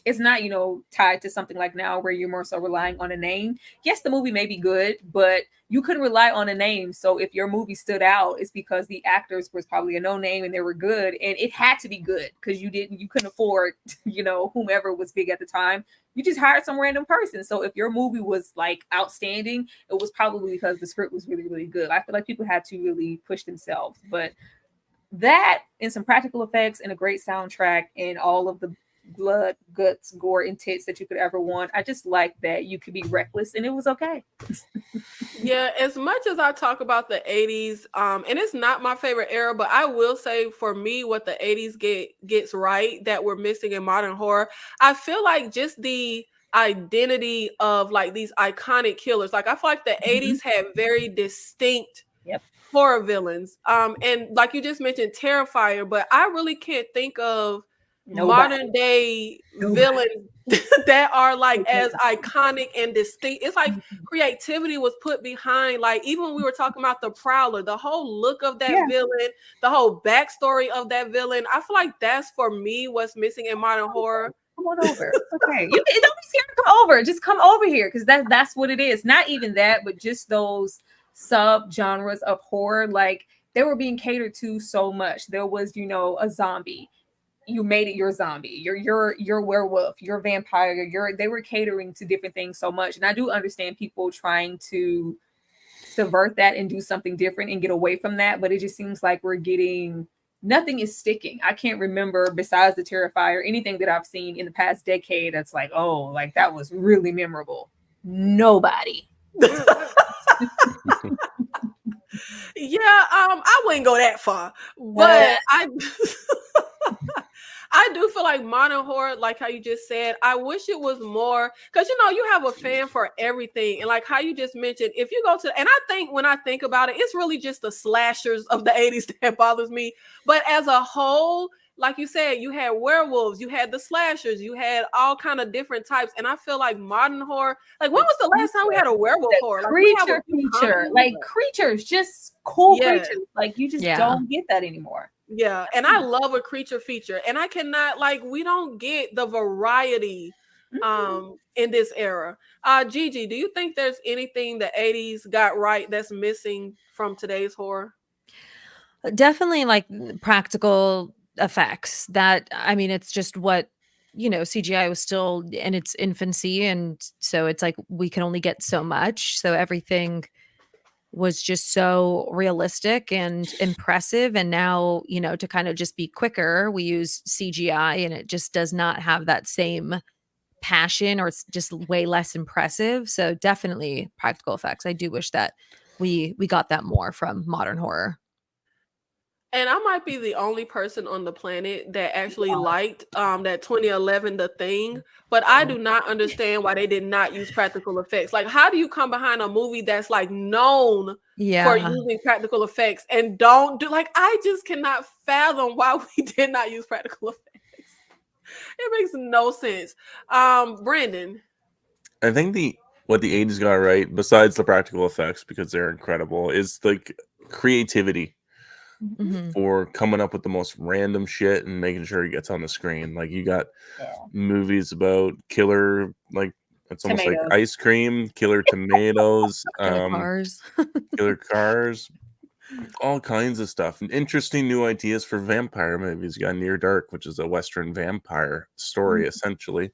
it's not, you know, tied to something like now where you're more so relying on a name. Yes, the movie may be good, but you couldn't rely on a name. So if your movie stood out, it's because the actors was probably a no name and they were good, and it had to be good because you couldn't afford, you know, whomever was big at the time. You just hired some random person. So if your movie was like outstanding, it was probably because the script was really, really good. I feel like people had to really push themselves, but that and some practical effects and a great soundtrack and all of the blood, guts, gore, and tits that you could ever want. I just like that you could be reckless and it was okay. Yeah, as much as I talk about the 80s, and it's not my favorite era, but I will say for me, what the 80s gets right that we're missing in modern horror, I feel like just the identity of like these iconic killers. Like I feel like the 80s had very distinct horror villains. And like you just mentioned Terrifier, but I really can't think of modern day villains that are like as iconic and distinct. It's like creativity was put behind, like even when we were talking about the Prowler, the whole look of that villain, the whole backstory of that villain. I feel like that's for me what's missing in modern horror. Come on over. Okay. You don't be scared to come over. Just come over here because that's what it is. Not even that, but just those sub genres of horror. Like they were being catered to so much. There was, you know, a zombie. you made it your zombie, your werewolf, your vampire, they were catering to different things so much. And I do understand people trying to subvert that and do something different and get away from that, but it just seems like nothing is sticking. I can't remember, besides the Terrifier, anything that I've seen in the past decade that's like, oh, like that was really memorable. Nobody. Yeah, I wouldn't go that far, but I do feel like modern horror, like how you just said, I wish it was more, because you have a fan for everything, and like how you just mentioned, if you go to, and I think when I think about it, it's really just the slashers of the 80s that bothers me. But as a whole, like you said, you had werewolves, you had the slashers, you had all kind of different types, and I feel like modern horror, like when was the last time we had a werewolf horror? Like, creature feature, like creatures, just cool creatures, like you just don't get that anymore. Yeah, and I love a creature feature, and I cannot, like, we don't get the variety in this era. Gigi, do you think there's anything the 80s got right that's missing from today's horror? Definitely like practical effects. That, I mean, it's just what CGI was still in its infancy, and so it's like we can only get so much, so everything was just so realistic and impressive. And now, to kind of just be quicker, we use CGI, and it just does not have that same passion, or it's just way less impressive. So definitely practical effects. I do wish that we got that more from modern horror. And I might be the only person on the planet that actually liked that 2011 The Thing, but I do not understand why they did not use practical effects. Like, how do you come behind a movie that's like known for using practical effects and don't do, like, I just cannot fathom why we did not use practical effects. It makes no sense. Brandon. I think what the 80s got right, besides the practical effects, because they're incredible, is like creativity. For coming up with the most random shit and making sure it gets on the screen. Like, you got movies about killer, like, it's almost like ice cream, killer tomatoes, killer cars, all kinds of stuff. And interesting new ideas for vampire movies. You got Near Dark, which is a Western vampire story, essentially.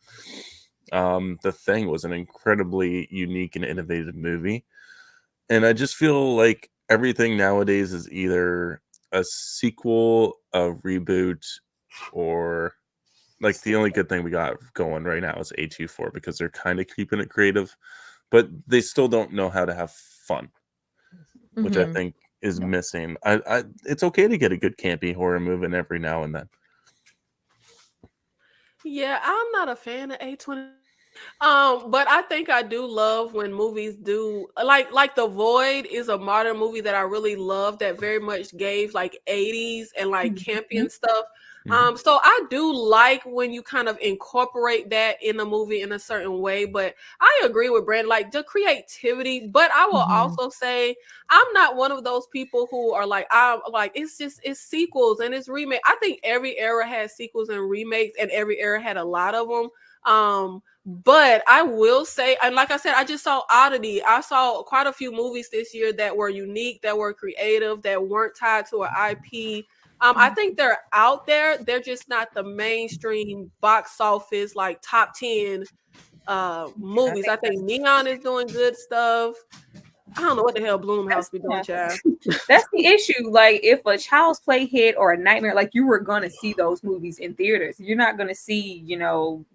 The Thing was an incredibly unique and innovative movie. And I just feel like everything nowadays is either a sequel, a reboot, or like the only good thing we got going right now is A24, because they're kind of keeping it creative, but they still don't know how to have fun, which I think is missing. It's okay to get a good campy horror movie in every now and then. Yeah, I'm not a fan of A24. But I think I do love when movies do, like The Void is a modern movie that I really love, that very much gave like 80s and like campy and stuff. So I do like when you kind of incorporate that in a movie in a certain way, but I agree with Brandon, like the creativity. But I will also say I'm not one of those people who are like, it's sequels and it's remake. I think every era has sequels and remakes, and every era had a lot of them. But I will say, and like I said, I just saw Oddity. I saw quite a few movies this year that were unique, that were creative, that weren't tied to an IP. I think they're out there. They're just not the mainstream box office, like top 10 movies. I think Neon is doing good stuff. I don't know what the hell Blumhouse be doing, child. That's the issue. Like, if a Child's Play hit or a Nightmare, like, you were going to see those movies in theaters. You're not going to see,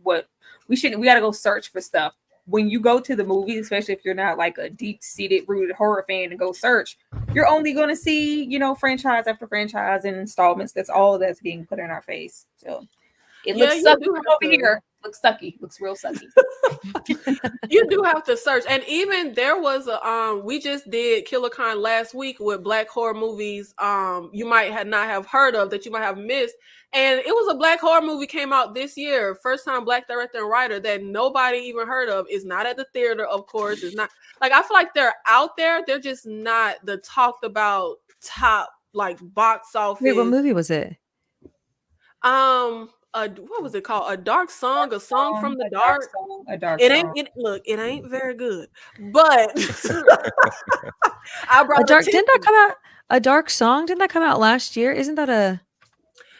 what we got to go search for stuff. When you go to the movies, especially if you're not like a deep-seated, rooted horror fan and go search, you're only going to see, franchise after franchise and installments. That's all that's being put in our face. So it looks sucky over here. Looks sucky. Looks real sucky. You do have to search. And even there was we just did KillerCon last week with black horror movies you might not have heard of, that you might have missed. And it was a black horror movie came out this year, first time black director and writer, that nobody even heard of. It's not at the theater, of course. It's not, like, I feel like they're out there. They're just not the talked about top, like, box office. Wait, what movie was it? What was it called? A Dark Song, a song from the dark. It ain't very good, but I brought didn't that come out? A Dark Song, didn't that come out last year? Isn't that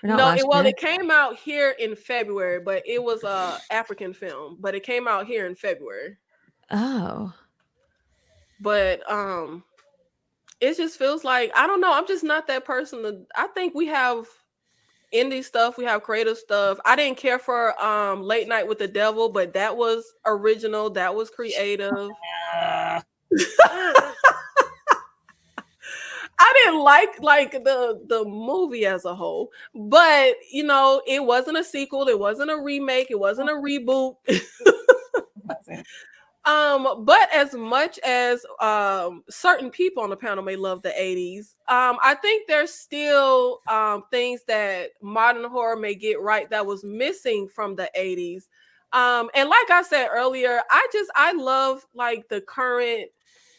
Or not No, last year? it came out here in February, but it was a African film, but it came out here in February. Oh. But it just feels like, I don't know, I'm just not that person. I think we have indie stuff, we have creative stuff. I didn't care for Late Night with the Devil, but that was original, that was creative. I didn't like the movie as a whole, but it wasn't a sequel, it wasn't a remake, it wasn't a reboot. But as much as certain people on the panel may love the 80s, I think there's still things that modern horror may get right that was missing from the 80s. And like I said earlier, I love like the current.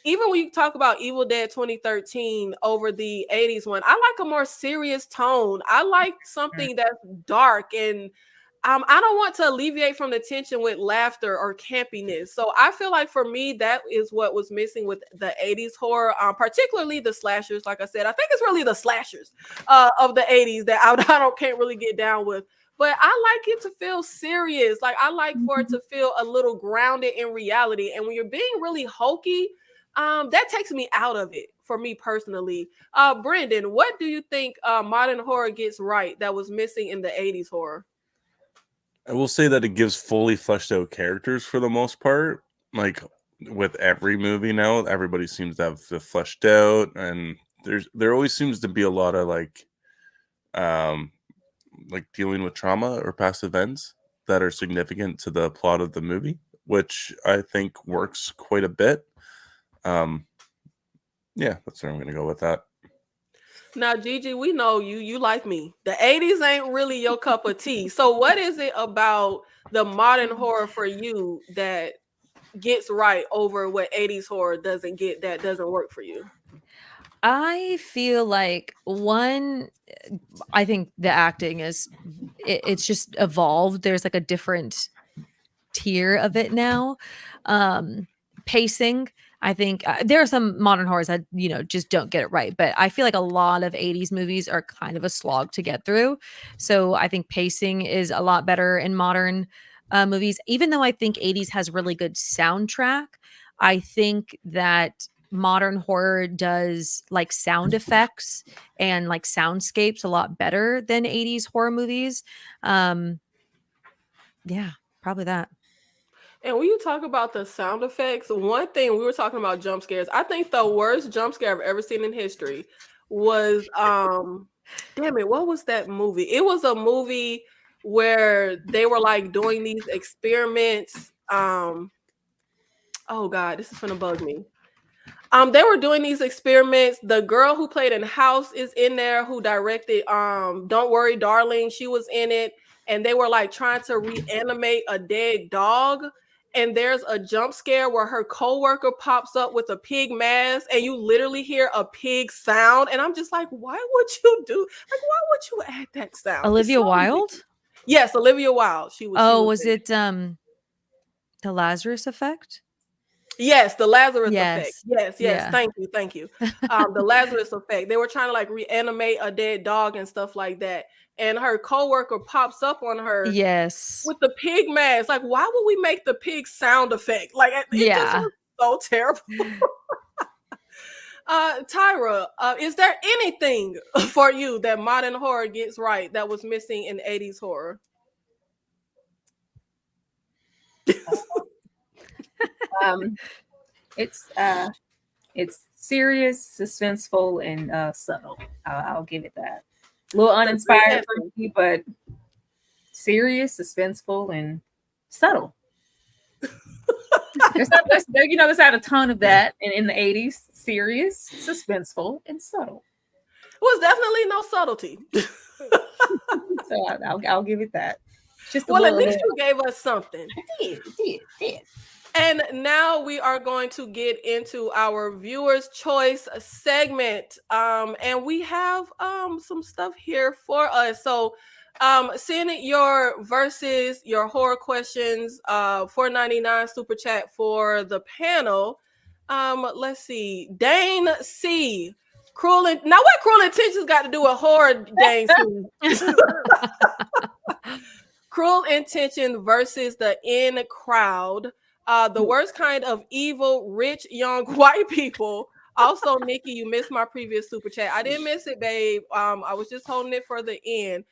Even when you talk about Evil Dead 2013 over the 80s one, I like a more serious tone. I like something that's dark, and I don't want to alleviate from the tension with laughter or campiness. So I feel like for me, that is what was missing with the 80s horror, particularly the slashers. Like I said, I think it's really the slashers of the 80s that I can't really get down with. But I like it to feel serious. Like I like for it to feel a little grounded in reality. And when you're being really hokey, that takes me out of it for me personally. Brendan, what do you think modern horror gets right that was missing in the 80s horror? I will say that it gives fully fleshed out characters for the most part. Like with every movie now, everybody seems to have the fleshed out, and there always seems to be a lot of like dealing with trauma or past events that are significant to the plot of the movie, which I think works quite a bit. Yeah, that's where I'm going to go with that. Now, Gigi, we know you like me. The 80s ain't really your cup of tea. So what is it about the modern horror for you that gets right over what 80s horror doesn't get, that doesn't work for you? I feel like I think the acting it's just evolved. There's like a different tier of it now. Pacing, I think there are some modern horrors that just don't get it right, but I feel like a lot of 80s movies are kind of a slog to get through. So I think pacing is a lot better in modern movies. Even though I think 80s has really good soundtrack, I think that modern horror does like sound effects and like soundscapes a lot better than 80s horror movies. Yeah, probably that. And when you talk about the sound effects, one thing, we were talking about jump scares. I think the worst jump scare I've ever seen in history was damn it, what was that movie? It was a movie where they were like doing these experiments. Oh God, this is gonna bug me. They were doing these experiments. The girl who played in House is in there, who directed Don't Worry, Darling. She was in it, and they were like trying to reanimate a dead dog. And there's a jump scare where her coworker pops up with a pig mask, and you literally hear a pig sound. And I'm just like, why would you add that sound? Olivia Wilde? Yes, Olivia Wilde. She was. Oh, was it The Lazarus Effect? Yes, the Lazarus effect. Yes. Yes. Yeah. Thank you. The Lazarus effect. They were trying to like reanimate a dead dog and stuff like that. And her coworker pops up on her Yes. with the pig mask. Like, why would we make the pig sound effect? Like, it just was so terrible. Tyra, is there anything for you that modern horror gets right that was missing in 80s horror? It's serious, suspenseful, and subtle. I'll give it that. A little uninspired for me, but serious, suspenseful, and subtle. There's not a ton of that in the 80s. Serious, suspenseful, and subtle. It was definitely no subtlety. So I'll give it that. Just at least you gave us something. I did. And now we are going to get into our viewers' choice segment. And we have some stuff here for us. So send your versus your horror questions, $4.99 super chat for the panel. Let's see. Dane C. Now what Cruel Intentions got to do with horror dang scene? Cruel Intention versus the In Crowd. The worst kind of evil, rich, young white people. Also, Nikki, you missed my previous super chat. I didn't miss it, babe. I was just holding it for the end.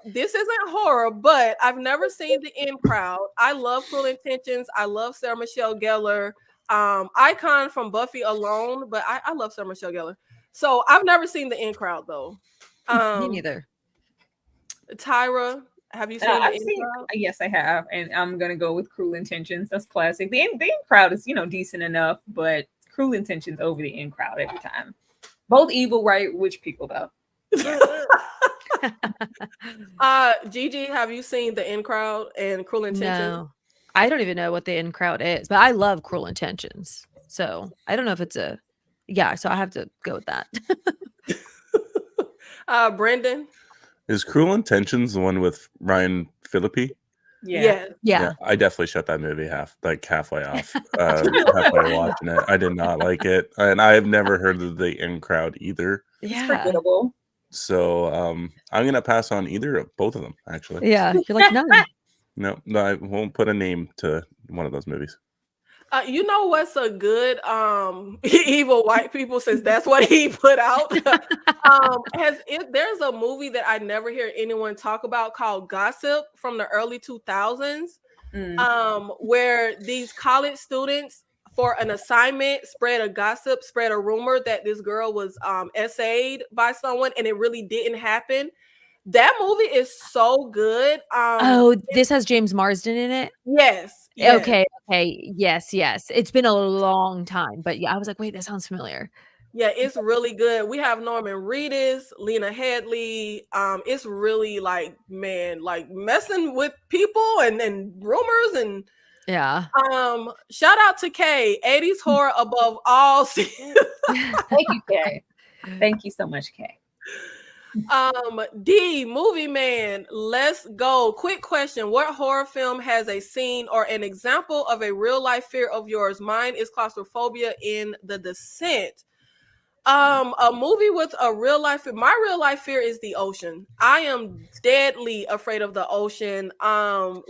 This isn't horror, but I've never seen the In Crowd. I love Cruel Intentions. I love Sarah Michelle Gellar. Icon from Buffy alone, but I love Sarah Michelle Gellar. So I've never seen the In Crowd though. Me neither. Tyra, have you seen the In Crowd? Yes, I have, and I'm gonna go with Cruel Intentions. That's classic. The In Crowd is decent enough, but Cruel Intentions over the In Crowd every time. Both evil, right? Witch people though. Gigi, have you seen the In Crowd and Cruel Intentions? No, I don't even know what the In Crowd is, but I love Cruel Intentions. So I don't know if it's so I have to go with that. Brendan? Is Cruel Intentions the one with Ryan Phillippe? Yeah. I definitely shut that movie halfway off. Halfway watching it. I did not like it. And I have never heard of the In Crowd either. It's forgettable. So I'm gonna pass on both of them, actually. Yeah, you're like, none. No, I won't put a name to one of those movies. You know what's a good evil white people, since that's what he put out. There's a movie that I never hear anyone talk about called Gossip from the early 2000s, where these college students for an assignment spread a rumor that this girl was essayed by someone, and it really didn't happen. That movie is so good. This has James Marsden in it? Yes. Okay. Yes. It's been a long time, but yeah, I was like, wait, that sounds familiar. Yeah, it's really good. We have Norman Reedus, Lena Headey. It's really messing with people and rumors and shout out to Kay, 80s horror above all. Thank you, Kay. Thank you so much, Kay. D, movie man, let's go. Quick question: what horror film has a scene or an example of a real life fear of yours? Mine is claustrophobia in The Descent. A movie with a real life fear. My real life fear is the ocean. I am deadly afraid of the ocean.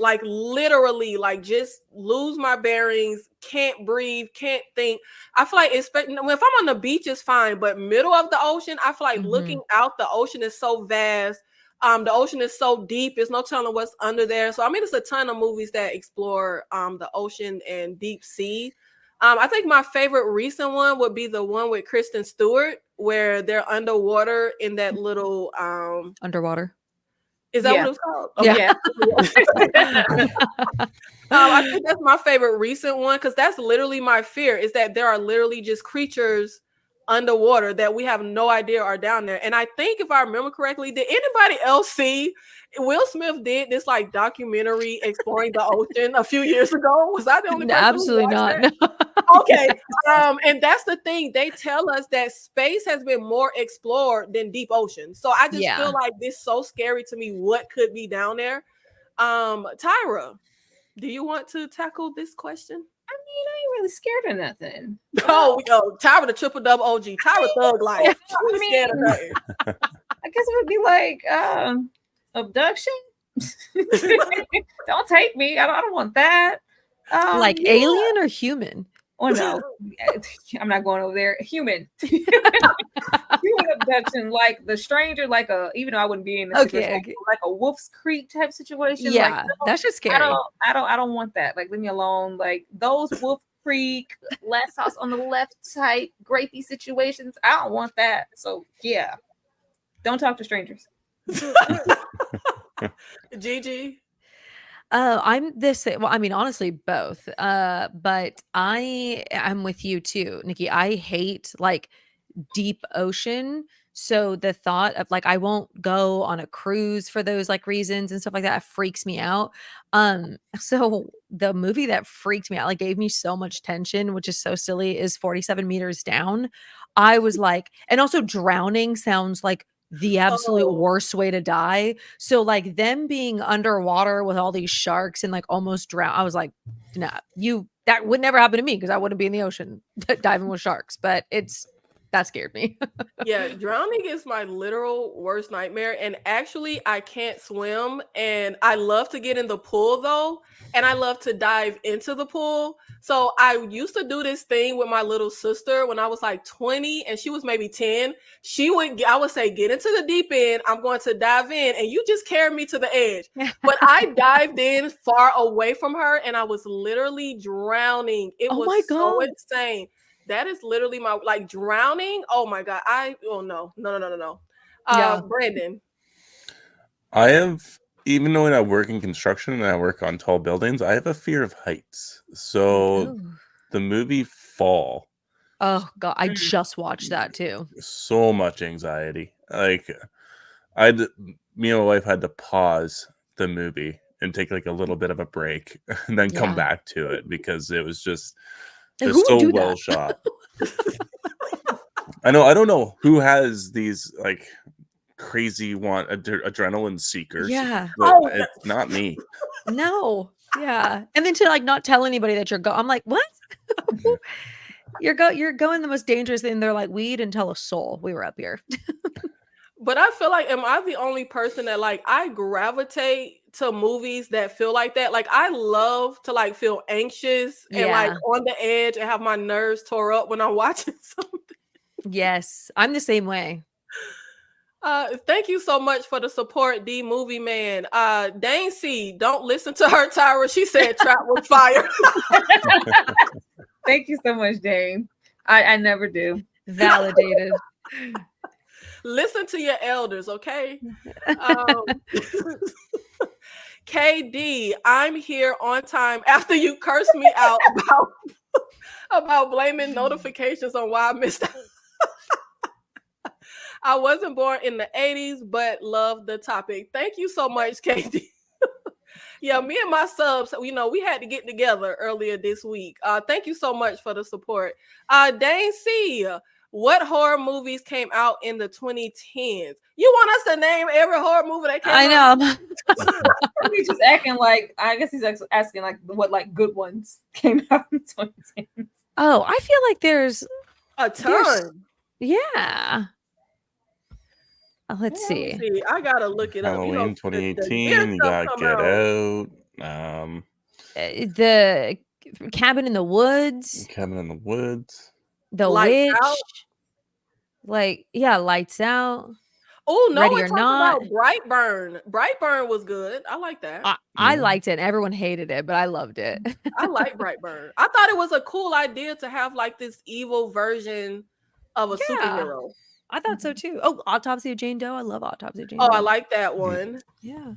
Literally, just lose my bearings, can't breathe, can't think. I feel like if I'm on the beach, it's fine, but middle of the ocean, I feel like looking out, the ocean is so vast. The ocean is so deep. There's no telling what's under there. So there's a ton of movies that explore the ocean and deep sea. I think my favorite recent one would be the one with Kristen Stewart, where they're underwater in that little underwater. Is that what it's called? Okay. Yeah. I think that's my favorite recent one, because that's literally my fear, is that there are literally just creatures underwater that we have no idea are down there. And I think, if I remember correctly, did anybody else see Will Smith did this documentary exploring the ocean a few years ago? Was I the only person? Absolutely not. Okay. And that's the thing. They tell us that space has been more explored than deep ocean. So I just feel like this is so scary to me. What could be down there? Tyra, do you want to tackle this question? I ain't really scared of nothing. Tyra the triple double OG. Tyra thug life. Scared of nothing. I guess it would be like abduction. Don't take me. I don't want that. Alien or human? Oh no, I'm not going over there. Human. Human abduction, like The Stranger, even though I wouldn't be in this situation, like a Wolf's Creek type situation. Yeah, that's just scary. I don't want that. Leave me alone. Those Wolf Creek, Last House on the Left type grapey situations. I don't want that. So yeah, don't talk to strangers. Gigi. I'm this. Well, honestly, both. But I'm with you too, Nikki. I hate deep ocean. So the thought of I won't go on a cruise for those reasons and stuff like that freaks me out. So the movie that freaked me out, gave me so much tension, which is so silly, is 47 Meters Down. I was and also drowning sounds like the absolute worst way to die. So them being underwater with all these sharks and almost drown, I was like, nah, that would never happen to me, because I wouldn't be in the ocean diving with sharks. But that scared me. Yeah, drowning is my literal worst nightmare. And actually, I can't swim. And I love to get in the pool though. And I love to dive into the pool. So I used to do this thing with my little sister when I was like 20 and she was maybe 10. I would say, get into the deep end. I'm going to dive in. And you just carry me to the edge. But I dived in far away from her and I was literally drowning. It Oh was my so God. insane. That is literally my like drowning. Oh my God. No. Yeah. Brandon. I have, even though I work in construction and I work on tall buildings, I have a fear of heights. So Ooh. the movie Fall, Oh God, I just watched that too. so much anxiety. Like me and my wife had to pause the movie and take like a little bit of a break and then come Yeah. back to it because it was just Who it's would so do well that? shot. I don't know who has these like crazy adrenaline seekers. Yeah. But Oh, it's not me. No. Yeah. And then to like not tell anybody that you're I'm like, what? You're going the most dangerous thing. They're like, we didn't tell a soul we were up here. but I feel like, am I the only person that like I gravitate to movies that feel like that? Like I love to like feel anxious and like Yeah. on the edge and have my nerves tore up when I'm watching something. Yes. I'm the same way. Thank you so much for the support, D Movie Man. Dane C, don't listen to her, Tyra. She said trap with fire. Thank you so much, Dane. I never do. Validated. Listen to your elders, okay? KD, I'm here on time after you cursed me out about blaming notifications on why I missed out. I wasn't born in the 80s, but love the topic. Thank you so much, KD. Yeah, me and my subs, we had to get together earlier this week. Thank you so much for the support. Dane C, what horror movies came out in the 2010s? You want us to name every horror movie that came out? I know. He's just acting like, I guess he's asking like what like good ones came out in 2010. Oh, I feel like there's A ton. yeah. Let's see. I gotta look it up. Halloween The weird 2018, you stuff got come Get out. Out. The Cabin in the Woods, Cabin in the Woods. The Lights Witch, Out. like Lights Out. Oh, no Ready one or talked Not. about Brightburn. Brightburn was good. I like that. I liked it. And everyone hated it, but I loved it. I like Brightburn. I thought it was a cool idea to have like this evil version of a superhero. I thought so too. Oh, Autopsy of Jane Doe. I love Autopsy of Jane Doe. Oh, I like that one. Yeah.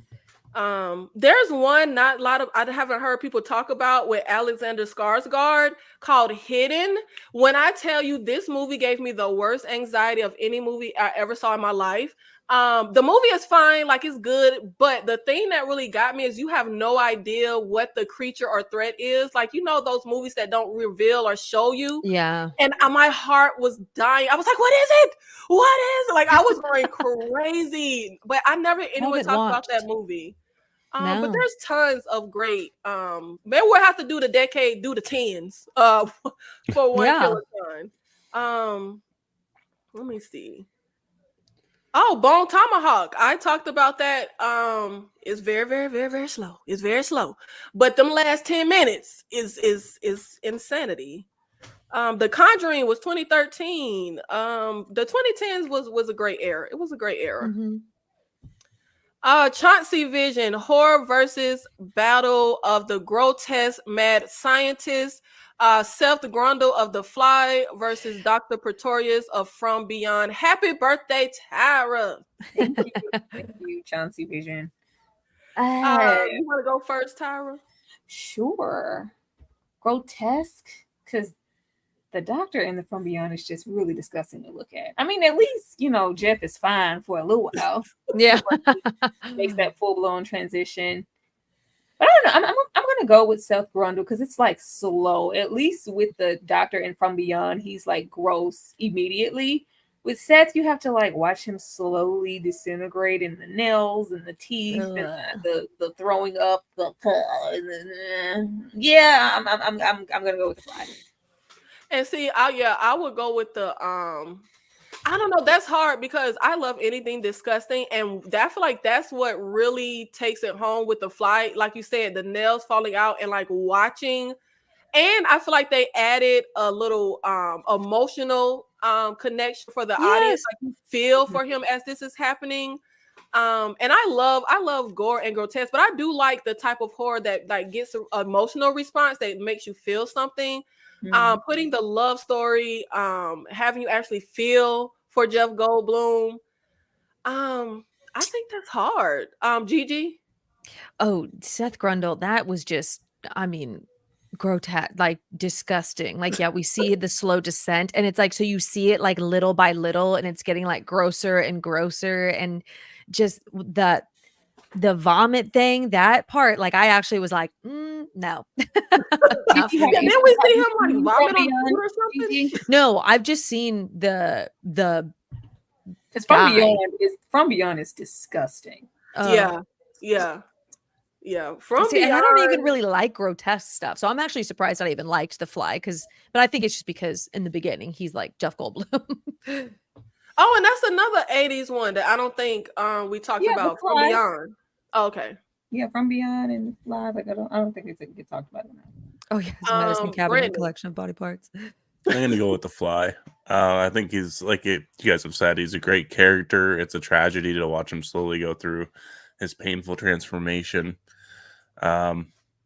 There's one not a lot of I haven't heard people talk about with Alexander Skarsgård called Hidden. When I tell you this movie gave me the worst anxiety of any movie I ever saw in my life. The movie is fine, like it's good, but the thing that really got me is you have no idea what the creature or threat is. Like, those movies that don't reveal or show you. Yeah. And my heart was dying. I was like, what is it? What is it? Like, I was going crazy, but I never anyone talked about that movie. No. But there's tons of great. Maybe we'll have to do the 10s for one KillerCon. Let me see. Oh, Bone Tomahawk. I talked about that. It's very, very, very, very slow. It's very slow. But them last 10 minutes is insanity. The Conjuring was 2013. The 2010s was a great era. It was a great era. Mm-hmm. Chauncey Vision, Horror versus Battle of the Grotesque Mad Scientist. Seth Grundle of The Fly versus Dr. Pretorius of From Beyond. Happy birthday, Tyra. Thank you, Chauncey Vision. You want to go first, Tyra? Sure. Grotesque, because the Doctor in the From Beyond is just really disgusting to look at. I mean, at least Jeff is fine for a little while. Yeah, makes that full blown transition. But I don't know. I'm gonna go with Seth Grundle because it's like slow. At least with the Doctor in From Beyond, he's like gross immediately. With Seth, you have to like watch him slowly disintegrate in the nails and the teeth and the throwing up. Yeah, I'm gonna go with The Fly. And see, I would go with the I don't know. That's hard because I love anything disgusting, and I feel like that's what really takes it home with The Fly. Like you said, the nails falling out and like watching. And I feel like they added a little emotional connection for the audience. Yes. Like you feel for him as this is happening. And I love gore and grotesque, but I do like the type of horror that like gets an emotional response that makes you feel something. Putting the love story, having you actually feel for Jeff Goldblum. I think that's hard. Gigi. Oh, Seth Grundle, that was just, I mean, grotesque, like disgusting. Like, yeah, we see the slow descent, and it's like, so you see it like little by little, and it's getting like grosser and grosser, and just the vomit thing, that part, like I actually was like, no. Not Yeah, for me. then we see him like vomit on the food or something. No, I've just seen the Because guy. From Beyond is disgusting. Yeah. From See, and I don't even Beyond. really like grotesque stuff, so I'm actually surprised I even liked The Fly, but I think it's just because in the beginning he's like Jeff Goldblum. Oh, and that's another 80s one that I don't think we talked Yeah, about. The From Fly. Beyond. Oh, okay. Yeah, From Beyond and Live. Like I don't think it's get talked about enough. Oh yeah, his medicine cabinet Brandon. collection of body parts. I'm gonna go with The Fly. I think he's like you guys have said, he's a great character. It's a tragedy to watch him slowly go through his painful transformation.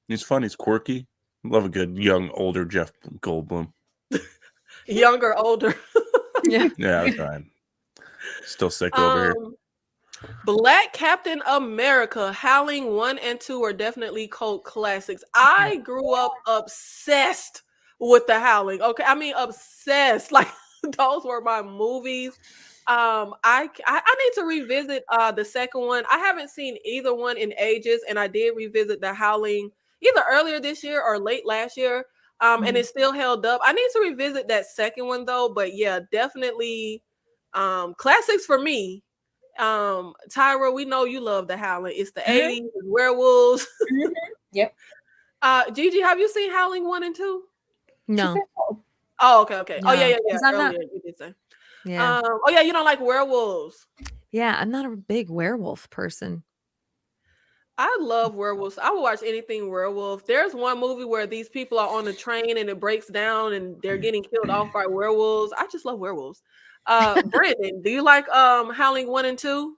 He's fun. He's quirky. Love a good young, older Jeff Goldblum. Younger, older. Yeah. Yeah, that's right. Still sick over here. Black Captain America, Howling 1 and 2 are definitely cult classics. I grew up obsessed with the Howling. Okay, I mean obsessed. Like those were my movies. I need to revisit the second one. I haven't seen either one in ages, and I did revisit the Howling either earlier this year or late last year. And it still held up. I need to revisit that second one though. But yeah, definitely classics for me. Tyra, we know you love the Howling. It's the 80s, werewolves. Yep. Gigi, have you seen Howling 1 and 2? No. Oh, okay. No, Oh, yeah. 'cause I'm not- Earlier, you did say. Yeah. Oh, yeah, you don't like werewolves. Yeah, I'm not a big werewolf person. I love werewolves. I will watch anything werewolf. There's one movie where these people are on a train and it breaks down and they're getting killed off by werewolves. I just love werewolves. Brandon, do you like Howling 1 and 2?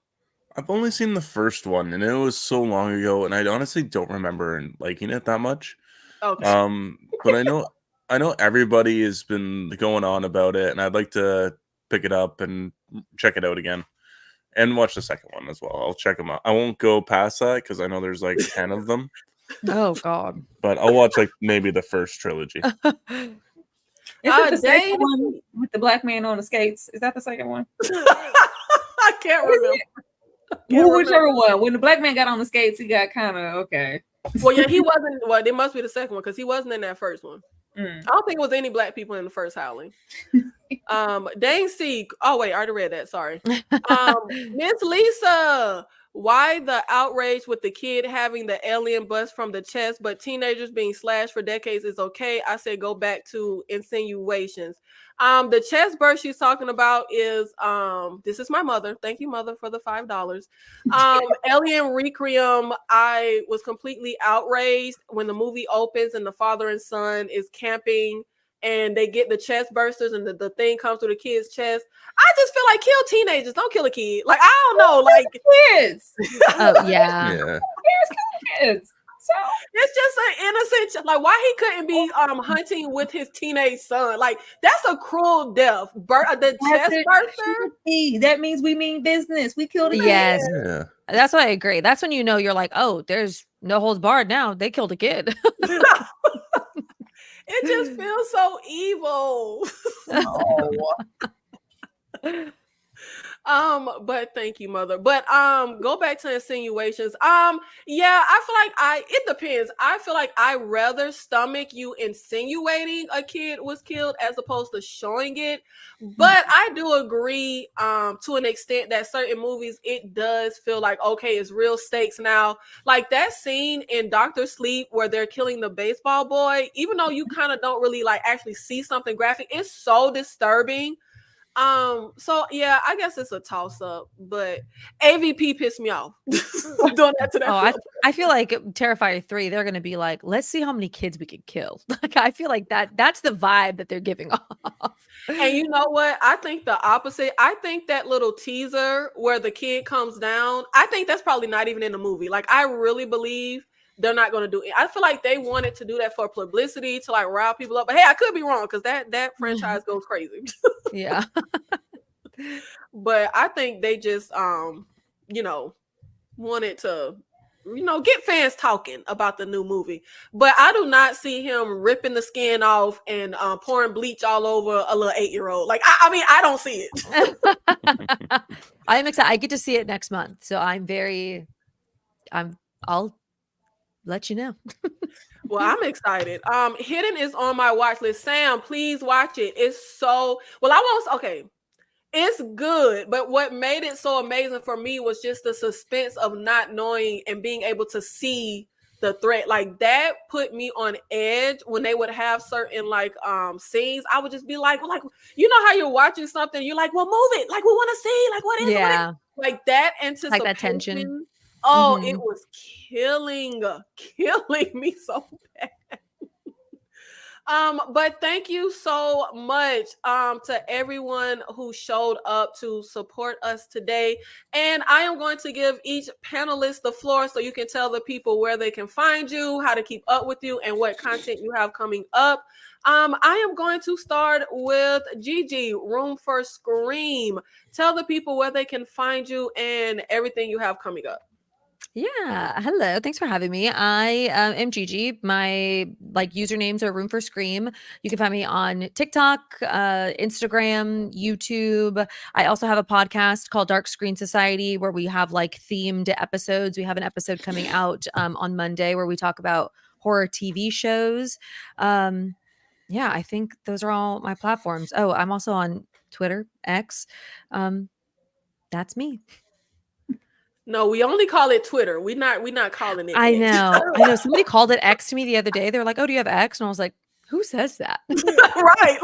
I've only seen the first one, and it was so long ago, and I honestly don't remember liking it that much. Okay. But I know everybody has been going on about it, and I'd like to pick it up and check it out again, and watch the second one as well. I'll check them out. I won't go past that because I know there's like 10 of them, Oh God. but I'll watch like maybe the first trilogy. Is it the second Dave- one with the black man on the skates? Is that the second one? I can't remember. Well, whichever one. When the black man got on the skates, he got kind of okay. Well, yeah, he wasn't. Well, it must be the second one because he wasn't in that first one. Mm. I don't think it was any black people in the first Howling. Dane C. Oh wait, I already read that. Sorry. Miss Lisa, why the outrage with the kid having the alien bust from the chest, but teenagers being slashed for decades is okay? I say go back to insinuations. The chest burst she's talking about is this is my mother. Thank you, mother, for the $5. Alien Requiem. I was completely outraged when the movie opens and the father and son is camping and they get the chest bursters and the thing comes through the kid's chest. I just feel like kill teenagers, don't kill a kid. Like I don't know, like Kids. Oh yeah. Yeah. Kids. So it's just an innocent. Like why he couldn't be hunting with his teenage son? Like that's a cruel death. The chest burster. that means we mean business. We killed a kid. Yes. Yeah. That's what I agree. That's when you know you're like, oh, there's no holds barred now. They killed a kid. It just feels so evil. But thank you, mother. But go back to insinuations. Yeah, I feel like it depends. I feel like I rather stomach you insinuating a kid was killed as opposed to showing it. But I do agree to an extent that certain movies it does feel like okay, it's real stakes now. Like that scene in Dr. Sleep where they're killing the baseball boy, even though you kind of don't really like actually see something graphic, it's so disturbing. So yeah, I guess it's a toss up, but AVP pissed me off doing that to that. Oh, film. I feel like Terrifier 3, they're gonna be like, let's see how many kids we can kill. Like I feel like that's the vibe that they're giving off. And you know what? I think the opposite. I think that little teaser where the kid comes down, I think that's probably not even in the movie. Like I really believe they're not going to do it. I feel like they wanted to do that for publicity to like rile people up. But hey, I could be wrong because that franchise goes crazy. Yeah. But I think they just wanted to get fans talking about the new movie. But I do not see him ripping the skin off and pouring bleach all over a little 8-year-old. Like I mean, I don't see it. I am excited. I get to see it next month, so I'll let you know. Well, I'm excited. Hidden is on my watch list. Sam, please watch it. It's so well. It's good, but what made it so amazing for me was just the suspense of not knowing and being able to see the threat. Like that put me on edge when they would have certain like scenes. I would just be like you know how you're watching something, you're like, well, move it, like we want to see, like what is Yeah. like that anticipation. Like that tension. Oh, Mhm. it was killing me so bad. But thank you so much to everyone who showed up to support us today. And I am going to give each panelist the floor so you can tell the people where they can find you, how to keep up with you, and what content you have coming up. I am going to start with Gigi, Room for Scream. Tell the people where they can find you and everything you have coming up. Yeah. Hello. Thanks for having me. I am Gigi. My usernames are Room for Scream. You can find me on TikTok, Instagram, YouTube. I also have a podcast called Dark Screen Society where we have themed episodes. We have an episode coming out on Monday where we talk about horror TV shows. Yeah, I think those are all my platforms. Oh, I'm also on Twitter, X. That's me. No, we only call it Twitter. We're not calling it I X. know. Somebody called it X to me the other day. They were like, "Oh, do you have X?" And I was like, "Who says that?" Right.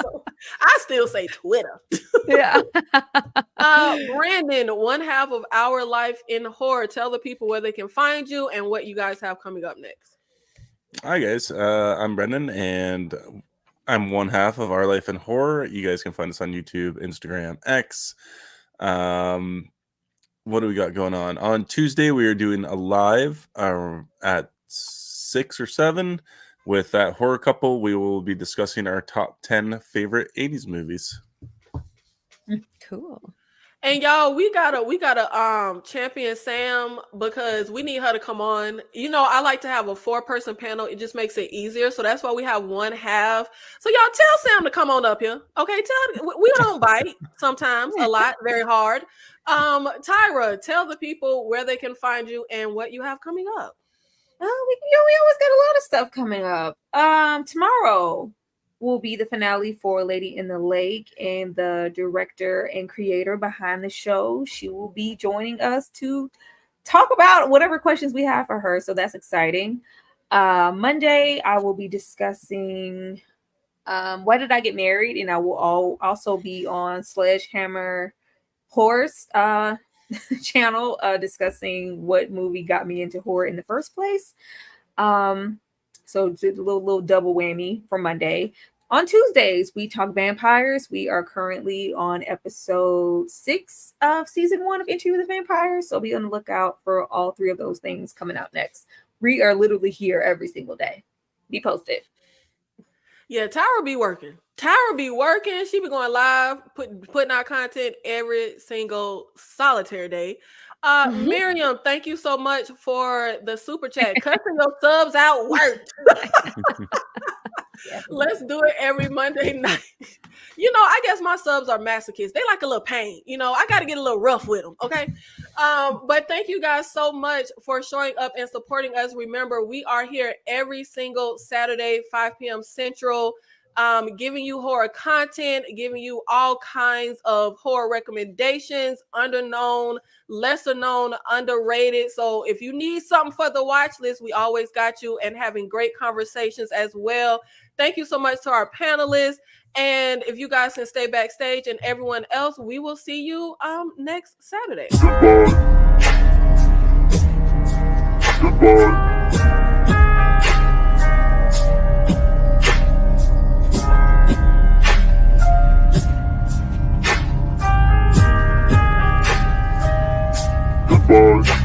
So, I still say Twitter. Yeah. Brandon, one half of Our Life in Horror. Tell the people where they can find you and what you guys have coming up next. Hi guys, I'm Brendan, and I'm one half of Our Life in Horror. You guys can find us on YouTube, Instagram, X. What do we got going on? On Tuesday, we are doing a live at 6 or 7 with that horror couple. We will be discussing our top 10 favorite 80s movies. Cool. And y'all, we gotta champion Sam because we need her to come on. I like to have a 4-person panel. It just makes it easier. So that's why we have one half. So y'all tell Sam to come on up here. Okay, we don't bite sometimes a lot, very hard. Tyra, tell the people where they can find you and what you have coming up. We always got a lot of stuff coming up. Tomorrow will be the finale for Lady in the Lake, and the director and creator behind the show, she will be joining us to talk about whatever questions we have for her. So that's exciting. Monday, I will be discussing Why Did I Get Married? And I will also be on Sledgehammer Horse channel discussing what movie got me into horror in the first place. So it's a little double whammy for Monday. On Tuesdays, we talk vampires. We are currently on episode 6 of season 1 of Interview with the Vampires. So be on the lookout for all 3 of those things coming out next. We are literally here every single day. Be posted. Yeah, Tyra be working. She be going live, putting out content every single solitary day. Miriam, thank you so much for the super chat. Cussing your subs out worked. Let's do it every Monday night. I guess my subs are masochists. They like a little pain. I got to get a little rough with them. Okay. But thank you guys so much for showing up and supporting us. Remember, we are here every single Saturday, 5 p.m. Central. giving you horror content, giving you all kinds of horror recommendations, underknown, lesser known, underrated. So if you need something for the watch list, we always got you, and having great conversations as well. Thank you so much to our panelists. And if you guys can stay backstage, and everyone else, we will see you next Saturday. Goodbye. Goodbye.